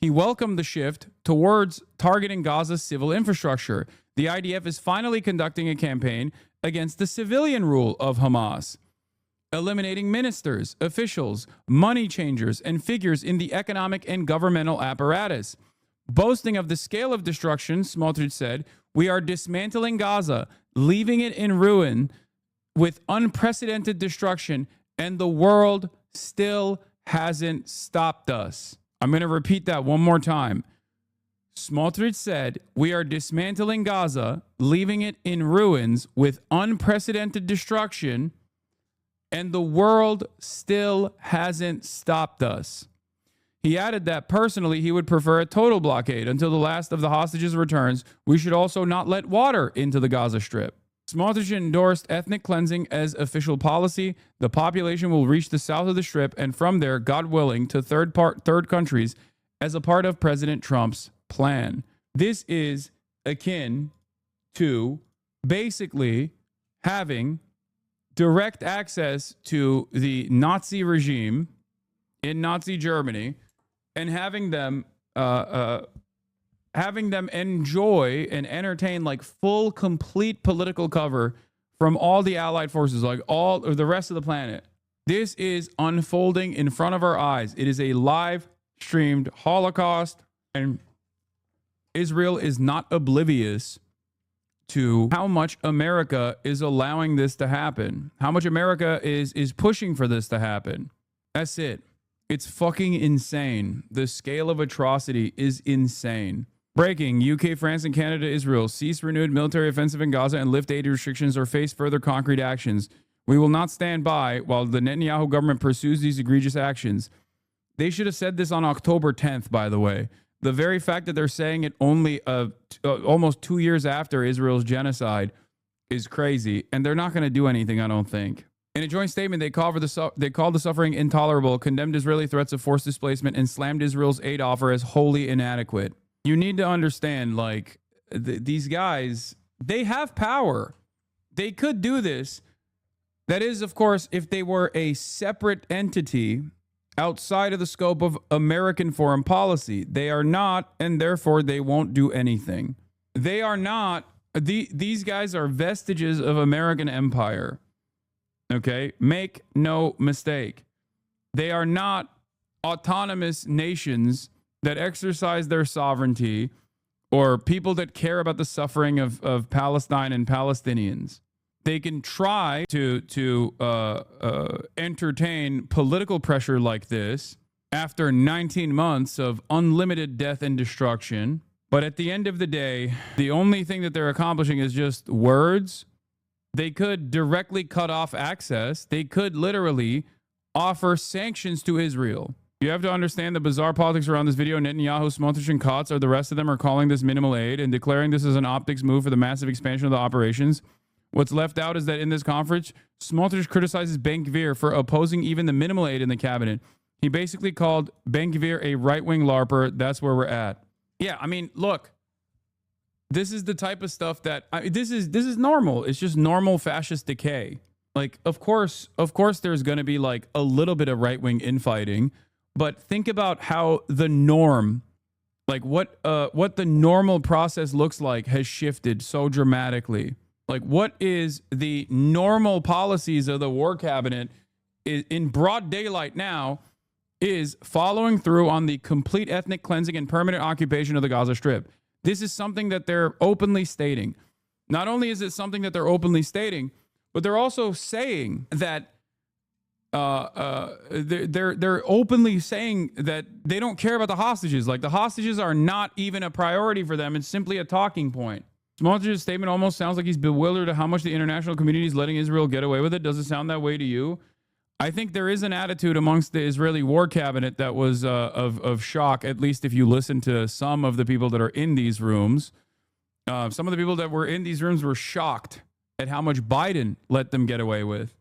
He welcomed the shift towards targeting Gaza's civil infrastructure. The IDF is finally conducting a campaign against the civilian rule of Hamas, eliminating ministers, officials, money changers, and figures in the economic and governmental apparatus. Boasting of the scale of destruction, Smotrich said, we are dismantling Gaza, leaving it in ruin with unprecedented destruction, and the world still hasn't stopped us. I'm going to repeat that one more time. Smotrich said, we are dismantling Gaza, leaving it in ruins with unprecedented destruction, and the world still hasn't stopped us. He added that personally he would prefer a total blockade until the last of the hostages returns. We should also not let water into the Gaza Strip. Smotrich endorsed ethnic cleansing as official policy. The population will reach the south of the Strip and from there, God willing, to third countries as a part of President Trump's plan. This is akin to basically having direct access to the Nazi regime in Nazi Germany and having them enjoy and entertain like full, complete political cover from all the allied forces, like all of the rest of the planet. This is unfolding in front of our eyes. It is a live streamed Holocaust, and Israel is not oblivious to how much America is allowing this to happen, how much America is pushing for this to happen. That's it. It's fucking insane. The scale of atrocity is insane. Breaking: UK, France, and Canada, Israel cease renewed military offensive in Gaza and lift aid restrictions or face further concrete actions. We will not stand by while the Netanyahu government pursues these egregious actions. They should have said this on October 10th, by the way. The very fact that they're saying it only almost 2 years after Israel's genocide is crazy, and they're not going to do anything, I don't think. In a joint statement, they called the suffering intolerable, condemned Israeli threats of forced displacement, and slammed Israel's aid offer as wholly inadequate. You need to understand, like, these guys, they have power. They could do this. That is, of course, if they were a separate entity outside of the scope of American foreign policy. They are not, and therefore they won't do anything. They are not, these guys are vestiges of American empire. Okay? Make no mistake. They are not autonomous nations that exercise their sovereignty or people that care about the suffering of Palestine and Palestinians. They can try to entertain political pressure like this after 19 months of unlimited death and destruction. But at the end of the day, the only thing that they're accomplishing is just words. They could directly cut off access. They could literally offer sanctions to Israel. You have to understand the bizarre politics around this video. Netanyahu, Smotrich, and Katz, or the rest of them, are calling this minimal aid and declaring this as an optics move for the massive expansion of the operations. What's left out is that in this conference, Smotrich criticizes Ben-Gvir for opposing even the minimal aid in the cabinet. He basically called Ben-Gvir a right-wing LARPer. That's where we're at. Yeah, I mean, look, this is the type of stuff that this is normal. It's just normal fascist decay. Like, of course, there's going to be like a little bit of right-wing infighting, but think about how the norm, like what the normal process looks like, has shifted so dramatically. Like, what is the normal policies of the war cabinet in broad daylight now is following through on the complete ethnic cleansing and permanent occupation of the Gaza Strip. This is something that they're openly stating. Not only is it something that they're openly stating, but they're also saying that they're openly saying that they don't care about the hostages. Like, the hostages are not even a priority for them. It's simply a talking point. Smotrich's statement almost sounds like he's bewildered at how much the international community is letting Israel get away with it. Does it sound that way to you? I think there is an attitude amongst the Israeli war cabinet that was of shock, at least if you listen to some of the people that are in these rooms. Some of the people that were in these rooms were shocked at how much Biden let them get away with.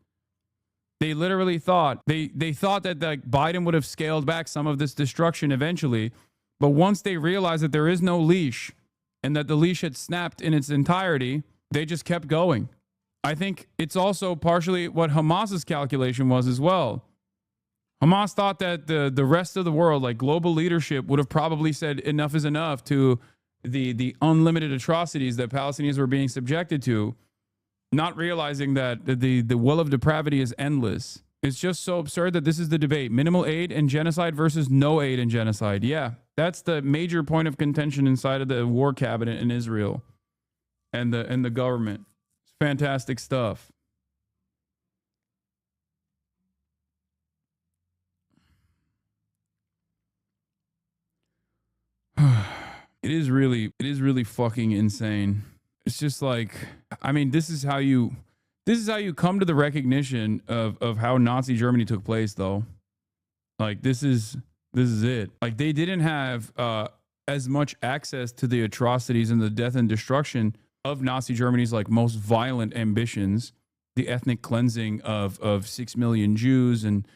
They literally thought, they thought that like, Biden would have scaled back some of this destruction eventually. But once they realized that there is no leash and that the leash had snapped in its entirety, they just kept going. I think it's also partially what Hamas's calculation was as well. Hamas thought that the rest of the world, like global leadership, would have probably said enough is enough to the unlimited atrocities that Palestinians were being subjected to, not realizing that the well of depravity is endless. It's just so absurd that this is the debate. Minimal aid and genocide versus no aid and genocide. Yeah, that's the major point of contention inside of the war cabinet in Israel and the government. It's fantastic stuff. It is really fucking insane. It's just like, I mean, this is how you come to the recognition of how Nazi Germany took place, though. Like, this is it. Like, they didn't have as much access to the atrocities and the death and destruction of Nazi Germany's like most violent ambitions, the ethnic cleansing of 6 million Jews and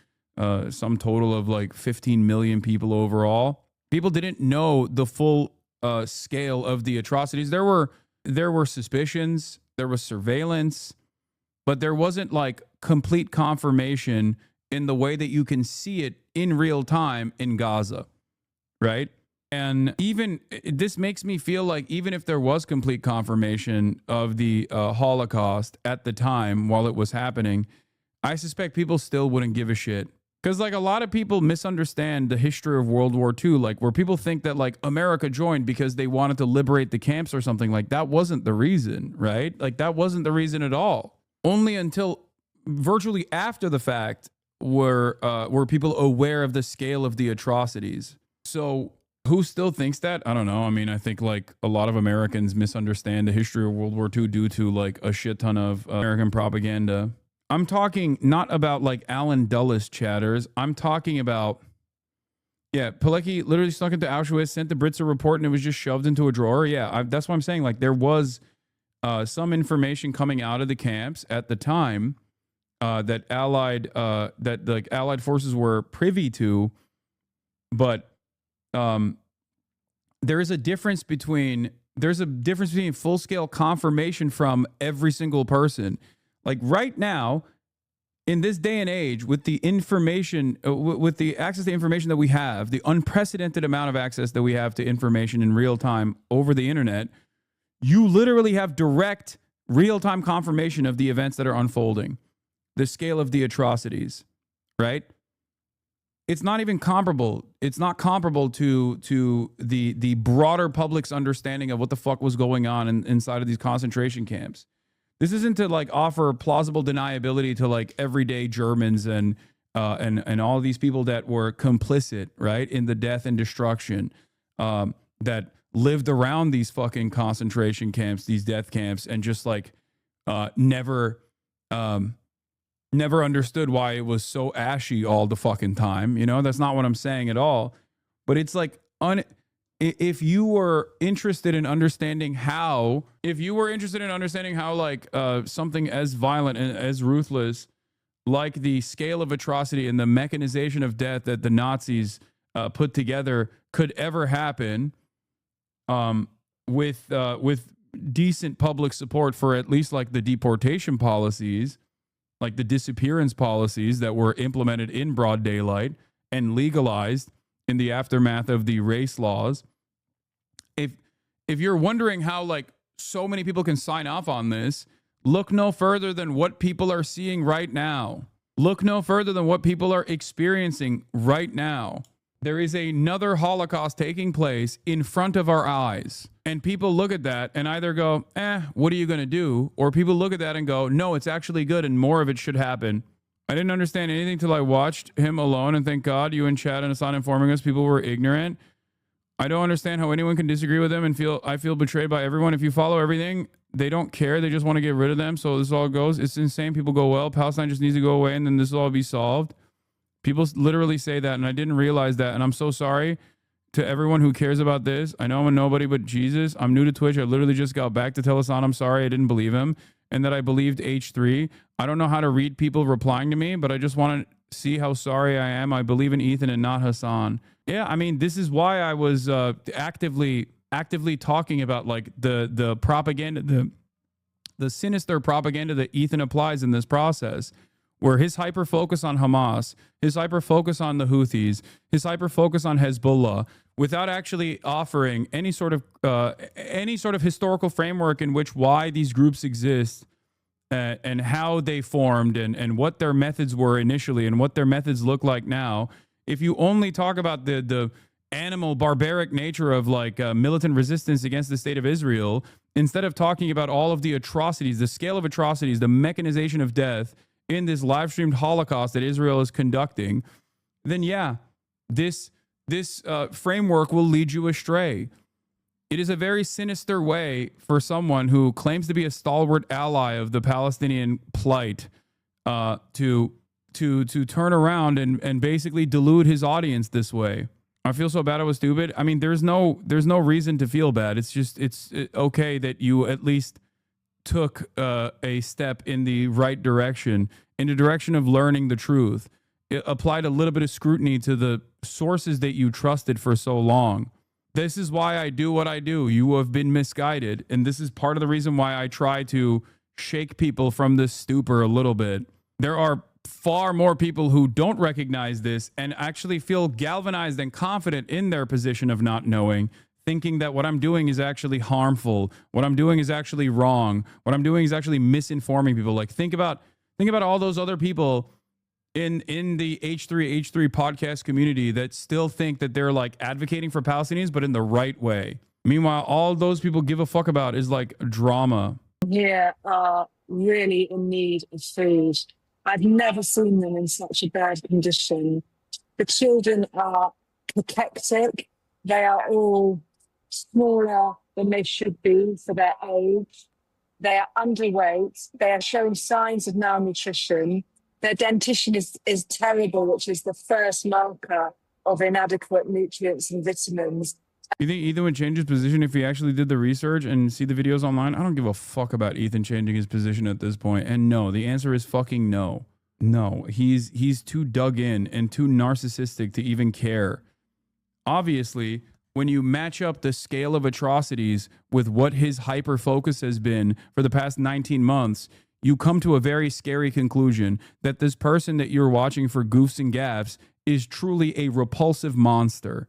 some total of like 15 million people overall. People didn't know the full scale of the atrocities. There were suspicions, there was surveillance, but there wasn't like complete confirmation in the way that you can see it in real time in Gaza, right? And even this makes me feel like even if there was complete confirmation of the Holocaust at the time while it was happening, I suspect people still wouldn't give a shit. Because like a lot of people misunderstand the history of World War II, like where people think that like America joined because they wanted to liberate the camps or something. Like that wasn't the reason, right? Like that wasn't the reason at all. Only until virtually after the fact were people aware of the scale of the atrocities. So who still thinks that? I don't know. I mean, I think like a lot of Americans misunderstand the history of World War II due to like a shit ton of American propaganda. I'm talking not about like Alan Dulles chatters. I'm talking about, yeah, Pilecki literally snuck into Auschwitz, sent the Brits a report, and it was just shoved into a drawer. Yeah, that's what I'm saying. Like there was some information coming out of the camps at the time that Allied forces were privy to, but there's a difference between full-scale confirmation from every single person. Like right now, in this day and age, with the information, with the access to information that we have, the unprecedented amount of access that we have to information in real time over the internet, you literally have direct real-time confirmation of the events that are unfolding, the scale of the atrocities, right? It's not even comparable. It's not comparable to the broader public's understanding of what the fuck was going on inside of these concentration camps. This isn't to like offer plausible deniability to like everyday Germans and all of these people that were complicit, right, in the death and destruction that lived around these fucking concentration camps, these death camps, and just like never understood why it was so ashy all the fucking time. You know, that's not what I'm saying at all. But it's like if you were interested in understanding how, like something as violent and as ruthless, like the scale of atrocity and the mechanization of death that the Nazis put together could ever happen, with decent public support for at least like the deportation policies, like the disappearance policies that were implemented in broad daylight and legalized in the aftermath of the race laws. If you're wondering how like so many people can sign off on this, look no further than what people are seeing right now. Look no further than what people are experiencing right now. There is another Holocaust taking place in front of our eyes. And people look at that and either go, what are you going to do? Or people look at that and go, no, it's actually good and more of it should happen. I didn't understand anything till I watched him alone, and thank God you and Chad and Hassan informing us people were ignorant. I don't understand how anyone can disagree with them and I feel betrayed by everyone. If you follow everything, they don't care. They just want to get rid of them. So this all goes. It's insane. People go, well, Palestine just needs to go away and then this will all be solved. People literally say that, and I didn't realize that. And I'm so sorry to everyone who cares about this. I know I'm a nobody, but Jesus, I'm new to Twitch. I literally just got back to tell Hassan I'm sorry I didn't believe him and that I believed H3. I don't know how to read people replying to me, but I just want to see how sorry I am. I believe in Ethan and not Hassan. Yeah, I mean, this is why I was actively talking about like the propaganda, the sinister propaganda that Ethan applies in this process, where his hyper focus on Hamas, his hyper focus on the Houthis, his hyper focus on Hezbollah, without actually offering any sort of historical framework in which why these groups exist and how they formed and what their methods were initially and what their methods look like now. If you only talk about the animal barbaric nature of like militant resistance against the state of Israel, instead of talking about all of the atrocities, the scale of atrocities, the mechanization of death in this live streamed Holocaust that Israel is conducting, then yeah, this framework will lead you astray. It is a very sinister way for someone who claims to be a stalwart ally of the Palestinian plight to turn around and basically delude his audience this way. I feel so bad I was stupid. I mean, there's no reason to feel bad. It's just it's okay that you at least took a step in the right direction, in the direction of learning the truth. It applied a little bit of scrutiny to the sources that you trusted for so long. This is why I do what I do. You have been misguided, and this is part of the reason why I try to shake people from this stupor a little bit. There are far more people who don't recognize this and actually feel galvanized and confident in their position of not knowing, thinking that what I'm doing is actually harmful, what I'm doing is actually wrong, what I'm doing is actually misinforming people. Like think about all those other people in the H3 podcast community that still think that they're like advocating for Palestinians, but in the right way. Meanwhile, all those people give a fuck about is like drama. Here are really in need of food. I've never seen them in such a bad condition. The children are cachectic. They are all smaller than they should be for their age. They are underweight. They are showing signs of malnutrition. Their dentition is terrible, which is the first marker of inadequate nutrients and vitamins. You think Ethan would change his position if he actually did the research and see the videos online? I don't give a fuck about Ethan changing his position at this point. And no, the answer is fucking no. No, he's too dug in and too narcissistic to even care. Obviously, when you match up the scale of atrocities with what his hyper focus has been for the past 19 months, you come to a very scary conclusion that this person that you're watching for goofs and gaffes is truly a repulsive monster.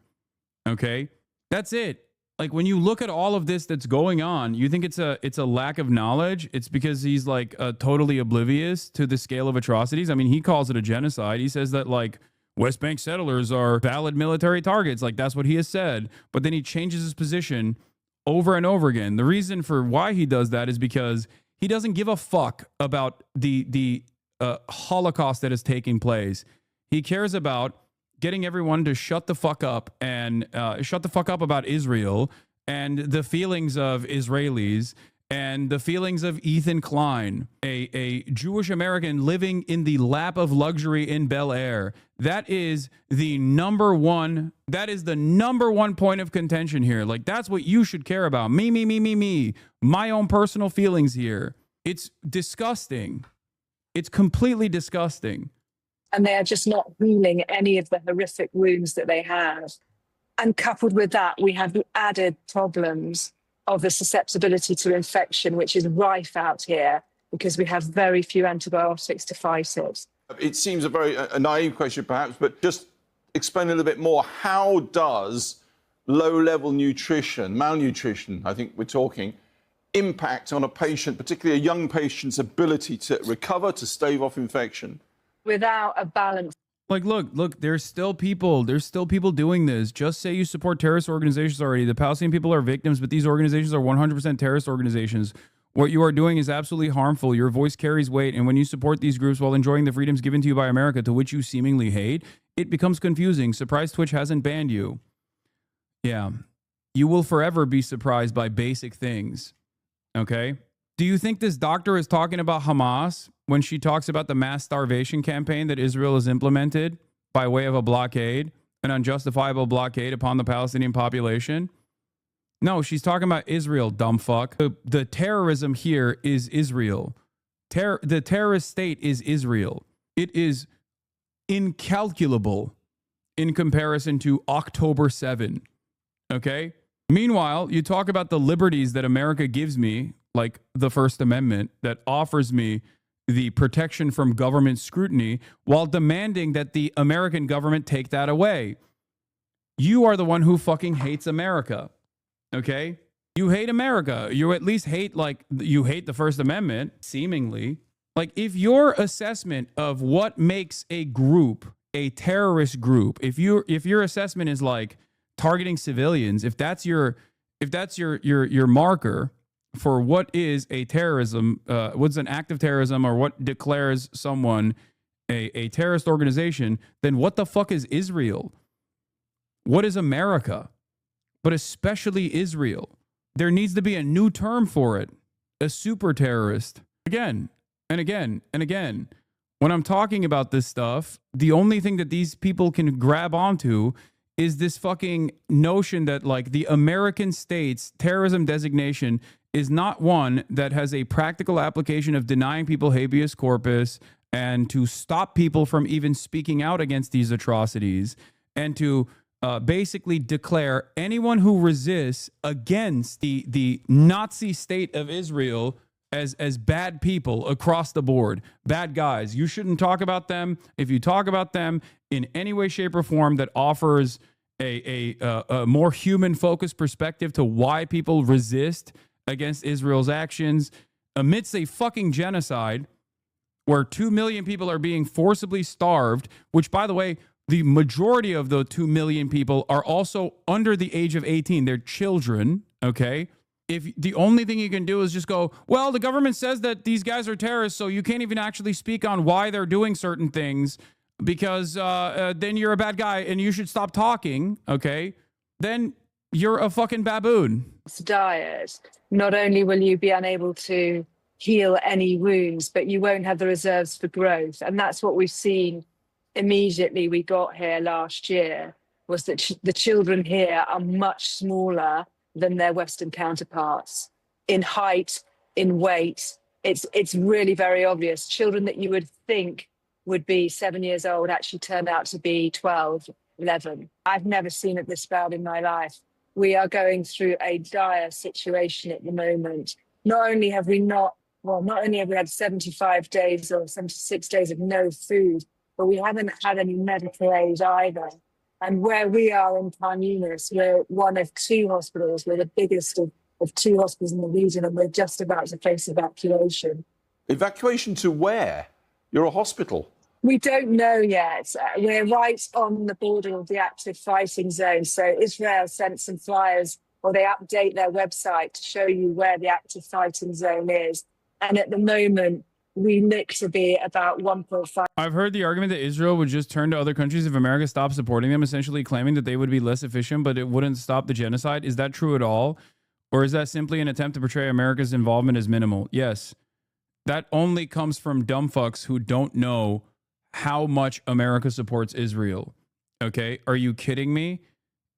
Okay? That's it. Like, when you look at all of this that's going on, you think it's a lack of knowledge. It's because he's like totally oblivious to the scale of atrocities. I mean, he calls it a genocide. He says that like West Bank settlers are valid military targets. Like, that's what he has said. But then he changes his position over and over again. The reason for why he does that is because he doesn't give a fuck about the Holocaust that is taking place. He cares about getting everyone to shut the fuck up and shut the fuck up about Israel and the feelings of Israelis and the feelings of Ethan Klein, a Jewish American living in the lap of luxury in Bel Air. That is the number one point of contention here. Like, that's what you should care about. Me. My own personal feelings here. It's disgusting. It's completely disgusting. And they are just not healing any of the horrific wounds that they have. And coupled with that, we have the added problems of the susceptibility to infection, which is rife out here because we have very few antibiotics to fight it. It seems a naive question, perhaps, but just explain a little bit more. How does low-level nutrition, malnutrition, I think we're talking, impact on a patient, particularly a young patient's ability to recover, to stave off infection? Without a balance. Like, look, there's still people doing this. Just say you support terrorist organizations already. The Palestinian people are victims, but these organizations are 100% terrorist organizations. What you are doing is absolutely harmful. Your voice carries weight. And when you support these groups while enjoying the freedoms given to you by America, to which you seemingly hate, it becomes confusing. Surprise Twitch hasn't banned you. Yeah. You will forever be surprised by basic things. Okay? Do you think this doctor is talking about Hamas when she talks about the mass starvation campaign that Israel has implemented by way of a blockade, an unjustifiable blockade upon the Palestinian population? No, she's talking about Israel, dumb fuck. The terrorism here is Israel. The terrorist state is Israel. It is incalculable in comparison to October 7. Okay? Meanwhile, you talk about the liberties that America gives me, like the First Amendment, that offers me the protection from government scrutiny, while demanding that the American government take that away. You are the one who fucking hates America. Okay? You hate America. You at least hate, you hate the First Amendment, seemingly. Like, if your assessment of what makes a group a terrorist group, if your assessment is like targeting civilians, if that's your marker for what is a terrorism, what's an act of terrorism, or what declares someone a terrorist organization, then what the fuck is Israel? What is America? But especially Israel. There needs to be a new term for it. A super terrorist. Again and again and again. When I'm talking about this stuff, the only thing that these people can grab onto is this fucking notion that, like, the American state's terrorism designation is not one that has a practical application of denying people habeas corpus and to stop people from even speaking out against these atrocities, and to basically declare anyone who resists against the Nazi state of Israel as bad people across the board, bad guys. You shouldn't talk about them. If you talk about them in any way, shape, or form that offers a more human-focused perspective to why people resist against Israel's actions amidst a fucking genocide where 2 million people are being forcibly starved, which, by the way, the majority of the 2 million people are also under the age of 18. They're children, okay? If the only thing you can do is just go, well, the government says that these guys are terrorists, so you can't even actually speak on why they're doing certain things because then you're a bad guy and you should stop talking, okay? Then you're a fucking baboon. Diet, not only will you be unable to heal any wounds, but you won't have the reserves for growth. And that's what we've seen immediately we got here last year, was that the children here are much smaller than their Western counterparts in height, in weight. It's really very obvious. Children that you would think would be 7 years old actually turned out to be 12, 11. I've never seen it this bad in my life. We are going through a dire situation at the moment. Not only have we not well, not only have we had 75 days or 76 days of no food, but we haven't had any medical aid either. And where we are in Khan Yunis, we're one of two hospitals. We're the biggest of two hospitals in the region, and we're just about to face evacuation. Evacuation to where? You're a hospital. We don't know yet. We're right on the border of the active fighting zone. So Israel sent some flyers, or they update their website to show you where the active fighting zone is. And at the moment, we look to be about 1.5. I've heard the argument that Israel would just turn to other countries if America stopped supporting them, essentially claiming that they would be less efficient, but it wouldn't stop the genocide. Is that true at all? Or is that simply an attempt to portray America's involvement as minimal? Yes. That only comes from dumb fucks who don't know how much America supports Israel. Okay? Are you kidding me?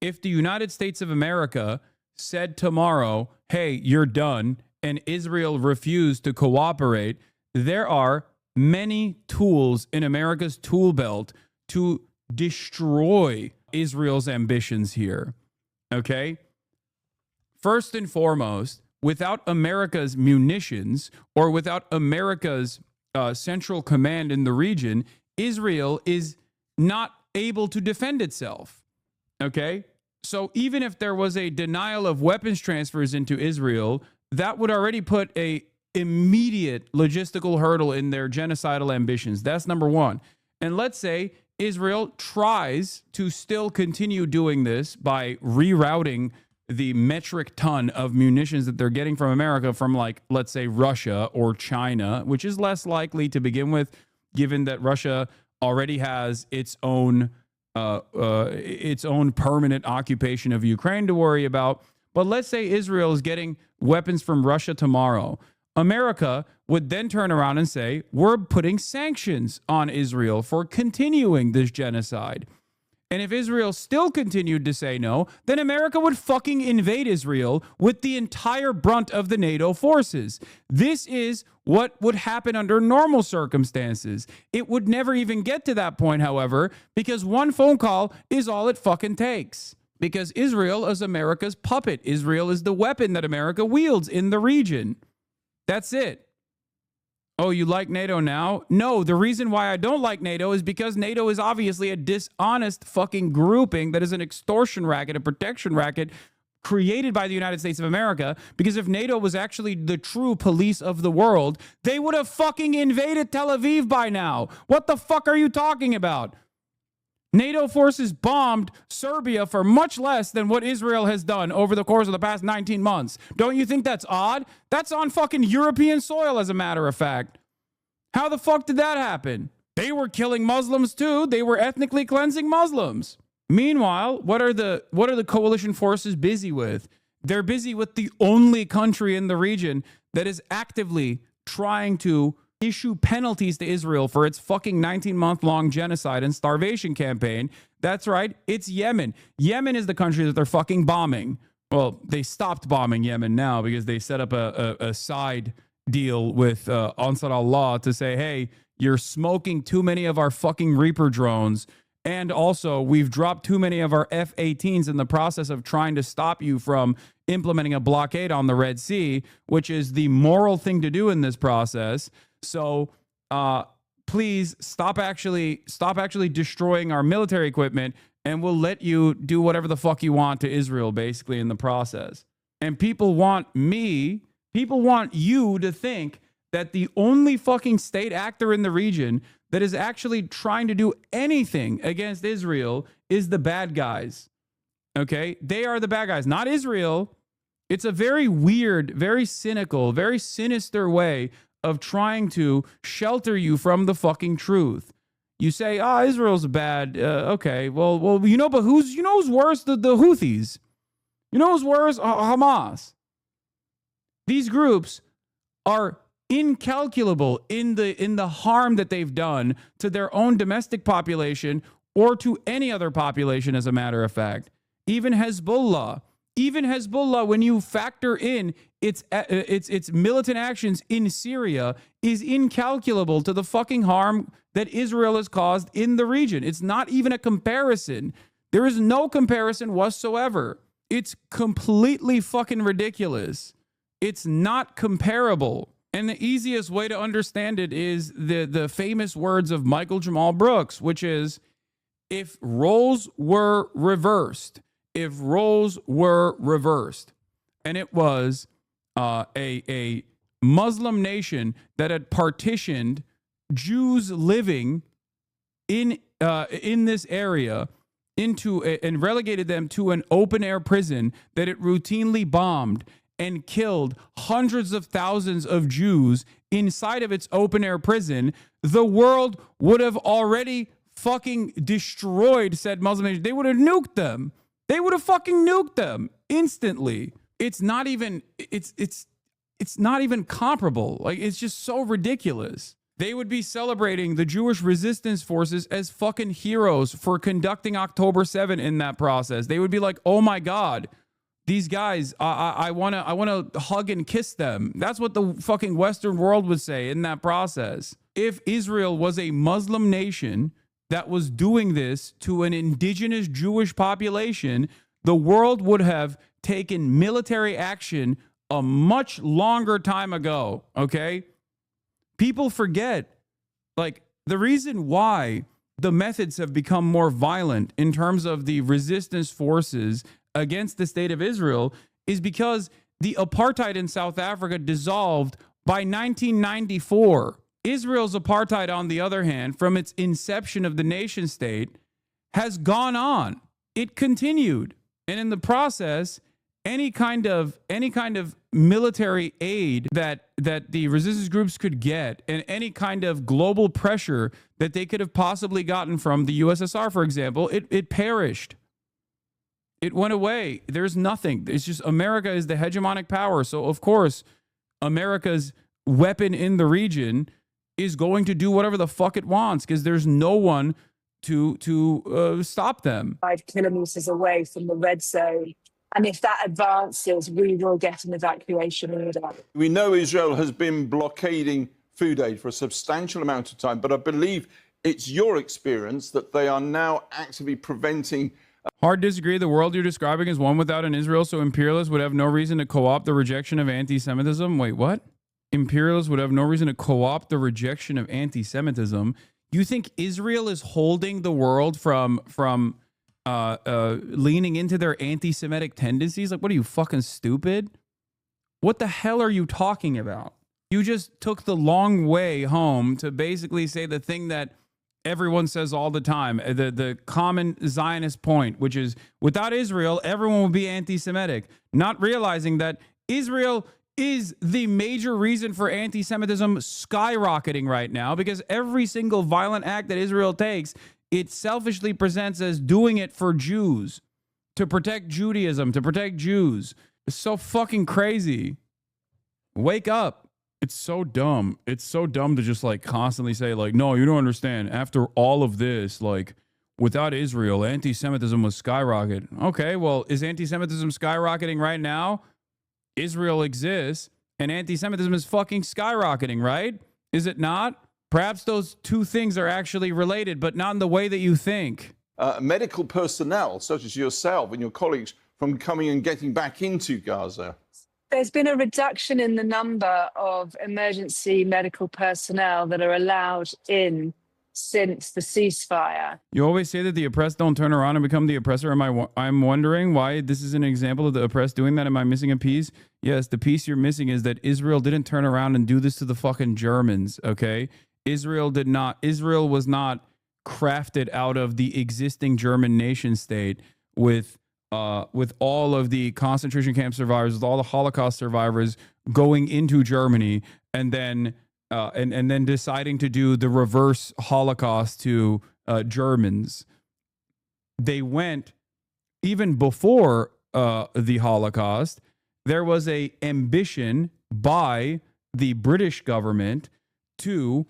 If the United States of America said tomorrow, hey, you're done, and Israel refused to cooperate, there are many tools in America's tool belt to destroy Israel's ambitions here. Okay? First and foremost, without America's munitions or without America's central command in the region, Israel is not able to defend itself. Okay? So even if there was a denial of weapons transfers into Israel, that would already put a immediate logistical hurdle in their genocidal ambitions. That's number one. And let's say Israel tries to still continue doing this by rerouting the metric ton of munitions that they're getting from America from, like, let's say Russia or China, which is less likely to begin with, given that Russia already has its own permanent occupation of Ukraine to worry about. But let's say Israel is getting weapons from Russia tomorrow. America would then turn around and say, we're putting sanctions on Israel for continuing this genocide. And if Israel still continued to say no, then America would fucking invade Israel with the entire brunt of the NATO forces. This is what would happen under normal circumstances. It would never even get to that point, however, because one phone call is all it fucking takes. Because Israel is America's puppet. Israel is the weapon that America wields in the region. That's it. Oh, you like NATO now? No, the reason why I don't like NATO is because NATO is obviously a dishonest fucking grouping that is an extortion racket, a protection racket created by the United States of America. Because if NATO was actually the true police of the world, they would have fucking invaded Tel Aviv by now. What the fuck are you talking about? NATO forces bombed Serbia for much less than what Israel has done over the course of the past 19 months. Don't you think that's odd? That's on fucking European soil, as a matter of fact. How the fuck did that happen? They were killing Muslims too. They were ethnically cleansing Muslims. Meanwhile, what are the coalition forces busy with? They're busy with the only country in the region that is actively trying to issue penalties to Israel for its fucking 19-month-long genocide and starvation campaign. That's right, it's Yemen. Yemen is the country that they're fucking bombing. Well, they stopped bombing Yemen now because they set up a side deal with Ansar Allah to say, hey, you're smoking too many of our fucking Reaper drones, and also we've dropped too many of our F-18s in the process of trying to stop you from implementing a blockade on the Red Sea, which is the moral thing to do in this process. So please stop actually destroying our military equipment, and we'll let you do whatever the fuck you want to Israel, basically, in the process. And people want you to think that the only fucking state actor in the region that is actually trying to do anything against Israel is the bad guys. Okay? They are the bad guys, not Israel. It's a very weird, very cynical, very sinister way of trying to shelter you from the fucking truth. You say, Israel's bad. Okay, well, but who's worse? The Houthis. You know who's worse? Hamas. These groups are incalculable in the harm that they've done to their own domestic population or to any other population, as a matter of fact. Even Hezbollah, when you factor in its militant actions in Syria, is incalculable to the fucking harm that Israel has caused in the region. It's not even a comparison. There is no comparison whatsoever. It's completely fucking ridiculous. It's not comparable. And the easiest way to understand it is the famous words of Michael Jamal Brooks, which is, if roles were reversed, and it was a Muslim nation that had partitioned Jews living in this area and relegated them to an open air prison that it routinely bombed and killed hundreds of thousands of Jews inside of its open air prison, the world would have already fucking destroyed said Muslim nation. They would have nuked them. They would have fucking nuked them instantly. It's not even comparable. Like, it's just so ridiculous. They would be celebrating the Jewish resistance forces as fucking heroes for conducting October 7 in that process. They would be like, oh my God, these guys, I wanna hug and kiss them. That's what the fucking Western world would say in that process. If Israel was a Muslim nation that was doing this to an indigenous Jewish population, the world would have taken military action a much longer time ago, okay? People forget, like, the reason why the methods have become more violent in terms of the resistance forces against the state of Israel is because the apartheid in South Africa dissolved by 1994. Israel's apartheid, on the other hand, from its inception of the nation state, has gone on. It continued. And in the process, any kind of military aid that the resistance groups could get, and any kind of global pressure that they could have possibly gotten from the USSR, for example, it perished. It went away. There's nothing. It's just America is the hegemonic power. So, of course, America's weapon in the region is going to do whatever the fuck it wants because there's no one to stop them. 5 kilometers away from the red zone. And if that advances, we will get an evacuation order. We know Israel has been blockading food aid for a substantial amount of time, but I believe it's your experience that they are now actively preventing. Hard disagree. The world you're describing is one without an Israel, so imperialists would have no reason to co-opt the rejection of anti-Semitism. Wait, what? Imperialists would have no reason to co-opt the rejection of anti-Semitism. You think Israel is holding the world from leaning into their anti-Semitic tendencies? Like, what are you, fucking stupid? What the hell are you talking about? You just took the long way home to basically say the thing that everyone says all the time, the common Zionist point, which is without Israel, everyone would be anti-Semitic, not realizing that Israel is the major reason for anti-Semitism skyrocketing right now, because every single violent act that Israel takes, it selfishly presents as doing it for Jews, to protect Judaism, to protect Jews. It's so fucking crazy. Wake up. It's so dumb. It's so dumb to just like constantly say like, no, you don't understand. After all of this, like without Israel, anti-Semitism was skyrocketing. Okay, well, is anti-Semitism skyrocketing right now? Israel exists and anti-Semitism is fucking skyrocketing, right? Is it not? Perhaps those two things are actually related, but not in the way that you think. Medical personnel, such as yourself and your colleagues, from coming and getting back into Gaza? There's been a reduction in the number of emergency medical personnel that are allowed in since the ceasefire. You always say that the oppressed don't turn around and become the oppressor. I'm wondering why this is an example of the oppressed doing that. Am I missing a piece? Yes, the piece you're missing is that Israel didn't turn around and do this to the fucking Germans, okay? Israel was not crafted out of the existing German nation state with all of the concentration camp survivors, with all the Holocaust survivors going into Germany and then deciding to do the reverse Holocaust to Germans. They went, even before the Holocaust, there was a ambition by the British government to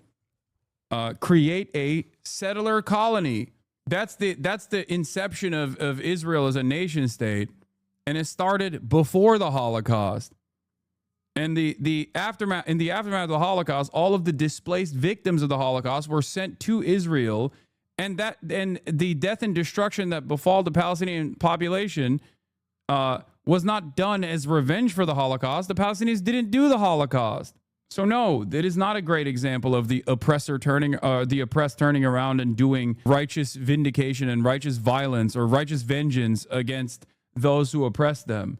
create a settler colony. That's the inception of Israel as a nation state, and it started before the Holocaust. And the aftermath of the Holocaust, all of the displaced victims of the Holocaust were sent to Israel, and the death and destruction that befall the Palestinian population was not done as revenge for the Holocaust. The Palestinians didn't do the Holocaust. So no, that is not a great example of the oppressor turning, the oppressed turning around and doing righteous vindication and righteous violence or righteous vengeance against those who oppress them.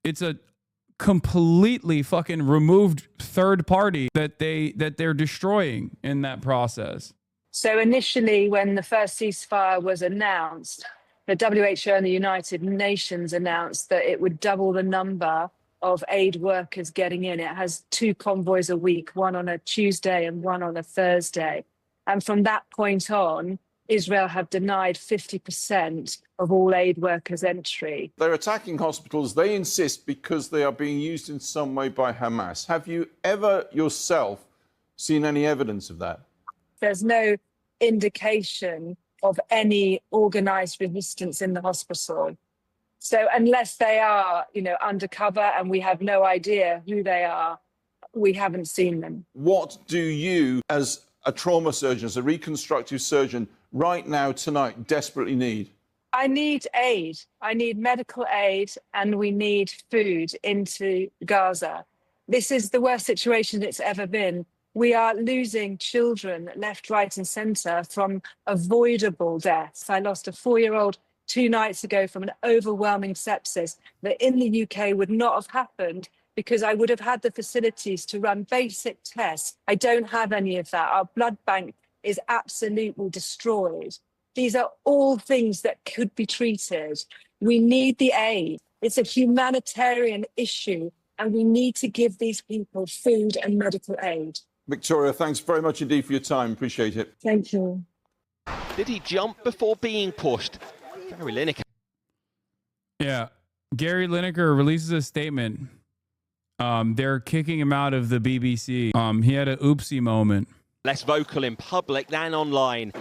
It's a completely fucking removed third party that they're destroying in that process. So initially, when the first ceasefire was announced, the WHO and the United Nations announced that it would double the number of aid workers getting in. It has 2 convoys a week, one on a Tuesday and one on a Thursday. And from that point on, Israel have denied 50% of all aid workers entry. They're attacking hospitals, they insist, because they are being used in some way by Hamas. Have you ever yourself seen any evidence of that? There's no indication of any organized resistance in the hospital. So unless they are, undercover and we have no idea who they are, we haven't seen them. What do you, as a trauma surgeon, as a reconstructive surgeon, right now, tonight, desperately need? I need aid. I need medical aid and we need food into Gaza. This is the worst situation it's ever been. We are losing children left, right and centre from avoidable deaths. I lost a 4-year-old 2 nights ago from an overwhelming sepsis that in the UK would not have happened because I would have had the facilities to run basic tests. I don't have any of that. Our blood bank is absolutely destroyed. These are all things that could be treated. We need the aid. It's a humanitarian issue and we need to give these people food and medical aid. Victoria, thanks very much indeed for your time. Appreciate it. Thank you. Did he jump before being pushed? Gary Lineker. Yeah. Gary Lineker releases a statement. They're kicking him out of the BBC. He had an oopsie moment. Less vocal in public than online.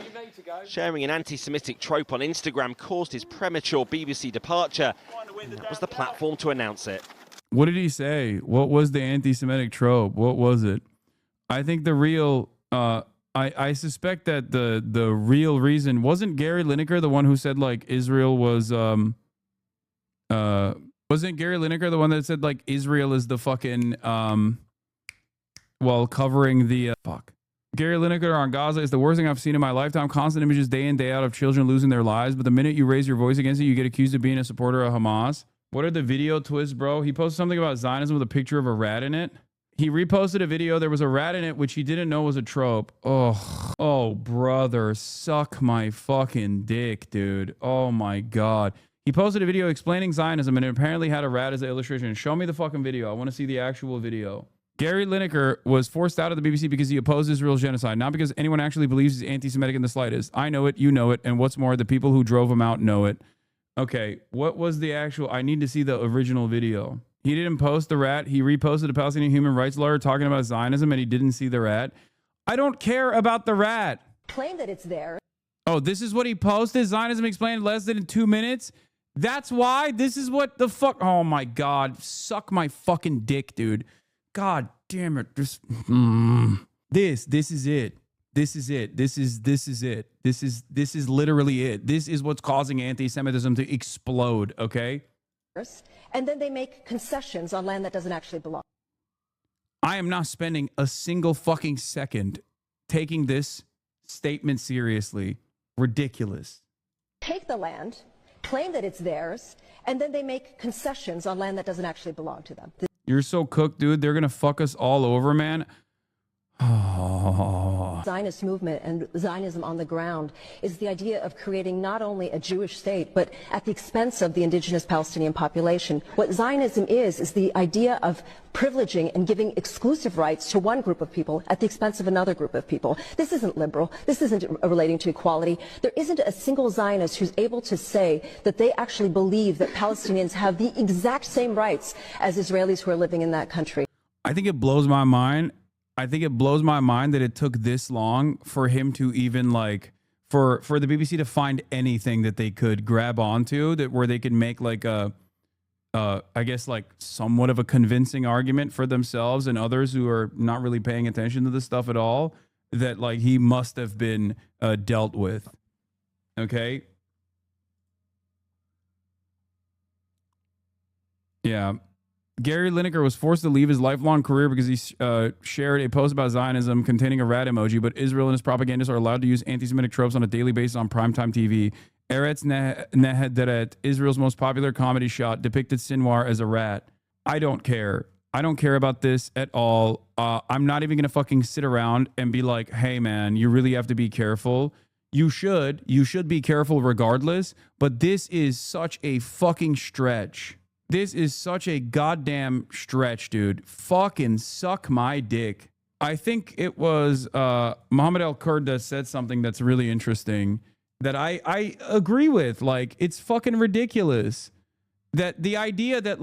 Sharing an anti-Semitic trope on Instagram caused his premature BBC departure. And that was the platform to announce it. What did he say? What was the anti-Semitic trope? What was it? I think the real... I suspect that the real reason wasn't Gary Lineker the one who said like Israel was wasn't Gary Lineker the one that said like Israel is the fucking covering the Gary Lineker on Gaza is the worst thing I've seen in my lifetime. Constant images day in day out of children losing their lives, but the minute you raise your voice against it, you get accused of being a supporter of Hamas. What are the video twists, bro? He posted something about Zionism with a picture of a rat in it. He reposted a video. There was a rat in it, which he didn't know was a trope. Oh, brother, suck my fucking dick, dude. Oh my God. He posted a video explaining Zionism and it apparently had a rat as an illustration. Show me the fucking video. I want to see the actual video. Gary Lineker was forced out of the BBC because he opposed Israel's genocide, not because anyone actually believes he's anti-Semitic in the slightest. I know it, you know it, and what's more, the people who drove him out know it. Okay, what was the actual... I need to see the original video. He didn't post the rat. He reposted a Palestinian human rights lawyer talking about Zionism and he didn't see the rat. I don't care about the rat. Claim that it's there. Oh, this is what he posted? Zionism explained in less than 2 minutes? That's why? This is what the fuck... Oh my God. Suck my fucking dick, dude. God damn it. This is it. This is it. This is it. This is literally it. This is what's causing anti-Semitism to explode, okay? And then they make concessions on land that doesn't actually belong. I am not spending a single fucking second taking this statement seriously. Ridiculous. Take the land, claim that it's theirs, and then they make concessions on land that doesn't actually belong to them. You're so cooked, dude. They're going to fuck us all over, man. Oh. Zionist movement and Zionism on the ground is the idea of creating not only a Jewish state, but at the expense of the indigenous Palestinian population. What Zionism is the idea of privileging and giving exclusive rights to one group of people at the expense of another group of people. This isn't liberal. This isn't relating to equality. There isn't a single Zionist who's able to say that they actually believe that Palestinians have the exact same rights as Israelis who are living in that country. I think it blows my mind. I think it blows my mind that it took this long for him to even like for the BBC to find anything that they could grab onto that where they could make like a I guess like somewhat of a convincing argument for themselves and others who are not really paying attention to this stuff at all that like he must have been dealt with. Okay. Yeah. Gary Lineker was forced to leave his lifelong career because he shared a post about Zionism containing a rat emoji, but Israel and its propagandists are allowed to use anti-Semitic tropes on a daily basis on primetime TV. Eretz Nehederet, Israel's most popular comedy shot, depicted Sinwar as a rat. I don't care. I don't care about this at all. I'm not even going to fucking sit around and be like, hey, man, you really have to be careful. You should be careful regardless, but this is such a fucking stretch. This is such a goddamn stretch, dude. Fucking suck my dick. I think it was Mohammed Al-Kurd that said something that's really interesting that I agree with. Like, it's fucking ridiculous that the idea that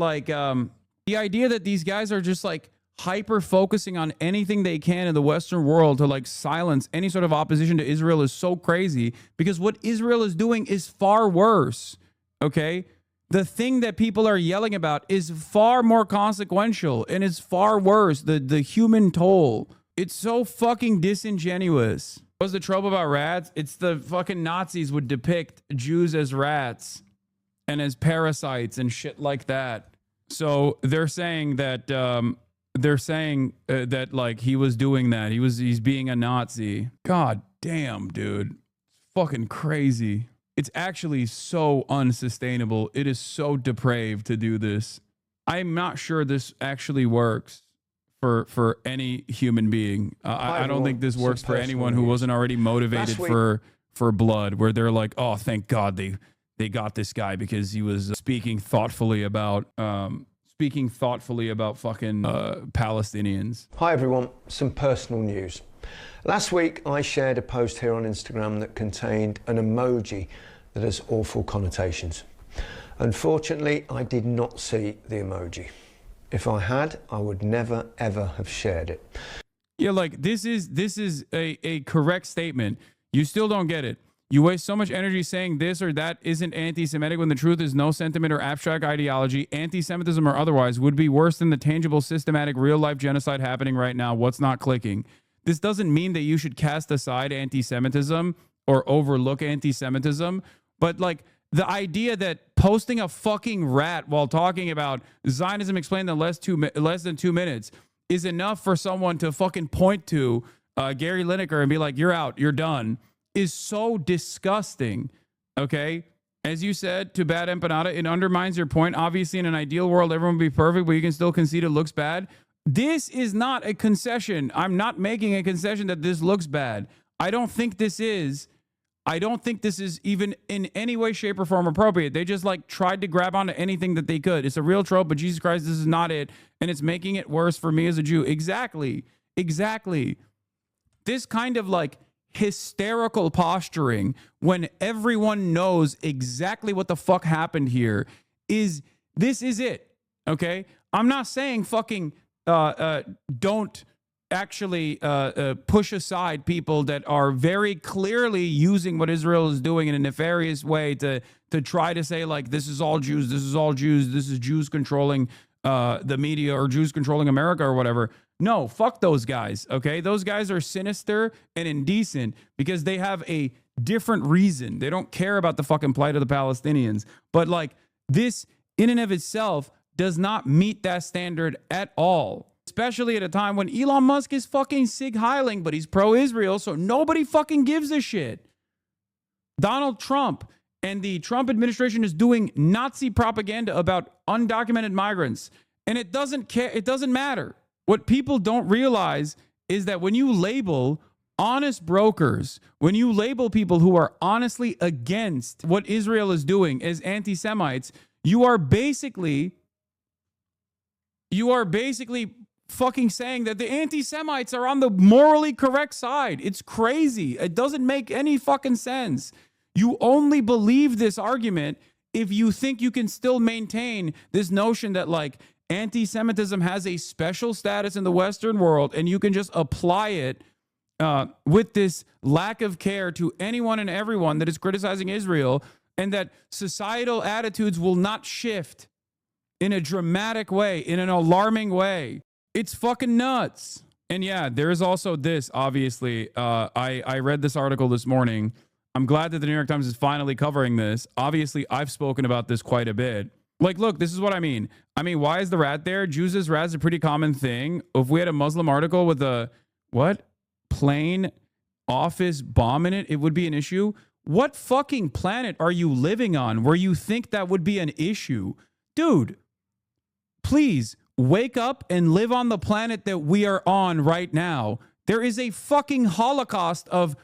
these guys are just like hyper focusing on anything they can in the Western world to like silence any sort of opposition to Israel is so crazy, because what Israel is doing is far worse. Okay. The thing that people are yelling about is far more consequential and is far worse. The human toll. It's so fucking disingenuous. What's the trouble about rats? It's the fucking Nazis would depict Jews as rats and as parasites and shit like that. So they're saying that that like he was doing that. He's being a Nazi. God damn, dude. It's fucking crazy. It's actually so unsustainable. It is so depraved to do this. I'm not sure this actually works for any human being. I don't think this works for anyone who wasn't already motivated for blood, where they're like, oh, thank God they got this guy because he was speaking thoughtfully about fucking Palestinians. Hi everyone, some personal news. Last week I shared a post here on Instagram that contained an emoji that has awful connotations. Unfortunately, I did not see the emoji. If I had, I would never ever have shared it. Yeah, like this is a correct statement. You still don't get it. You waste so much energy saying this or that isn't anti-Semitic when the truth is no sentiment or abstract ideology, anti-Semitism or otherwise, would be worse than the tangible, systematic, real-life genocide happening right now. What's not clicking? This doesn't mean that you should cast aside anti-Semitism or overlook anti-Semitism, but like the idea that posting a fucking rat while talking about Zionism explained in less than 2 minutes is enough for someone to fucking point to Gary Lineker and be like, you're out, you're done, is so disgusting. Okay, as you said to Bad Empanada, it undermines your point. Obviously, in an ideal world, everyone would be perfect, but you can still concede it looks bad. This is not a concession. I'm not making a concession that this looks bad. I don't think this is even in any way, shape, or form appropriate. They just like tried to grab onto anything that they could. It's a real trope, but Jesus Christ, this is not it, and it's making it worse for me as a Jew. Exactly. This kind of like hysterical posturing when everyone knows exactly what the fuck happened here is it. Okay, I'm not saying fucking don't actually push aside people that are very clearly using what Israel is doing in a nefarious way to try to say like this is all Jews, this is Jews controlling the media or Jews controlling America or whatever. No, fuck those guys, okay? Those guys are sinister and indecent because they have a different reason. They don't care about the fucking plight of the Palestinians. But like this in and of itself does not meet that standard at all. Especially at a time when Elon Musk is fucking Sig Heiling, but he's pro-Israel, so nobody fucking gives a shit. Donald Trump and the Trump administration is doing Nazi propaganda about undocumented migrants, and it doesn't care. It doesn't matter. What people don't realize is that when you label honest brokers, when you label people who are honestly against what Israel is doing as anti-Semites, you are basically fucking saying that the anti-Semites are on the morally correct side. It's crazy. It doesn't make any fucking sense. You only believe this argument if you think you can still maintain this notion that like anti-Semitism has a special status in the Western world and you can just apply it with this lack of care to anyone and everyone that is criticizing Israel, and that societal attitudes will not shift in a dramatic way, in an alarming way. It's fucking nuts. And yeah, there is also this, obviously. I read this article this morning. I'm glad that the New York Times is finally covering this. Obviously, I've spoken about this quite a bit. Like, look, this is what I mean. Why is the rat there? Jews as rats is a pretty common thing. If we had a Muslim article with a, plane office bomb in it, it would be an issue. What fucking planet are you living on where you think that would be an issue? Dude, please wake up and live on the planet that we are on right now. There is a fucking Holocaust of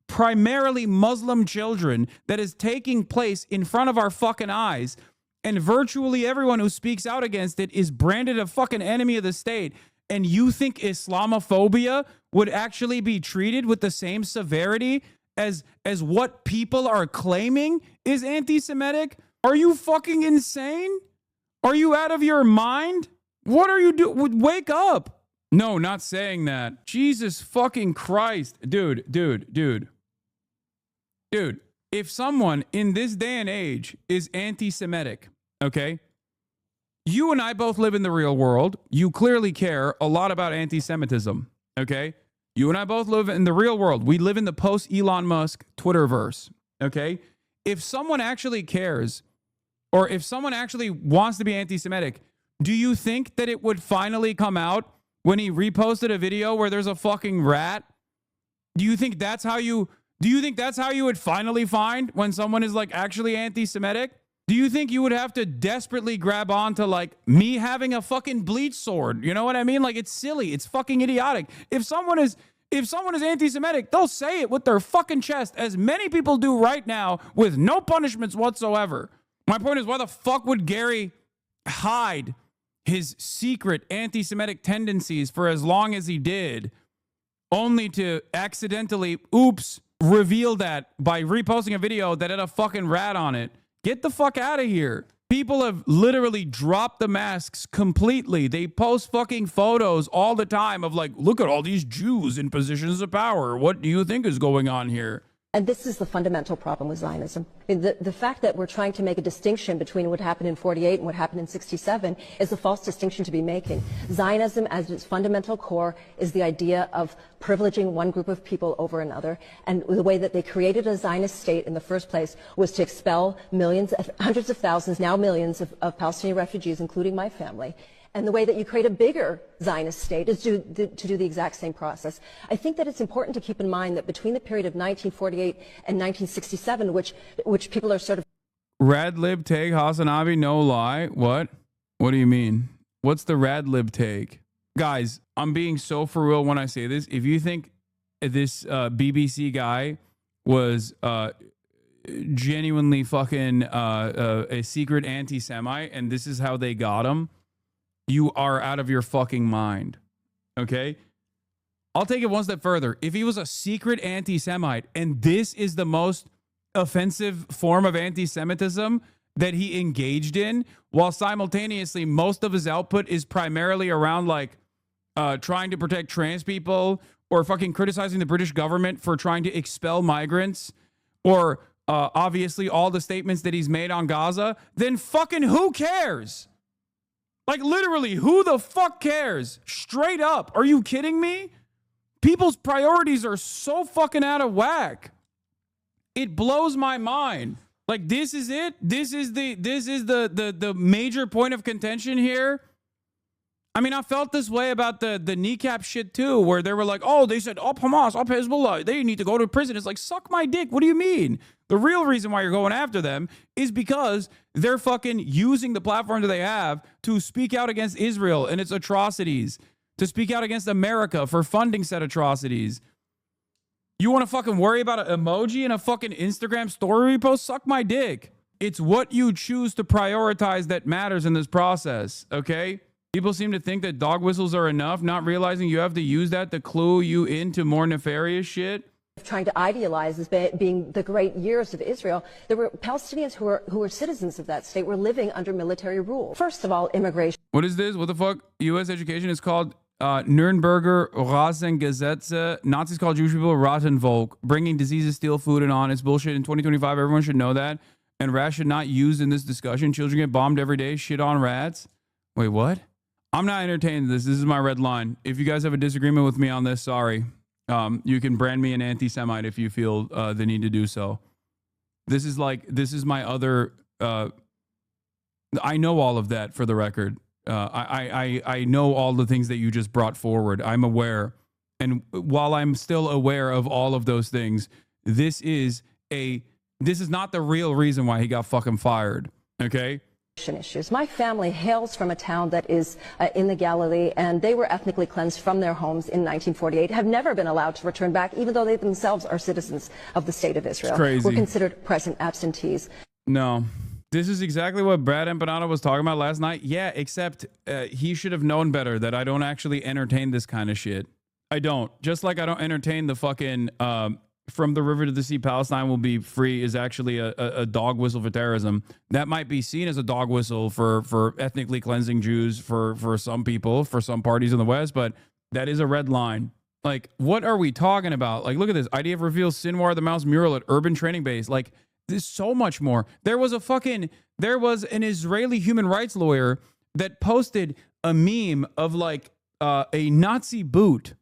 primarily Muslim children that is taking place in front of our fucking eyes. And virtually everyone who speaks out against it is branded a fucking enemy of the state. And you think Islamophobia would actually be treated with the same severity as what people are claiming is anti-Semitic? Are you fucking insane? Are you out of your mind? What are you doing? Wake up. No, not saying that. Jesus fucking Christ. Dude. If someone in this day and age is anti-Semitic, okay? You and I both live in the real world. You clearly care a lot about anti-Semitism, okay? You and I both live in the real world. We live in the post-Elon Musk Twitterverse, okay? If someone actually cares, or if someone actually wants to be anti-Semitic, do you think that it would finally come out when he reposted a video where there's a fucking rat? Do you think that's how you would finally find when someone is like actually anti-Semitic? Do you think you would have to desperately grab onto like me having a fucking bleach sword? You know what I mean? Like, it's silly. It's fucking idiotic. If someone is anti-Semitic, they'll say it with their fucking chest, as many people do right now with no punishments whatsoever. My point is, why the fuck would Gary hide his secret anti-Semitic tendencies for as long as he did, only to accidentally, reveal that by reposting a video that had a fucking rat on it? Get the fuck out of here. People have literally dropped the masks completely. They post fucking photos all the time of like, look at all these Jews in positions of power. What do you think is going on here? And this is the fundamental problem with Zionism. The fact that we're trying to make a distinction between what happened in 48 and what happened in 67 is a false distinction to be making. Zionism, as its fundamental core, is the idea of privileging one group of people over another. And the way that they created a Zionist state in the first place was to expel millions, hundreds of thousands, now millions of Palestinian refugees, including my family. And the way that you create a bigger Zionist state is to do the exact same process. I think that it's important to keep in mind that between the period of 1948 and 1967, which people are sort of... Rad lib take, Hasanabi, no lie. What? What do you mean? What's the rad lib take? Guys, I'm being so for real when I say this. If you think this BBC guy was genuinely fucking a secret anti-Semite and this is how they got him, you are out of your fucking mind, okay? I'll take it one step further. If he was a secret anti-Semite and this is the most offensive form of anti-Semitism that he engaged in, while simultaneously most of his output is primarily around like trying to protect trans people or fucking criticizing the British government for trying to expel migrants, or obviously all the statements that he's made on Gaza, then fucking who cares? Like, literally, who the fuck cares? Straight up. Are you kidding me? People's priorities are so fucking out of whack. It blows my mind. Like, this is it? This is the major point of contention here? I mean, I felt this way about the kneecap shit too, where they were like, oh, they said, up Hamas, up Hezbollah, they need to go to prison. It's like, suck my dick. What do you mean? The real reason why you're going after them is because they're fucking using the platform that they have to speak out against Israel and its atrocities, to speak out against America for funding said atrocities. You want to fucking worry about an emoji and a fucking Instagram story repost? Suck my dick. It's what you choose to prioritize that matters in this process, okay? People seem to think that dog whistles are enough, not realizing you have to use that to clue you into more nefarious shit. Trying to idealize as being the great years of Israel. There were Palestinians who were citizens of that state, were living under military rule. First of all, immigration. What is this? What the fuck? U.S. education is called Nürnberger Rassengesetze. Nazis call Jewish people Rattenvolk. Bringing diseases, steal food, and on. It's bullshit. In 2025, everyone should know that. And rats should not use in this discussion. Children get bombed every day. Shit on rats. Wait, what? I'm not entertaining this. This is my red line. If you guys have a disagreement with me on this, sorry. You can brand me an anti-Semite if you feel the need to do so. This is my other I know all of that, for the record. I know all the things that you just brought forward. I'm aware. And while I'm still aware of all of those things, this is not the real reason why he got fucking fired. Okay? Issues. My family hails from a town that is in the Galilee, and they were ethnically cleansed from their homes in 1948, have never been allowed to return back, even though they themselves are citizens of the state of Israel. It's crazy. Were considered present absentees. No. This is exactly what Brad Empanado was talking about last night. Yeah, except he should have known better that I don't actually entertain this kind of shit. I don't. Just like I don't entertain the fucking from the river to the sea, Palestine will be free is actually a dog whistle for terrorism. That might be seen as a dog whistle for ethnically cleansing Jews for some people, for some parties in the West, but that is a red line. Like, what are we talking about? Like, look at this. IDF reveals Sinwar the Mouse mural at urban training base. Like, there's so much more. There was an Israeli human rights lawyer that posted a meme of like a Nazi boot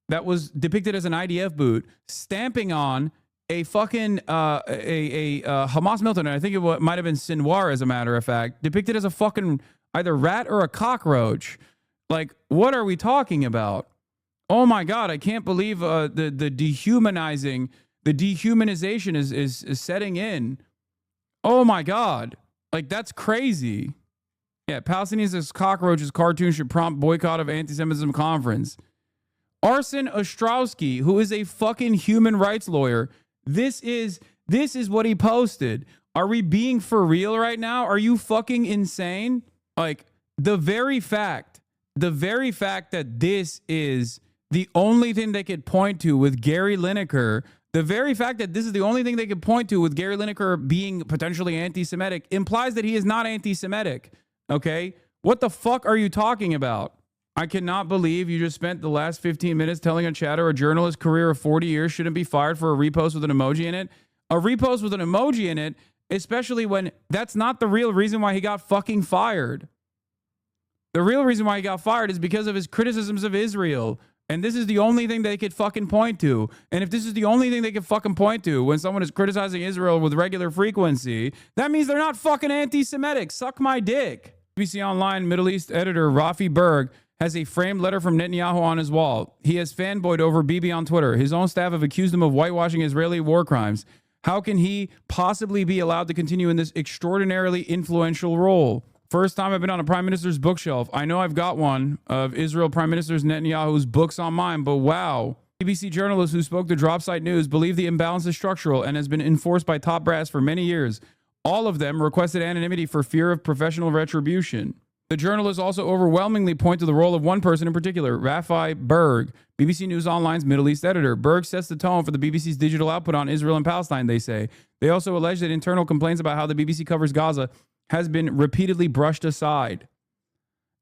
that was depicted as an IDF boot, stamping on a fucking a Hamas militant. I think it might have been Sinwar, as a matter of fact, depicted as a fucking either rat or a cockroach. Like, what are we talking about? Oh my God, I can't believe the dehumanizing, the dehumanization is setting in. Oh my God, like that's crazy. Yeah, Palestinians as cockroaches cartoon should prompt boycott of anti-Semitism conference. Arsen Ostrowski, who is a fucking human rights lawyer, this is what he posted. Are we being for real right now? Are you fucking insane? Like, the very fact that this is the only thing they could point to with Gary Lineker, the very fact that this is the only thing they could point to with Gary Lineker being potentially anti-Semitic implies that he is not anti-Semitic. Okay? What the fuck are you talking about? I cannot believe you just spent the last 15 minutes telling a chatter a journalist career of 40 years shouldn't be fired for a repost with an emoji in it. A repost with an emoji in it, especially when that's not the real reason why he got fucking fired. The real reason why he got fired is because of his criticisms of Israel. And this is the only thing they could fucking point to. And if this is the only thing they could fucking point to when someone is criticizing Israel with regular frequency, that means they're not fucking anti-Semitic. Suck my dick. BBC Online Middle East editor Rafi Berg has a framed letter from Netanyahu on his wall. He has fanboyed over Bibi on Twitter. His own staff have accused him of whitewashing Israeli war crimes. How can he possibly be allowed to continue in this extraordinarily influential role? First time I've been on a prime minister's bookshelf. I know I've got one of Israel Prime Minister Netanyahu's books on mine, but wow. BBC journalists who spoke to Dropsite News believe the imbalance is structural and has been enforced by top brass for many years. All of them requested anonymity for fear of professional retribution. The journalists also overwhelmingly point to the role of one person in particular, Rafi Berg, BBC News Online's Middle East editor. Berg sets the tone for the BBC's digital output on Israel and Palestine, they say. They also allege that internal complaints about how the BBC covers Gaza has been repeatedly brushed aside.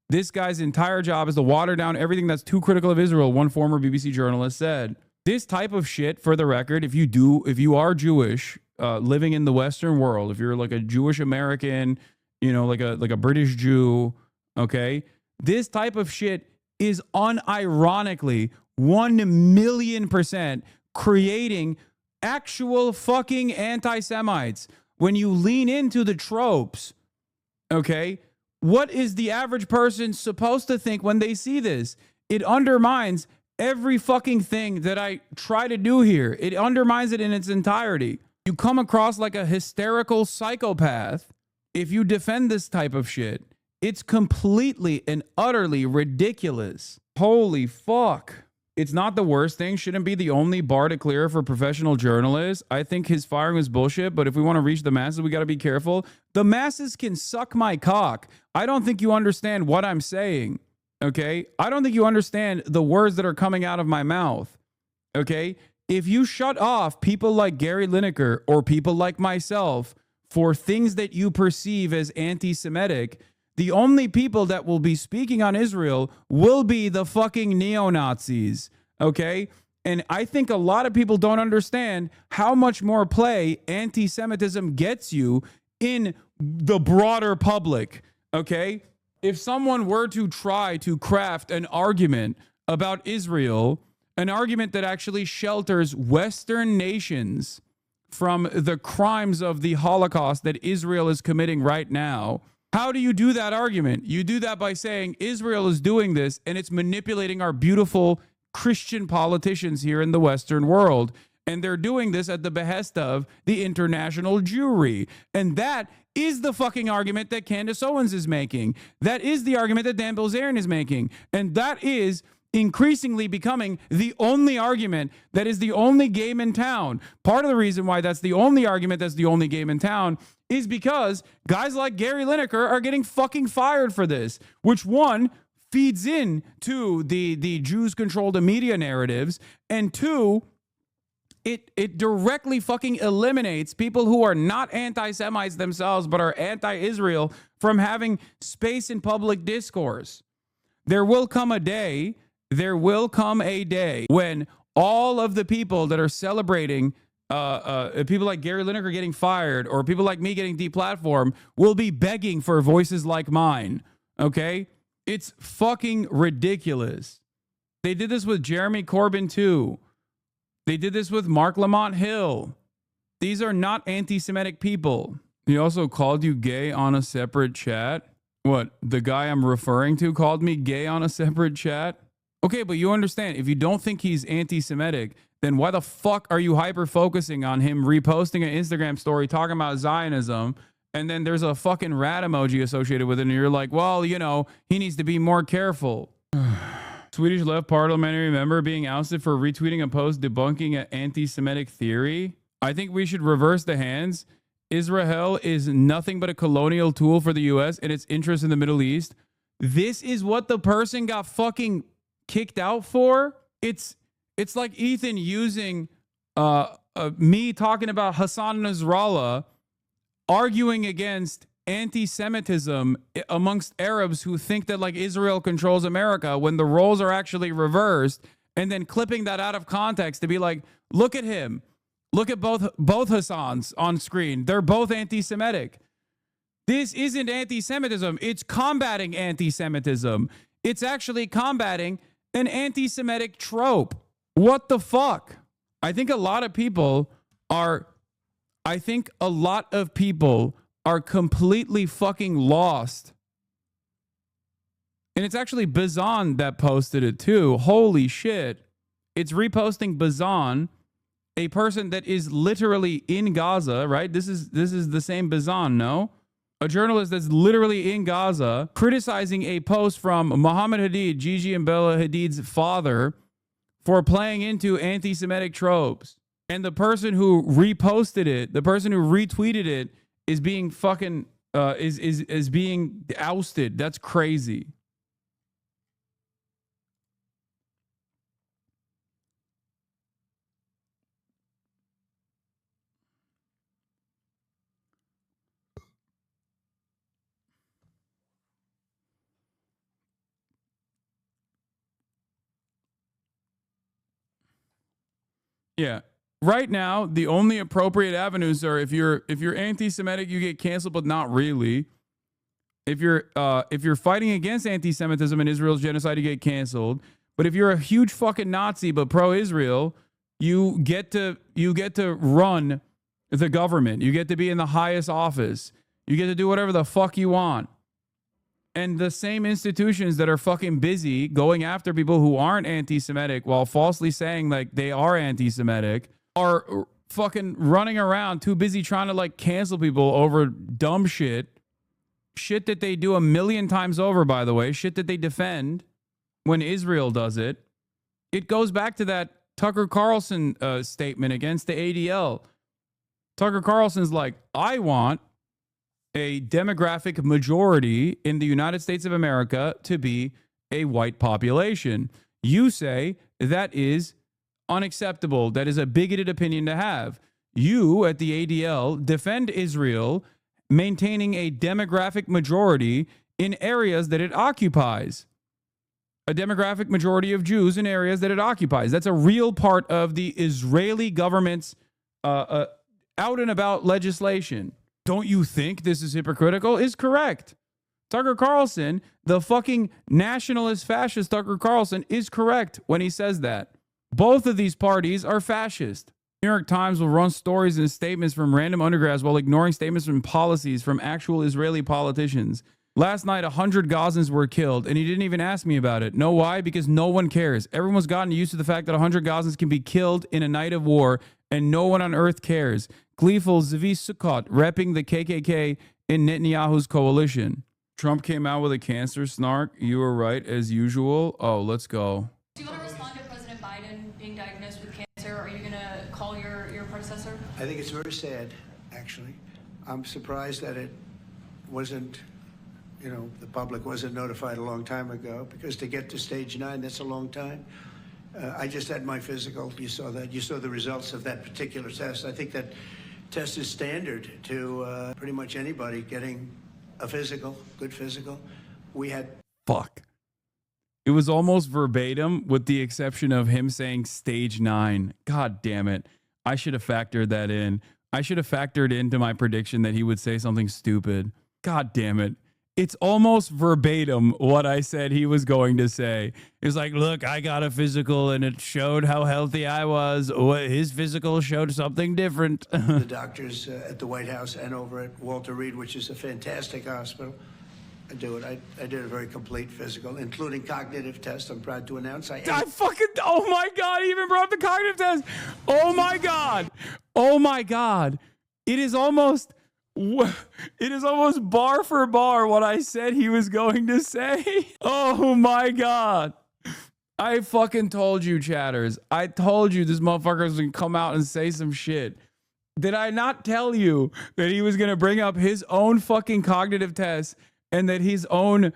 This guy's entire job is to water down everything that's too critical of Israel, one former BBC journalist said. This type of shit, for the record, if you are Jewish, living in the Western world, if you're like a Jewish American, you know, like a British Jew, okay? This type of shit is unironically 1,000,000% creating actual fucking anti-Semites. When you lean into the tropes, okay, what is the average person supposed to think when they see this? It undermines every fucking thing that I try to do here. It undermines it in its entirety. You come across like a hysterical psychopath if you defend this type of shit. It's completely and utterly ridiculous. Holy fuck. It's not the worst thing. Shouldn't be the only bar to clear for professional journalists. I think his firing was bullshit, but if we want to reach the masses, we got to be careful. The masses can suck my cock. I don't think you understand what I'm saying, okay? I don't think you understand the words that are coming out of my mouth, okay? If you shut off people like Gary Lineker or people like myself for things that you perceive as anti-Semitic, the only people that will be speaking on Israel will be the fucking neo-Nazis, okay? And I think a lot of people don't understand how much more play anti-Semitism gets you in the broader public, okay? If someone were to try to craft an argument about Israel, an argument that actually shelters Western nations from the crimes of the Holocaust that Israel is committing right now. How do you do that argument? You do that by saying Israel is doing this and it's manipulating our beautiful Christian politicians here in the Western world. And they're doing this at the behest of the international Jewry. And that is the fucking argument that Candace Owens is making. That is the argument that Dan Bilzerian is making. And that is increasingly becoming the only argument that is the only game in town. Part of the reason why that's the only argument that's the only game in town is because guys like Gary Lineker are getting fucking fired for this, which one feeds in to the Jews-controlled media narratives, and two, it directly fucking eliminates people who are not anti-Semites themselves but are anti-Israel from having space in public discourse. There will come a day when all of the people that are celebrating people like Gary Lineker getting fired or people like me getting deplatformed will be begging for voices like mine. Okay? It's fucking ridiculous. They did this with Jeremy Corbyn too. They did this with Mark Lamont Hill. These are not anti-Semitic people. He also called you gay on a separate chat. What? The guy I'm referring to called me gay on a separate chat? Okay, but you understand, if you don't think he's anti-Semitic, then why the fuck are you hyper-focusing on him reposting an Instagram story talking about Zionism, and then there's a fucking rat emoji associated with it, and you're like, well, you know, he needs to be more careful. Swedish left parliamentary member being ousted for retweeting a post debunking an anti-Semitic theory. I think we should reverse the hands. Israel is nothing but a colonial tool for the U.S. and its interests in the Middle East. This is what the person got fucking kicked out for. It's like Ethan using me talking about Hassan Nasrallah arguing against anti-Semitism amongst Arabs who think that like Israel controls America when the roles are actually reversed, and then clipping that out of context to be like, look at him. Look at both Hassans on screen. They're both anti-Semitic. This isn't anti-Semitism. It's combating anti-Semitism. It's actually combating an anti-Semitic trope. What the fuck? I think a lot of people are completely fucking lost. And it's actually Bazan that posted it too. Holy shit. It's reposting Bazan, a person that is literally in Gaza, right? This is the same Bazan, no? A journalist that's literally in Gaza criticizing a post from Mohammed Hadid, Gigi and Bella Hadid's father, for playing into anti-Semitic tropes. And the person who reposted it, the person who retweeted it, is being fucking is being ousted. That's crazy. Yeah. Right now, the only appropriate avenues are if you're anti-Semitic, you get canceled, but not really. If you're fighting against anti-Semitism and Israel's genocide, you get canceled. But if you're a huge fucking Nazi but pro-Israel, you get to run the government. You get to be in the highest office. You get to do whatever the fuck you want. And the same institutions that are fucking busy going after people who aren't anti-Semitic while falsely saying like they are anti-Semitic are fucking running around too busy trying to like cancel people over dumb shit that they do a million times over, by the way, shit that they defend when Israel does it. It goes back to that Tucker Carlson statement against the ADL. Tucker Carlson's like, I want a demographic majority in the United States of America to be a white population. You say that is unacceptable. That is a bigoted opinion to have. You at the ADL defend Israel maintaining a demographic majority in areas that it occupies. A demographic majority of Jews in areas that it occupies. That's a real part of the Israeli government's out and about legislation. Don't you think this is hypocritical? Is correct. Tucker Carlson, the fucking nationalist fascist Tucker Carlson, is correct when he says that. Both of these parties are fascist. New York Times will run stories and statements from random undergrads while ignoring statements from policies from actual Israeli politicians. Last night, 100 Gazans were killed, and he didn't even ask me about it. Know why? Because no one cares. Everyone's gotten used to the fact that 100 Gazans can be killed in a night of war, and no one on earth cares. Gleeful Zvi Sukkot, repping the KKK in Netanyahu's coalition. Trump came out with a cancer snark. You were right, as usual. Oh, let's go. Do you want to respond to President Biden being diagnosed with cancer? Are you going to call your predecessor? I think it's very sad, actually. I'm surprised that it wasn't, the public wasn't notified a long time ago, because to get to stage 9, that's a long time. I just had my physical. You saw that. You saw the results of that particular test. I think that test is standard to pretty much anybody getting a physical, good physical. We had... Fuck. It was almost verbatim with the exception of him saying stage 9. God damn it. I should have factored that in. I should have factored into my prediction that he would say something stupid. God damn it. It's almost verbatim what I said he was going to say. It's like, look, I got a physical and it showed how healthy I was. His physical showed something different. The doctors at the White House and over at Walter Reed, which is a fantastic hospital, I did a very complete physical, including cognitive tests. I'm proud to announce oh my God, he even brought up the cognitive test. Oh my God. Oh my God. It is almost bar for bar what I said he was going to say. Oh my God. I fucking told you, chatters. I told you this motherfucker was going to come out and say some shit. Did I not tell you that he was going to bring up his own fucking cognitive test and that his own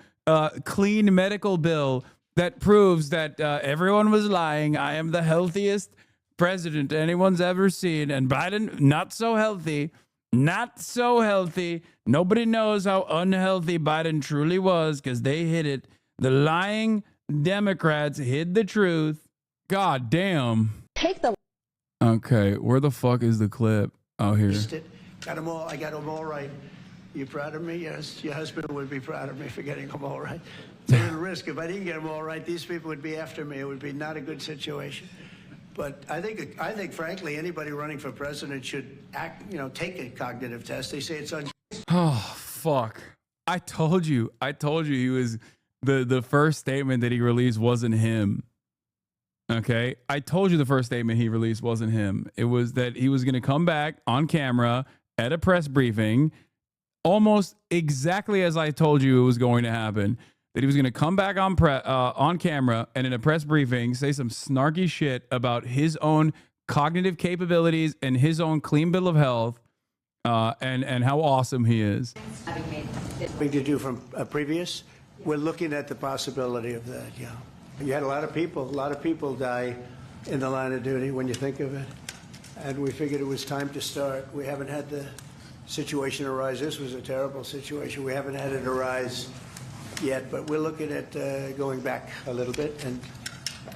clean medical bill that proves that everyone was lying? I am the healthiest president anyone's ever seen, and Biden, not so healthy. Not so healthy. Nobody knows how unhealthy Biden truly was because they hid it. The lying Democrats hid the truth. God damn. Take the... Okay, where the fuck is the clip? Oh, here. Got them all. I got them all right. You proud of me? Yes. Your husband would be proud of me for getting them all right. It's a little risk. If I didn't get them all right, these people would be after me. It would be not a good situation. But I think, frankly, anybody running for president should take a cognitive test. They say it's Oh, fuck. I told you he was the first statement that he released wasn't him. Okay? I told you the first statement he released wasn't him. It was that he was going to come back on camera at a press briefing almost exactly as I told you it was going to happen. That he was going to come back on camera and in a press briefing say some snarky shit about his own cognitive capabilities and his own clean bill of health and how awesome he is. Big to do from previous. We're looking at the possibility of that. Yeah, you had a lot of people die in the line of duty when you think of it, and we figured it was time to start. We haven't had the situation arise. This was a terrible situation. We haven't had it arise yet, but we're looking at going back a little bit and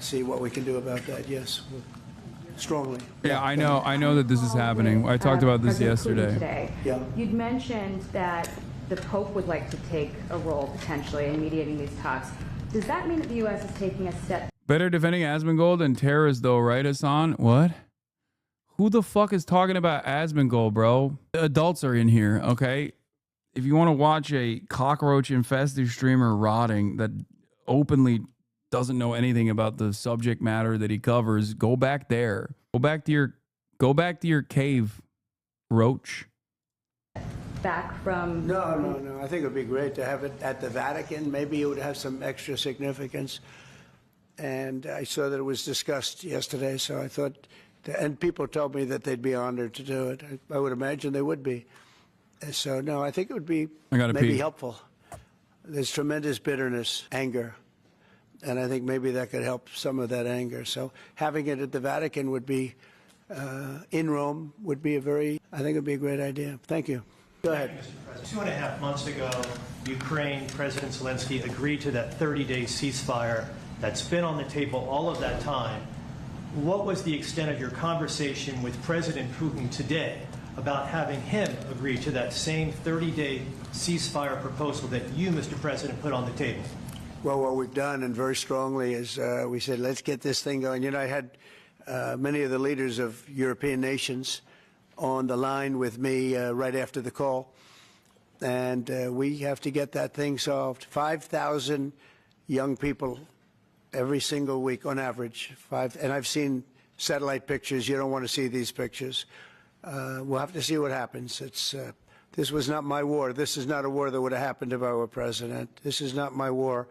see what we can do about that. Yes, strongly. Yeah, I know that this is happening. I talked about this yesterday. Today. Yeah. You'd mentioned that the Pope would like to take a role potentially in mediating these talks. Does that mean that the U.S. is taking a step? Better defending Asmongold than terrorists, though, right, Hassan? What? Who the fuck is talking about Asmongold, bro? The adults are in here, okay? If you want to watch a cockroach-infested streamer rotting that openly doesn't know anything about the subject matter that he covers, go back there. Go back to your cave, Roach. Back from... No. I think it would be great to have it at the Vatican. Maybe it would have some extra significance. And I saw that it was discussed yesterday, so I thought... And people told me that they'd be honored to do it. I would imagine they would be. So, no, I think it would be maybe helpful. There's tremendous bitterness, anger, and I think maybe that could help some of that anger. So having it at the Vatican would be, in Rome, would be I think it would be a great idea. Thank you. Go ahead. 2.5 months ago, Ukraine President Zelensky agreed to that 30-day ceasefire that's been on the table all of that time. What was the extent of your conversation with President Putin today about having him agree to that same 30-day ceasefire proposal that you, Mr. President, put on the table? Well, what we've done, and very strongly, is we said, let's get this thing going. I had many of the leaders of European nations on the line with me right after the call. And we have to get that thing solved. 5,000 young people every single week on average. And I've seen satellite pictures. You don't want to see these pictures. We'll have to see what happens. This was not my war. This is not a war that would have happened if I were president. This is not my war.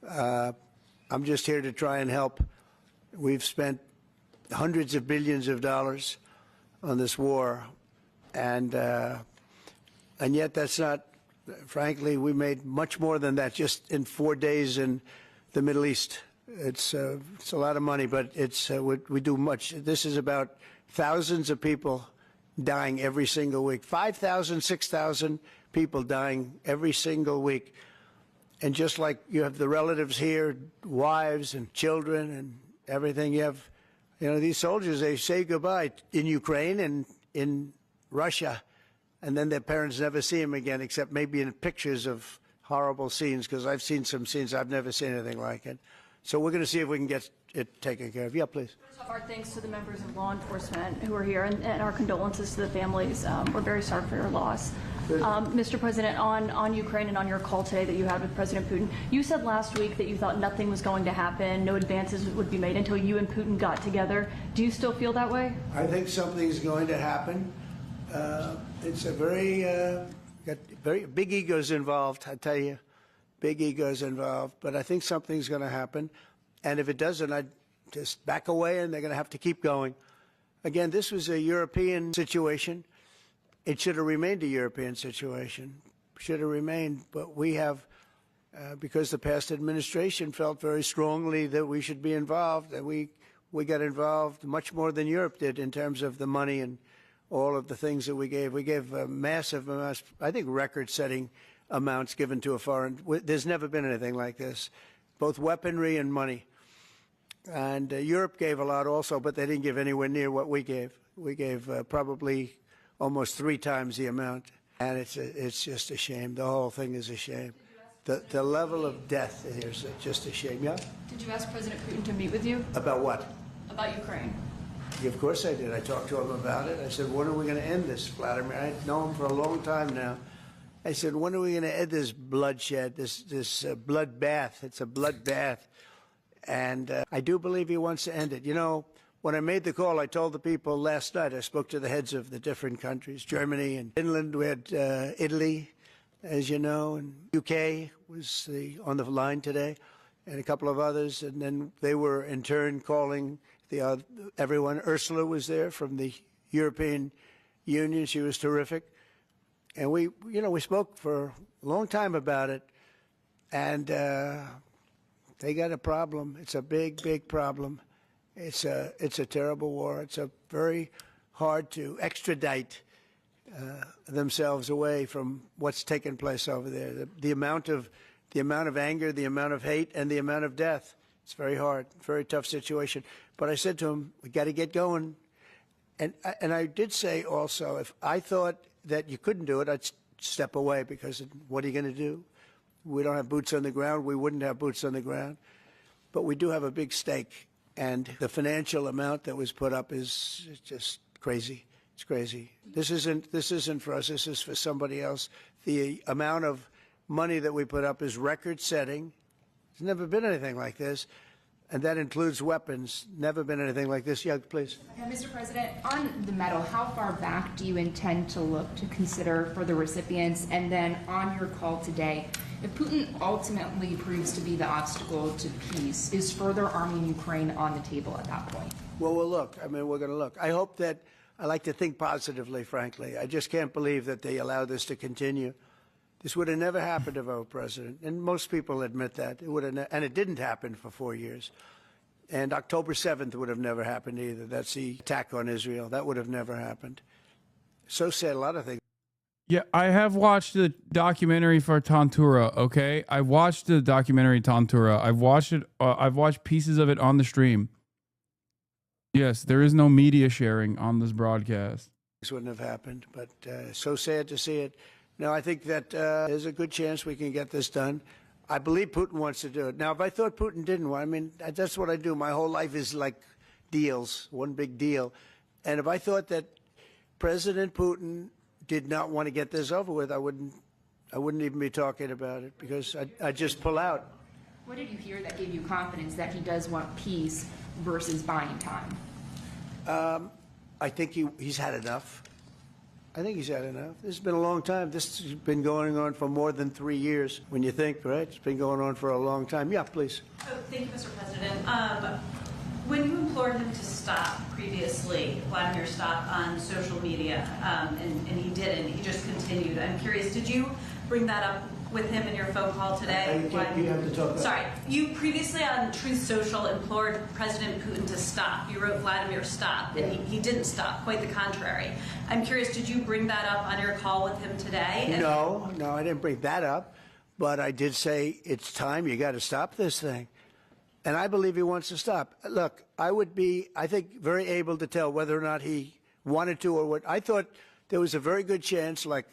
I'm just here to try and help. We've spent hundreds of billions of dollars on this war, and yet that's not, frankly, we made much more than that just in 4 days in the Middle East. It's a lot of money, but we do much. This is about thousands of people dying every single week. 5,000, 6,000 people dying every single week. And just like you have the relatives here, wives and children and everything, you have, these soldiers, they say goodbye in Ukraine and in Russia, and then their parents never see them again, except maybe in pictures of horrible scenes, because I've seen some scenes, I've never seen anything like it. So we're going to see if we can get it taken care of. Yeah, please. First off, our thanks to the members of law enforcement who are here, and our condolences to the families. We're very sorry for your loss. Mr. President, on Ukraine and on your call today that you had with President Putin, you said last week that you thought nothing was going to happen, no advances would be made until you and Putin got together. Do you still feel that way? I think something's going to happen. It's a got very big egos involved, I tell you. Big egos involved. But I think something's going to happen. And if it doesn't, I'd just back away, and they're going to have to keep going. Again, this was a European situation. It should have remained a European situation, should have remained, but we have, because the past administration felt very strongly that we should be involved, and we got involved much more than Europe did in terms of the money and all of the things that we gave. We gave massive amounts, I think record-setting amounts given to a foreign. There's never been anything like this, both weaponry and money. And Europe gave a lot also, but they didn't give anywhere near what we gave. We gave probably almost 3 times the amount, and it's just a shame. The whole thing is a shame. The level of death here is just a shame. Yeah. Did you ask President Putin to meet with you? About what? About Ukraine. Of course I did. I talked to him about it. I said, when are we going to end this, Vladimir? I've known him for a long time now. I said, when are we going to end this bloodshed, this bloodbath? It's a bloodbath, and I do believe he wants to end it. When I made the call, I told the people last night, I spoke to the heads of the different countries, Germany and Finland. We had Italy, as you know, and UK was on the line today, and a couple of others. And then they were in turn calling everyone. Ursula was there from the European Union. She was terrific. And we spoke for a long time about it. And they got a problem. It's a big, big problem. It's a terrible war. It's a very hard to extradite themselves away from what's taken place over there. The amount of anger, the amount of hate, and the amount of death. It's very hard, very tough situation. But I said to him, we got to get going. And I did say also, if I thought that you couldn't do it, I'd step away, because what are you going to do? We don't have boots on the ground. We wouldn't have boots on the ground. But we do have a big stake. And the financial amount that was put up is just crazy. It's crazy. This isn't for us. This is for somebody else. The amount of money that we put up is record-setting. There's never been anything like this. And that includes weapons. Never been anything like this. Yeah, please. Mr. President, on the medal, how far back do you intend to look to consider for the recipients? And then on your call today, if Putin ultimately proves to be the obstacle to peace, is further arming Ukraine on the table at that point? Well, we'll look. I mean, we're going to look. I hope that, I like to think positively, frankly. I just can't believe that they allow this to continue. This would have never happened if I were president, and most people admit that. It would have, and it didn't happen for 4 years. And October 7th would have never happened either. That's the attack on Israel. That would have never happened. So said a lot of things. Yeah, I have watched the documentary for Tantura, okay? I watched the documentary Tantura. I've watched it. I've watched pieces of it on the stream. Yes, there is no media sharing on this broadcast. This wouldn't have happened, but so sad to see it. Now, I think that there's a good chance we can get this done. I believe Putin wants to do it. Now, if I thought Putin didn't want, I mean, that's what I do. My whole life is like deals, one big deal. And if I thought that President Putin did not want to get this over with, I wouldn't even be talking about it, because I'd just pull out. What did you hear that gave you confidence that he does want peace versus buying time? I think he's had enough. I think he's had enough. This has been a long time. This has been going on for more than 3 years. When you think, right? It's been going on for a long time. Yeah, please. Oh, thank you, Mr. President. When you implored him to stop previously, Vladimir stopped on social media, and he didn't. He just continued. I'm curious, did you bring that up with him in your phone call today? You have to talk about. Sorry, you previously on Truth Social implored President Putin to stop. You wrote Vladimir stop, and he didn't stop, quite the contrary. I'm curious, did you bring that up on your call with him today? No, I didn't bring that up, but I did say it's time. You got to stop this thing. And I believe he wants to stop. Look, I would be, I think, very able to tell whether or not he wanted to or what. I thought there was a very good chance, like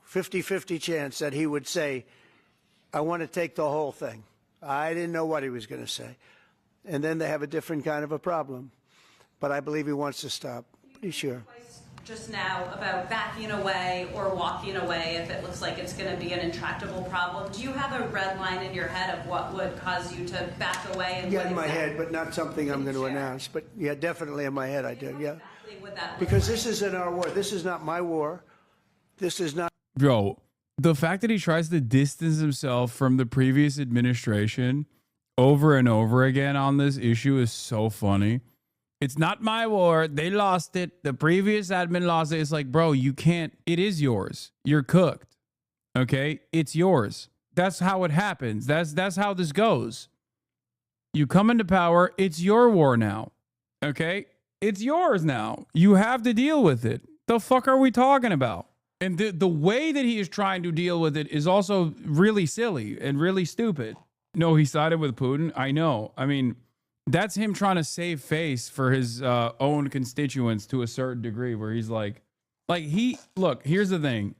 50-50 chance, that he would say, I want to take the whole thing. I didn't know what he was going to say. And then they have a different kind of a problem. But I believe he wants to stop. Pretty sure. Just now about backing away or walking away if it looks like it's going to be an intractable problem. Do you have a red line in your head of what would cause you to back away? And yeah, in my head, but not something I'm going to announce. But yeah, definitely in my head I do, yeah. Because this isn't our war. This is not my war. This is not... Bro, the fact that he tries to distance himself from the previous administration over and over again on this issue is so funny. It's not my war. They lost it. The previous admin lost it. It's like, bro, you can't. It is yours. You're cooked. Okay? It's yours. That's how it happens. That's how this goes. You come into power. It's your war now. Okay? It's yours now. You have to deal with it. The fuck are we talking about? And the way that he is trying to deal with it is also really silly and really stupid. No, he sided with Putin. I know. I mean, that's him trying to save face for his own constituents to a certain degree, where he's like look, here's the thing.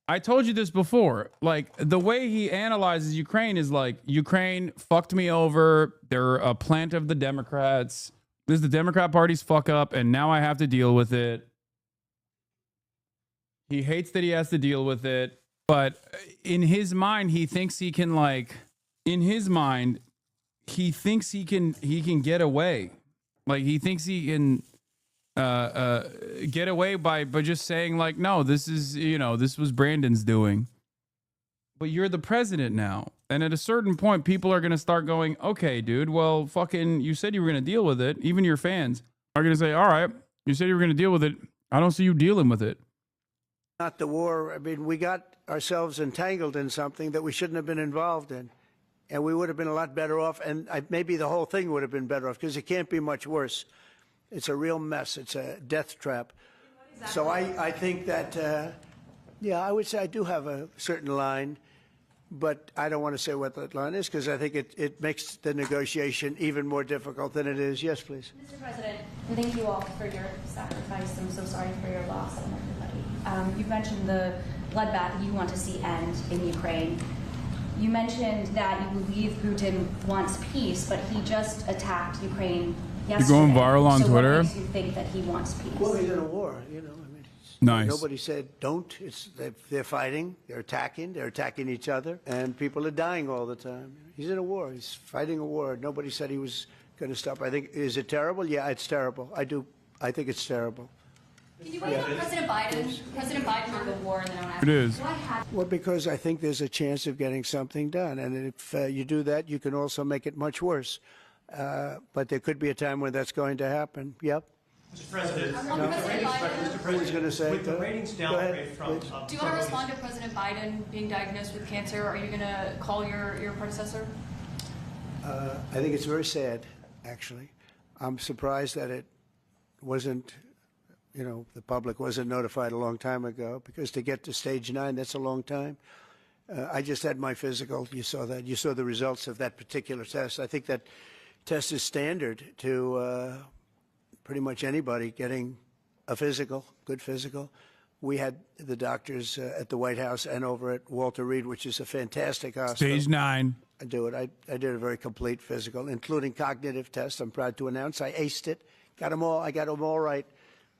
I told you this before. Like, the way he analyzes Ukraine is like, Ukraine fucked me over. They're a plant of the Democrats. This is the Democrat Party's fuck up, and now I have to deal with it. He hates that he has to deal with it, but in his mind, he thinks he can, like, in his mind, he thinks he can get away. Like, he thinks he can get away by just saying, like, no, this is, this was Brandon's doing. But you're the president now. And at a certain point, people are going to start going, okay, dude, well, fucking, you said you were going to deal with it. Even your fans are going to say, all right, you said you were going to deal with it. I don't see you dealing with it. Not the war. I mean, we got ourselves entangled in something that we shouldn't have been involved in. And we would have been a lot better off, and maybe the whole thing would have been better off, because it can't be much worse. It's a real mess. It's a death trap. So I think that, yeah, I would say I do have a certain line, but I don't want to say what that line is, because I think it makes the negotiation even more difficult than it is. Yes, please. Mr. President, thank you all for your sacrifice. I'm so sorry for your loss and everybody. You mentioned the bloodbath that you want to see end in Ukraine. You mentioned that you believe Putin wants peace, but he just attacked Ukraine yesterday. You're going viral on Twitter? What makes you think that he wants peace? Well, he's in a war, I mean, nice. Nobody said don't. They're fighting. They're attacking each other, and people are dying all the time. He's in a war. He's fighting a war. Nobody said he was going to stop. I think, is it terrible? Yeah, it's terrible. I think it's terrible. Can you bring up President Biden? President Biden on the war, and then I'll ask. It is. Well, because I think there's a chance of getting something done, and if you do that, you can also make it much worse. But there could be a time when that's going to happen. Yep. Mr. President, Who's going to say? with the ratings downgrade from... Do you want to respond to President Biden being diagnosed with cancer? Are you going to call your predecessor? I think it's very sad, actually. I'm surprised that it wasn't, the public wasn't notified a long time ago, because to get to stage 9, that's a long time. I just had my physical. You saw that. You saw the results of that particular test. I think that test is standard to pretty much anybody getting a physical, good physical. We had the doctors at the White House and over at Walter Reed, which is a fantastic hospital. Stage 9. I do it. I did a very complete physical, including cognitive tests. I'm proud to announce I aced it. Got them all. I got them all right.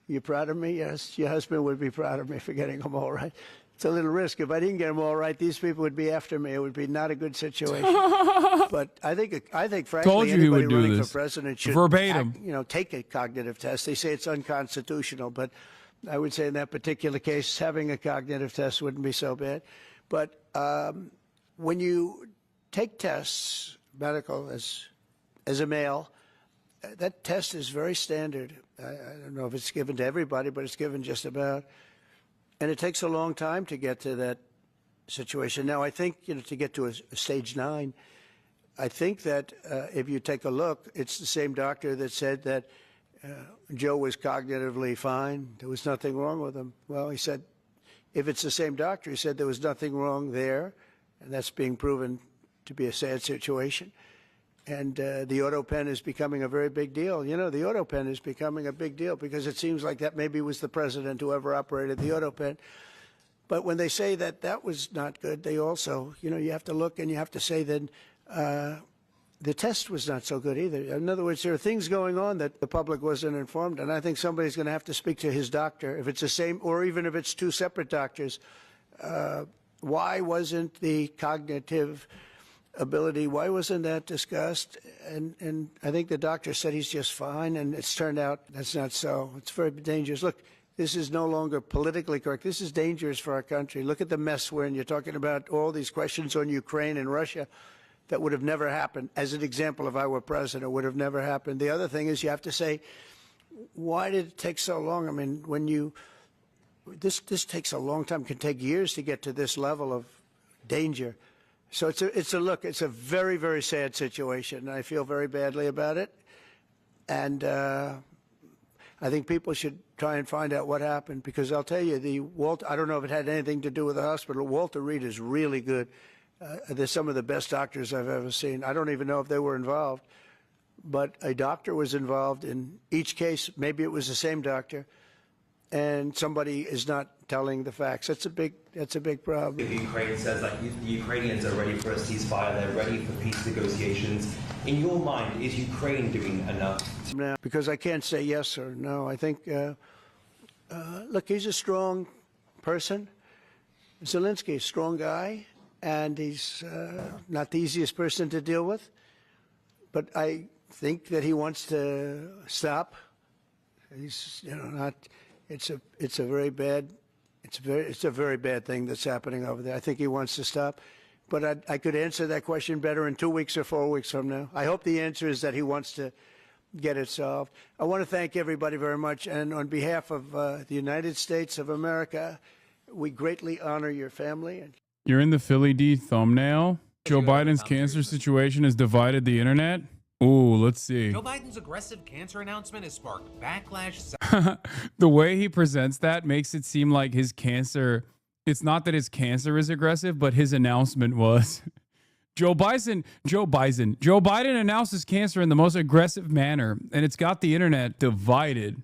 You proud of me? Yes. Your husband would be proud of me for getting them all right. It's a little risk. If I didn't get them all right, these people would be after me. It would be not a good situation. But I think, frankly, Told you he anybody would do running this. for president should Verbatim. take a cognitive test. They say it's unconstitutional, but I would say in that particular case, having a cognitive test wouldn't be so bad. But when you take tests, medical, as a male, that test is very standard. I don't know if it's given to everybody, but it's given just about. And it takes a long time to get to that situation. Now, I think, to get to a stage 9, I think that if you take a look, it's the same doctor that said that Joe was cognitively fine. There was nothing wrong with him. Well, he said, if it's the same doctor, he said there was nothing wrong there, and that's being proven to be a sad situation. And the auto pen is becoming a very big deal. The auto pen is becoming a big deal because it seems like that maybe was the president who ever operated the auto pen. But when they say that that was not good, they also, you have to look and you have to say that the test was not so good either. In other words, there are things going on that the public wasn't informed, and I think somebody's going to have to speak to his doctor, if it's the same, or even if it's 2 separate doctors. Why wasn't the cognitive ability, why wasn't that discussed? And I think the doctor said he's just fine, and it's turned out that's not so. It's very dangerous. Look, this is no longer politically correct. This is dangerous for our country. Look at the mess we're in. You're talking about all these questions on Ukraine and Russia that would have never happened. As an example, if I were president, would have never happened. The other thing is you have to say, why did it take so long? I mean, when this takes a long time. It can take years to get to this level of danger. So it's a very, very sad situation. I feel very badly about it. And I think people should try and find out what happened, because I'll tell you, I don't know if it had anything to do with the hospital. Walter Reed is really good. They're some of the best doctors I've ever seen. I don't even know if they were involved, but a doctor was involved in each case. Maybe it was the same doctor, and somebody is not telling the facts. That's a big problem. The Ukraine says that the Ukrainians are ready for a ceasefire. They're ready for peace negotiations. In your mind, is Ukraine doing enough? No, because I can't say yes or no. I think, look, he's a strong person. Zelensky, a strong guy, and he's not the easiest person to deal with. But I think that he wants to stop. He's, not. It's a very bad thing that's happening over there. I think he wants to stop. But I could answer that question better in 2 weeks or 4 weeks from now. I hope the answer is that he wants to get it solved. I want to thank everybody very much. And on behalf of the United States of America, we greatly honor your family. You're in the Philly D thumbnail. Joe Biden's cancer situation has divided the internet. Ooh, let's see. Joe Biden's aggressive cancer announcement has sparked backlash. The way he presents that makes it seem like his cancer, it's not that his cancer is aggressive, but his announcement was. Joe Biden announced his cancer in the most aggressive manner, and it's got the internet divided.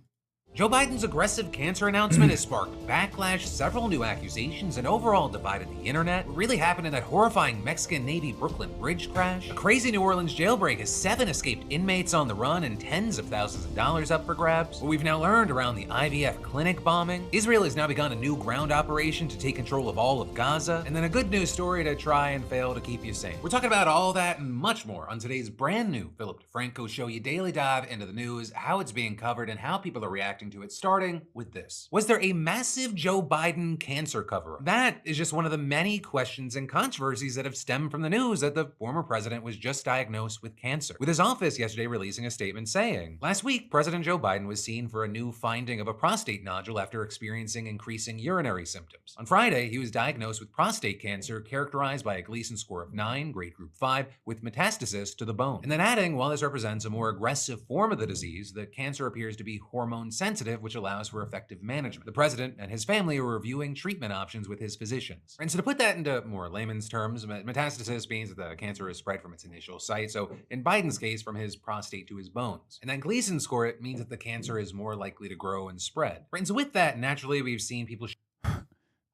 Joe Biden's aggressive cancer announcement has sparked backlash, several new accusations, and overall divided the internet. What really happened in that horrifying Mexican Navy Brooklyn bridge crash? A crazy New Orleans jailbreak has 7 escaped inmates on the run and tens of thousands of dollars up for grabs. What we've now learned around the IVF clinic bombing. Israel has now begun a new ground operation to take control of all of Gaza. And then a good news story to try and fail to keep you sane. We're talking about all that and much more on today's brand new Philip DeFranco Show. You daily dive into the news, how it's being covered, and how people are reacting to it, starting with this. Was there a massive Joe Biden cancer cover-up? That is just one of the many questions and controversies that have stemmed from the news that the former president was just diagnosed with cancer, with his office yesterday releasing a statement saying, last week, President Joe Biden was seen for a new finding of a prostate nodule after experiencing increasing urinary symptoms. On Friday, he was diagnosed with prostate cancer characterized by a Gleason score of 9, grade group 5, with metastasis to the bone. And then adding, while this represents a more aggressive form of the disease, the cancer appears to be hormone sensitive, which allows for effective management. The president and his family are reviewing treatment options with his physicians. And so to put that into more layman's terms, metastasis means that the cancer is spread from its initial site, so in Biden's case, from his prostate to his bones. And then Gleason score, it means that the cancer is more likely to grow and spread. And so with that, naturally, we've seen people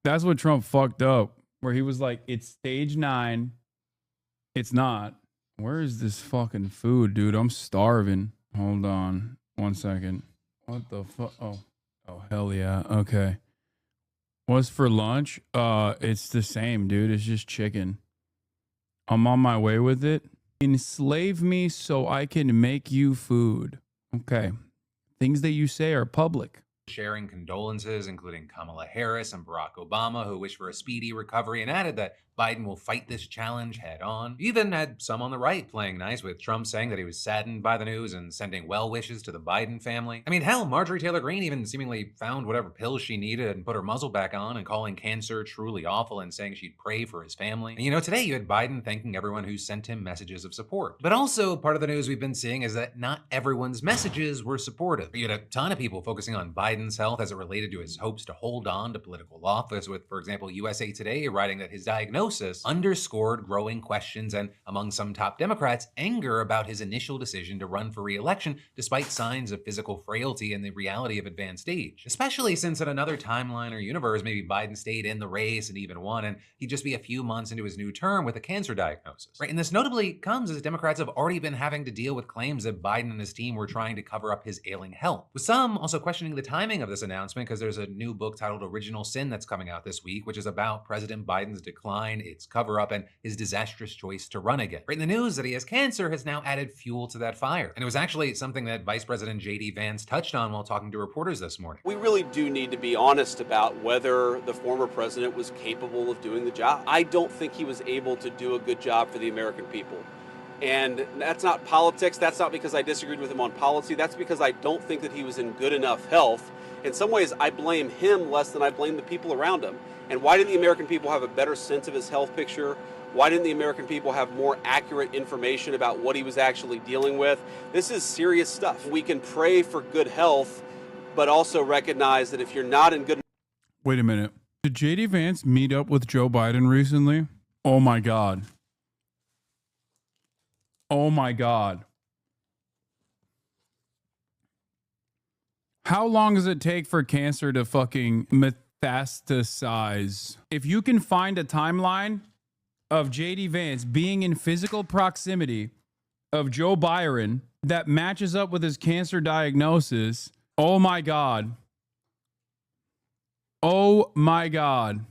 That's what Trump fucked up, where he was like, it's stage 9. It's not. Where is this fucking food, dude? I'm starving. Hold on 1 second. What the fuck? Oh, hell yeah. Okay. What's for lunch? It's the same, dude. It's just chicken. I'm on my way with it. Enslave me so I can make you food. Okay. Things that you say are public. Sharing condolences, including Kamala Harris and Barack Obama, who wished for a speedy recovery and added that Biden will fight this challenge head on. Even had some on the right playing nice, with Trump saying that he was saddened by the news and sending well wishes to the Biden family. I mean, hell, Marjorie Taylor Greene even seemingly found whatever pills she needed and put her muzzle back on and calling cancer truly awful and saying she'd pray for his family. And you know, today you had Biden thanking everyone who sent him messages of support. But also, part of the news we've been seeing is that not everyone's messages were supportive. You had a ton of people focusing on Biden's health as it related to his hopes to hold on to political office, with, for example, USA Today writing that his diagnosis underscored growing questions and, among some top Democrats, anger about his initial decision to run for re-election despite signs of physical frailty and the reality of advanced age. Especially since in another timeline or universe, maybe Biden stayed in the race and even won, and he'd just be a few months into his new term with a cancer diagnosis. Right? And this notably comes as Democrats have already been having to deal with claims that Biden and his team were trying to cover up his ailing health. With some also questioning the timing of this announcement, because there's a new book titled Original Sin that's coming out this week, which is about President Biden's decline, its cover-up, and his disastrous choice to run again. Right, in the news that he has cancer has now added fuel to that fire. And it was actually something that Vice President J.D. Vance touched on while talking to reporters this morning. We really do need to be honest about whether the former president was capable of doing the job. I don't think he was able to do a good job for the American people. And that's not politics. That's not because I disagreed with him on policy. That's because I don't think that he was in good enough health. In some ways, I blame him less than I blame the people around him. And why didn't the American people have a better sense of his health picture? Why didn't the American people have more accurate information about what he was actually dealing with? This is serious stuff. We can pray for good health, but also recognize that if you're not in good... Wait a minute. Did J.D. Vance meet up with Joe Biden recently? Oh my God. Oh my God. How long does it take for cancer to fucking metastasize? If you can find a timeline of J.D. Vance being in physical proximity of Joe Biden that matches up with his cancer diagnosis, oh my God. Oh my God.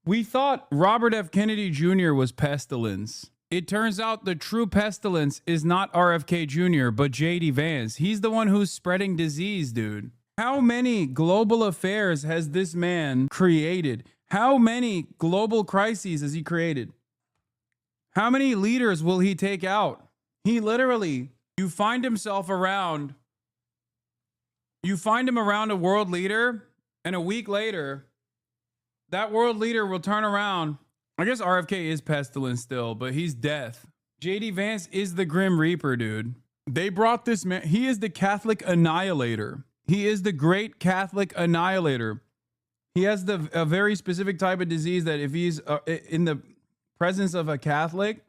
We thought Robert F. Kennedy Jr. was pestilence. It turns out the true pestilence is not RFK Jr., but J.D. Vance. He's the one who's spreading disease, dude. How many global affairs has this man created? How many global crises has he created? How many leaders will he take out? He literally, you find him around a world leader, and a week later, that world leader will turn around. I guess RFK is pestilence still, but he's death. J.D. Vance is the Grim Reaper, dude. They brought this man. He is the Catholic annihilator. He is the great Catholic annihilator. He has a very specific type of disease that if he's in the presence of a Catholic,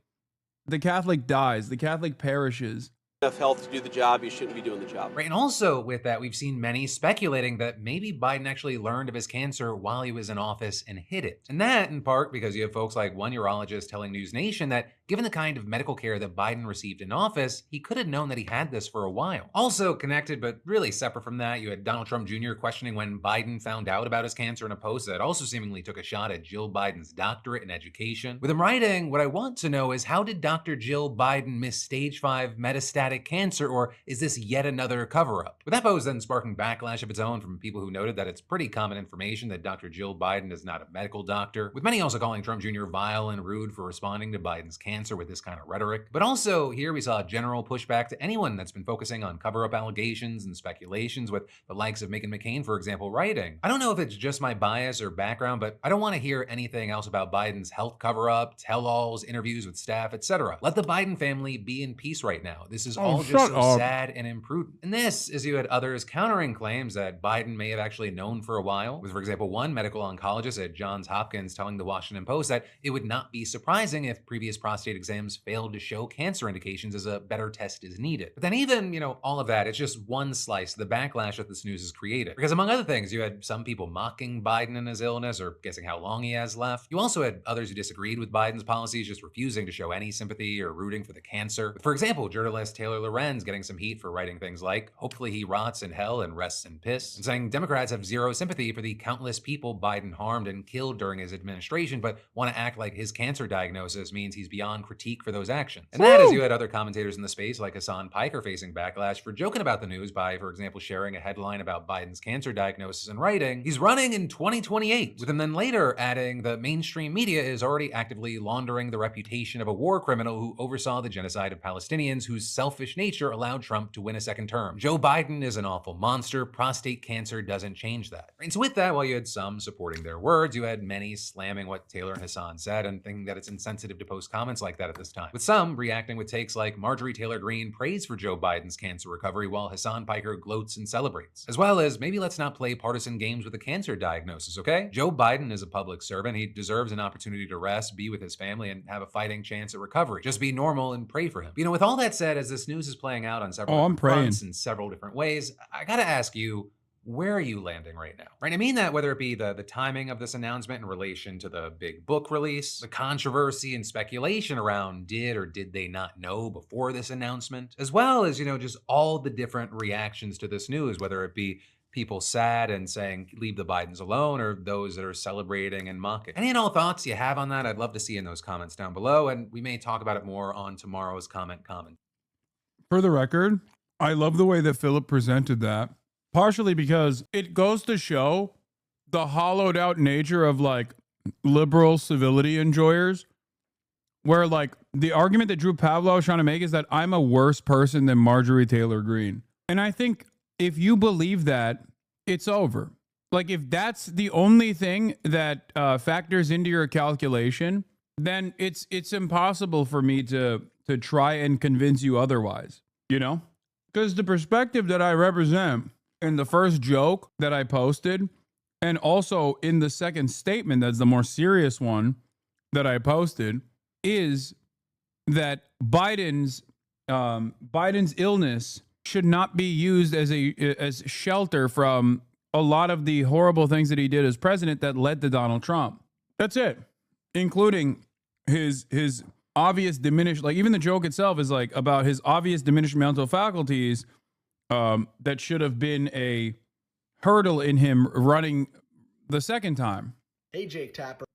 the Catholic dies. The Catholic perishes. Enough health to do the job, you shouldn't be doing the job. Right, and also with that, we've seen many speculating that maybe Biden actually learned of his cancer while he was in office and hid it. And that, in part, because you have folks like one urologist telling News Nation that given the kind of medical care that Biden received in office, he could have known that he had this for a while. Also connected, but really separate from that, you had Donald Trump Jr. questioning when Biden found out about his cancer in a post that also seemingly took a shot at Jill Biden's doctorate in education. With him writing, what I want to know is, how did Dr. Jill Biden miss stage 5 metastatic cancer, or is this yet another cover-up? With that post then sparking backlash of its own from people who noted that it's pretty common information that Dr. Jill Biden is not a medical doctor, with many also calling Trump Jr. vile and rude for responding to Biden's cancer with this kind of rhetoric. But also here we saw general pushback to anyone that's been focusing on cover-up allegations and speculations, with the likes of Meghan McCain, for example, writing, "I don't know if it's just my bias or background, but I don't want to hear anything else about Biden's health cover-up, tell-alls, interviews with staff, etc. Let the Biden family be in peace right now. This is all just so sad and imprudent." And this, as you had others countering claims that Biden may have actually known for a while, with, for example, one medical oncologist at Johns Hopkins telling the Washington Post that it would not be surprising if previous prostate prostate exams failed to show cancer indications as a better test is needed. But then even, all of that, it's just one slice of the backlash that this news has created. Because among other things, you had some people mocking Biden and his illness or guessing how long he has left. You also had others who disagreed with Biden's policies, just refusing to show any sympathy or rooting for the cancer. For example, journalist Taylor Lorenz getting some heat for writing things like, hopefully he rots in hell and rests in piss, and saying Democrats have zero sympathy for the countless people Biden harmed and killed during his administration, but want to act like his cancer diagnosis means he's beyond critique for those actions. And that is, you had other commentators in the space like Hassan Piker facing backlash for joking about the news by, for example, sharing a headline about Biden's cancer diagnosis and writing, he's running in 2028, with him then later adding the mainstream media is already actively laundering the reputation of a war criminal who oversaw the genocide of Palestinians whose selfish nature allowed Trump to win a second term. Joe Biden is an awful monster. Prostate cancer doesn't change that. And so with that, while you had some supporting their words, you had many slamming what Taylor and Hassan said and thinking that it's insensitive to post comments like that at this time. With some reacting with takes like Marjorie Taylor Greene prays for Joe Biden's cancer recovery while Hassan Piker gloats and celebrates. As well as, maybe let's not play partisan games with a cancer diagnosis, okay? Joe Biden is a public servant. He deserves an opportunity to rest, be with his family, and have a fighting chance at recovery. Just be normal and pray for him. With all that said, as this news is playing out on several different fronts in several different ways, I gotta ask you, where are you landing right now? Right? I mean that whether it be the timing of this announcement in relation to the big book release, the controversy and speculation around did or did they not know before this announcement, as well as, just all the different reactions to this news, whether it be people sad and saying, leave the Bidens alone, or those that are celebrating and mocking. Any and all thoughts you have on that, I'd love to see in those comments down below, and we may talk about it more on tomorrow's comment. For the record, I love the way that Philip presented that, partially because it goes to show the hollowed out nature of liberal civility enjoyers, where the argument that Drew Pavlov was trying to make is that I'm a worse person than Marjorie Taylor Greene. And I think if you believe that, it's over. If that's the only thing that factors into your calculation, then it's impossible for me to try and convince you otherwise, Because the perspective that I represent in the first joke that I posted, and also in the second statement, that's the more serious one that I posted, is that Biden's illness should not be used as shelter from a lot of the horrible things that he did as president that led to Donald Trump. That's it, including his obvious diminished, even the joke itself is about his obvious diminished mental faculties. That should have been a hurdle in him running the second time. Hey, Jake Tapper.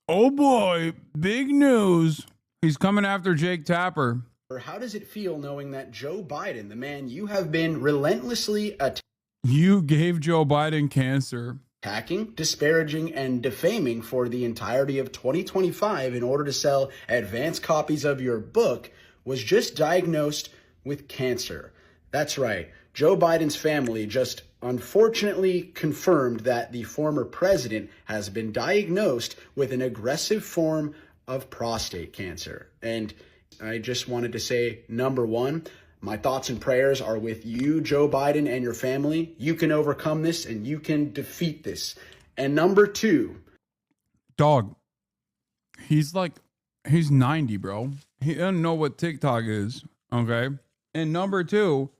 Oh boy, big news. He's coming after Jake Tapper. How does it feel knowing that Joe Biden, the man you have been relentlessly You gave Joe Biden cancer. Attacking, disparaging, and defaming for the entirety of 2025 in order to sell advanced copies of your book was just diagnosed with cancer? That's right. Joe Biden's family just unfortunately confirmed that the former president has been diagnosed with an aggressive form of prostate cancer. And I just wanted to say, number one, my thoughts and prayers are with you, Joe Biden, and your family. You can overcome this and you can defeat this. And number two, dog, he's 90, bro. He doesn't know what TikTok is, okay? And number two,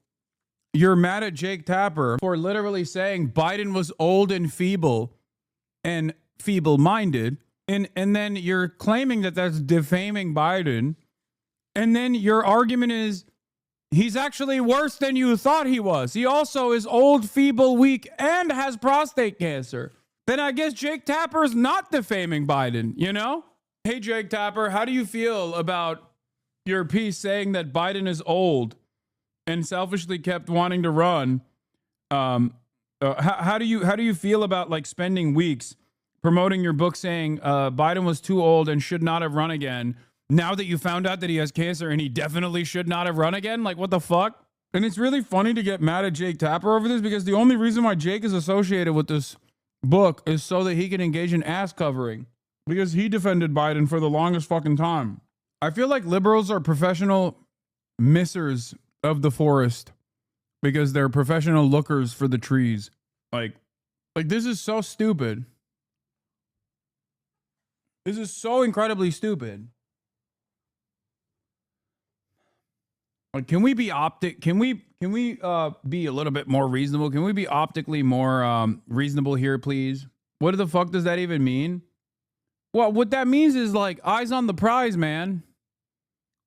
you're mad at Jake Tapper for literally saying Biden was old and feeble-minded, and then you're claiming that that's defaming Biden, and then your argument is he's actually worse than you thought he was. He also is old, feeble, weak, and has prostate cancer. Then I guess Jake Tapper is not defaming Biden, Hey, Jake Tapper, how do you feel about your piece saying that Biden is old and selfishly kept wanting to run? How do you feel about spending weeks promoting your book saying Biden was too old and should not have run again, now that you found out that he has cancer and he definitely should not have run again? What the fuck? And it's really funny to get mad at Jake Tapper over this, because the only reason why Jake is associated with this book is so that he can engage in ass covering, because he defended Biden for the longest fucking time. I feel like liberals are professional missers of the forest because they're professional lookers for the trees. This is so stupid. This is so incredibly stupid. Like, can we be Can we be a little bit more reasonable? Can we be optically more reasonable here, please? What the fuck does that even mean? Well, what that means is like eyes on the prize, man.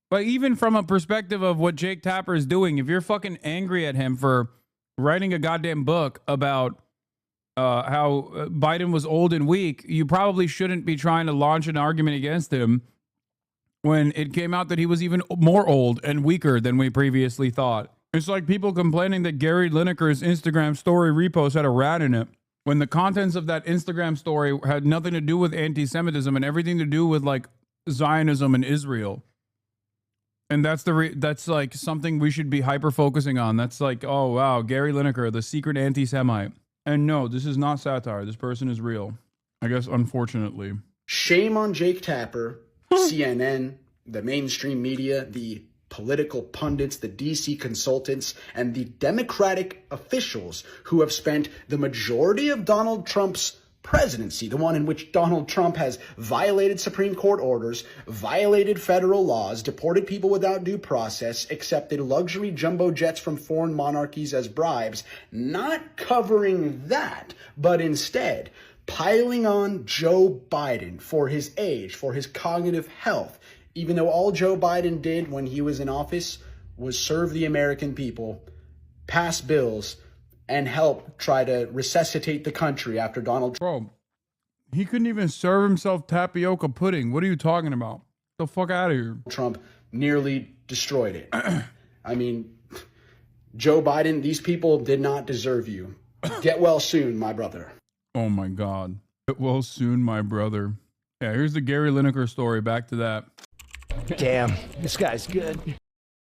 But even from a perspective of what Jake Tapper is doing, if you're fucking angry at him for writing a goddamn book about how Biden was old and weak, you probably shouldn't be trying to launch an argument against him when it came out that he was even more old and weaker than we previously thought. It's like people complaining that Gary Lineker's Instagram story repost had a rat in it, when the contents of that Instagram story had nothing to do with anti-Semitism and everything to do with like Zionism and Israel. And that's like something we should be hyper focusing on. That's like, oh wow, Gary Lineker, the secret anti-Semite. And no, this is not satire. This person is real. I guess, unfortunately. Shame on Jake Tapper, CNN, the mainstream media, the political pundits, the DC consultants, and the Democratic officials who have spent the majority of Donald Trump's presidency, the one in which Donald Trump has violated Supreme Court orders, violated federal laws, deported people without due process, accepted luxury jumbo jets from foreign monarchies as bribes, not covering that, but instead piling on Joe Biden for his age, for his cognitive health, even though all Joe Biden did when he was in office was serve the American people, pass bills, and help try to resuscitate the country after Donald Trump. Bro, he couldn't even serve himself tapioca pudding. What are you talking about? Get the fuck out of here. Trump nearly destroyed it. I mean, Joe Biden, these people did not deserve you. Get well soon, my brother. Oh my God. Get well soon, my brother. Yeah, here's the Gary Lineker story. Back to that. Damn, this guy's good.